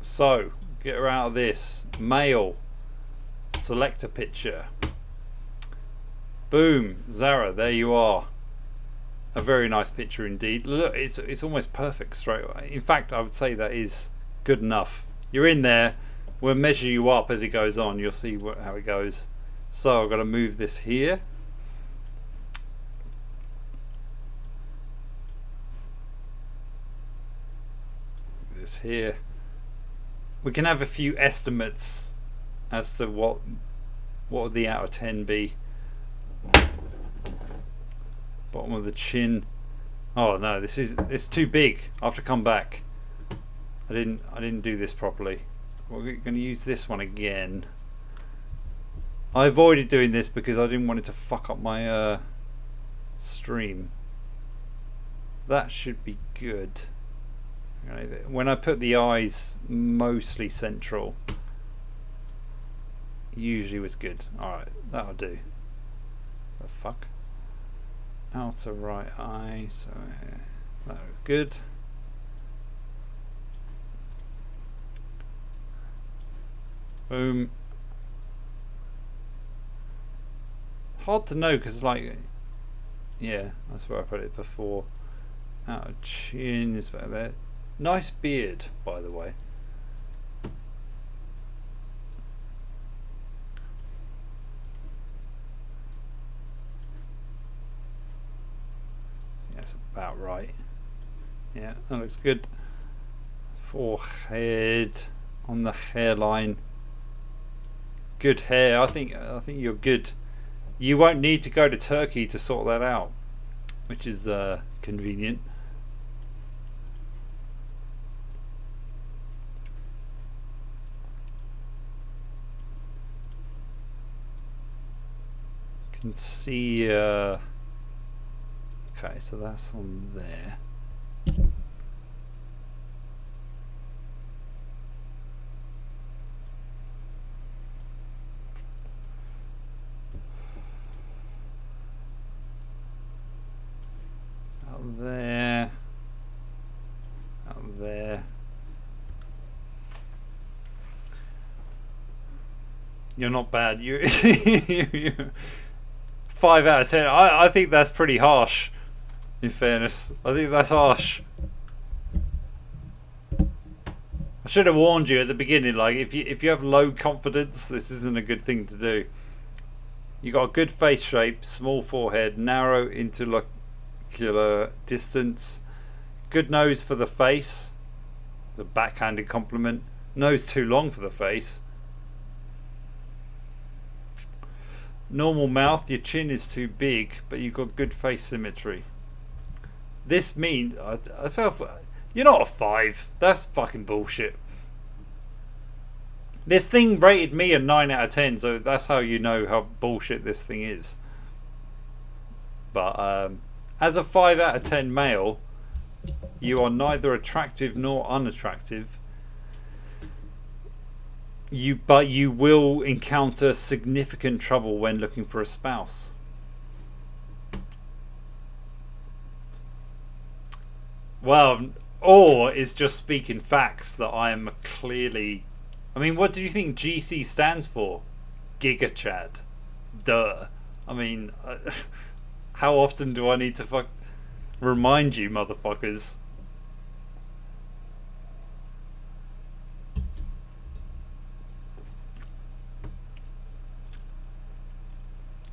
So, get her out of this. Mail. Select a picture. Boom, Zara, there you are. A very nice picture indeed. Look, it's almost perfect straight away. In fact, I would say that is good enough. You're in there. We'll measure you up as it goes on. You'll see how it goes. So I've got to move this here. This here. We can have a few estimates as to what would the out of 10 be. Bottom of the chin. Oh no, it's too big. I have to come back. I didn't do this properly. We're going to use this one again. I avoided doing this because I didn't want it to fuck up my stream. That should be good. When I put the eyes mostly central, usually was good. Alright, that'll do. The fuck? Outer right eye, so that was good. Boom. Hard to know because, like, yeah, that's where I put it before. Outer chin is about there. Nice beard, by the way. That's about right. Yeah, that looks good. Forehead, on the hairline. Good hair. I think you're good. You won't need to go to Turkey to sort that out, which is convenient. Can see. Okay, so that's on there. Out there. Out there. You're not bad. You 5 out of 10. I think that's pretty harsh. In fairness, I think that's harsh. I should have warned you at the beginning. Like, if you have low confidence, this isn't a good thing to do. You got a good face shape, small forehead, narrow interlocular distance, good nose for the face. The backhanded compliment. Nose too long for the face. Normal mouth, your chin is too big, but you've got good face symmetry. This means I felt you're not a 5. That's fucking bullshit. This thing rated me a 9 out of 10, so that's how you know how bullshit this thing is. But as a 5 out of 10 male, you are neither attractive nor unattractive. But you will encounter significant trouble when looking for a spouse. Well, or is just speaking facts that I am clearly. I mean, what do you think GC stands for? Giga Chad. Duh. I mean, how often do I need to remind you, motherfuckers?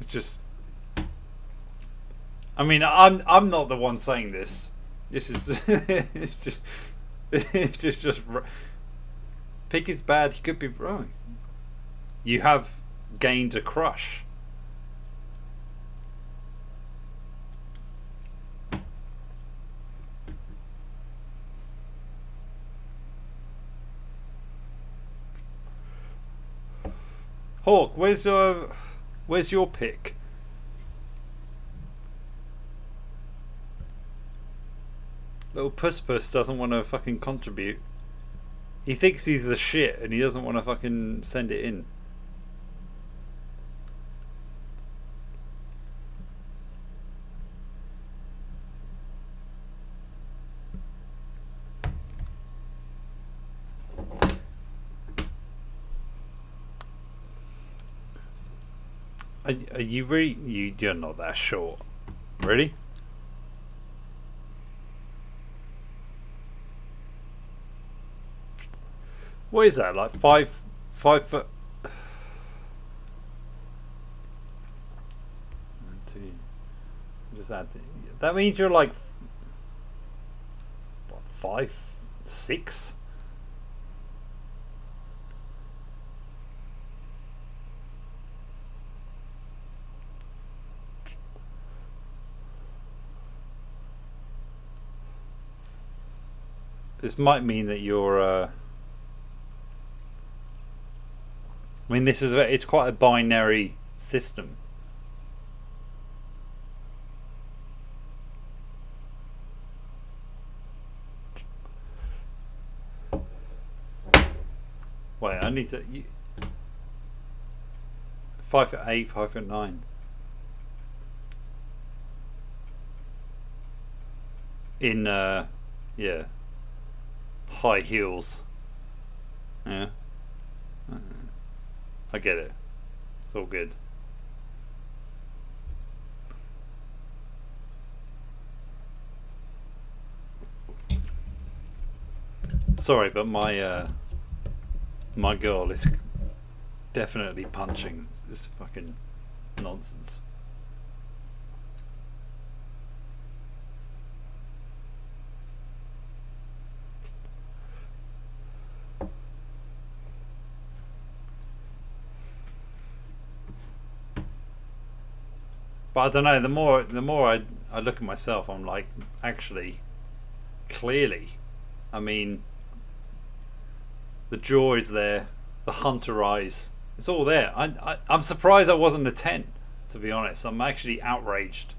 It's just. I mean, I'm not the one saying this. This is it's just Pig is bad. You could be wrong. You have gained a crush. Hawk, where's your pick? Little Puss doesn't want to fucking contribute. He thinks he's the shit and he doesn't want to fucking send it in. Are you really? You're not that short. Really? What is that? Like 5 foot? Just add. That means you're like what, 5, 6. This might mean that you're. I mean, it's quite a binary system. Wait, I need to. 5'8", 5'9". In yeah, high heels. Yeah. I get it. It's all good. Sorry, but my my girl is definitely punching. It's fucking nonsense. But I don't know. The more I look at myself, I'm like, actually, clearly, I mean, the jaw is there, the hunter eyes, it's all there. I'm surprised I wasn't a 10, to be honest. I'm actually outraged.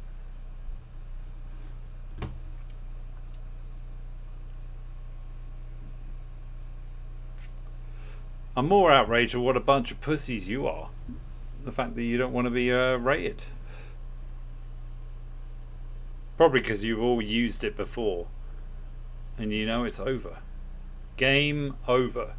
I'm more outraged at what a bunch of pussies you are. The fact that you don't want to be rated. Probably because you've all used it before and you know it's over. Game over.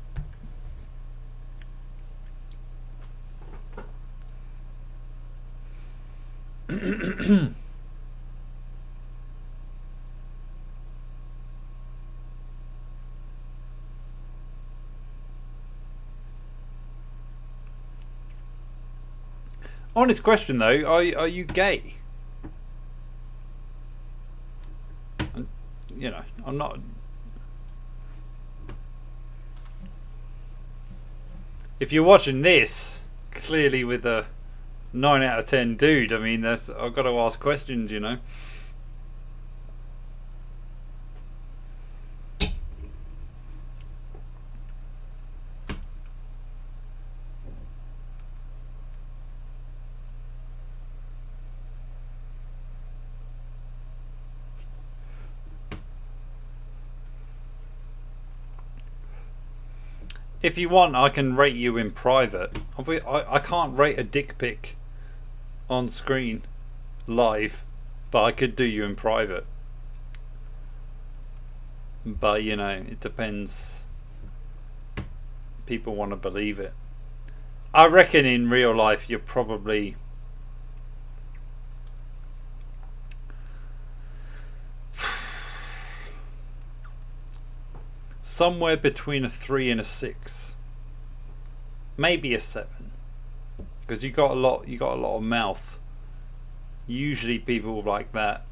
Honest question though, are you gay? You know, I'm not. If you're watching this, clearly with a 9 out of 10 dude, I mean, that's, I've got to ask questions, you know. If you want, I can rate you in private. I can't rate a dick pic on screen live, but I could do you in private. But you know, it depends. People want to believe it. I reckon in real life you're probably somewhere between a 3 and a 6, maybe a 7, because you got a lot of mouth. Usually people like that,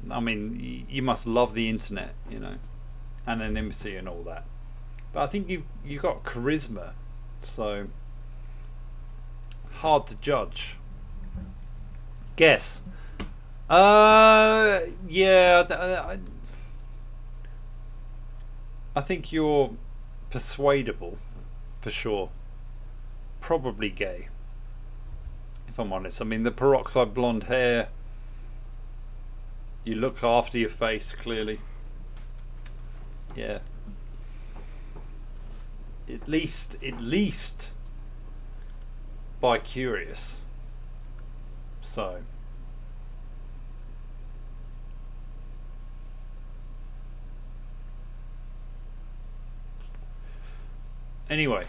I mean, you must love the internet, you know, anonymity and all that. But I think you got charisma, so hard to judge. Guess. Yeah. I think you're persuadable, for sure. Probably gay, if I'm honest. I mean, the peroxide blonde hair. You look after your face, clearly. Yeah. At least bi-curious. So. Anyway,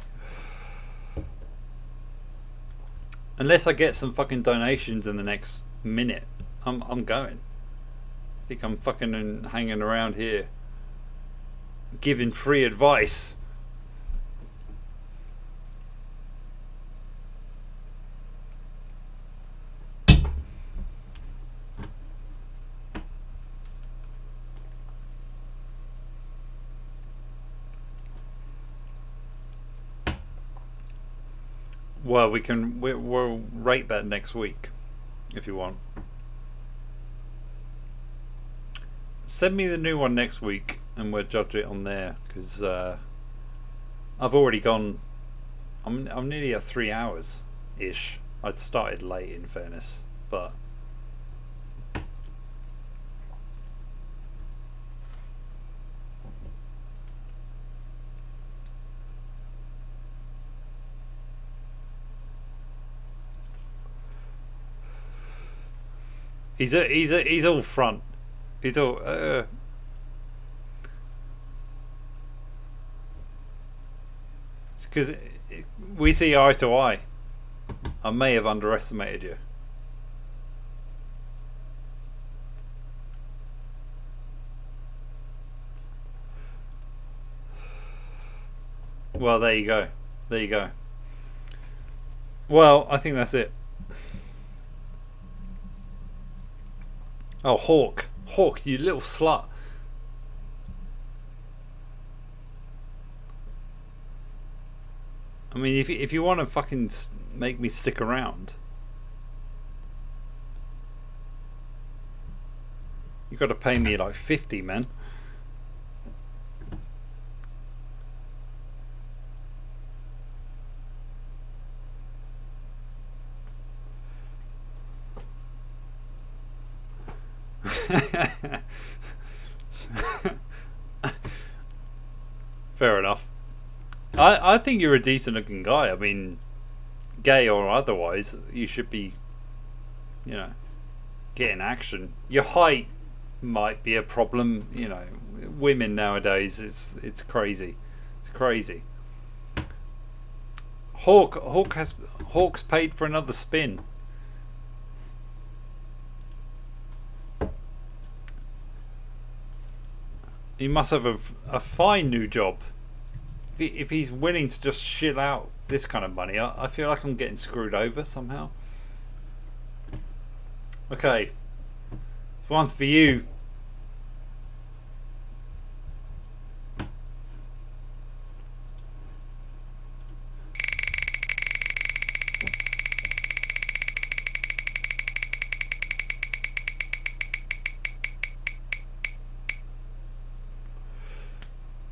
unless I get some fucking donations in the next minute, I'm going. I think I'm fucking hanging around here, giving free advice. Well, we'll rate that next week, if you want. Send me the new one next week, and we'll judge it on there. Because I've already gone. I'm nearly at 3 hours ish. I'd started late, in fairness, but. He's all front. He's all. It's because we see eye to eye. I may have underestimated you. Well, there you go. There you go. Well, I think that's it. Oh, Hawk, you little slut. I mean, if you want to fucking make me stick around, You got to pay me like 50, man. Fair enough. I think you're a decent looking guy. I mean, gay or otherwise, you should be, you know, getting action. Your height might be a problem, you know. Women nowadays, it's crazy. It's crazy. Hawk's paid for another spin. He must have a fine new job. If he's willing to just shell out this kind of money, I feel like I'm getting screwed over somehow. Okay, this one's for you.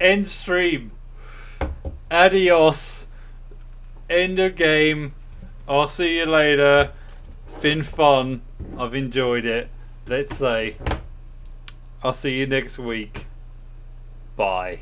End stream. Adios. End of game. I'll see you later. It's been fun. I've enjoyed it. Let's say. I'll see you next week. Bye.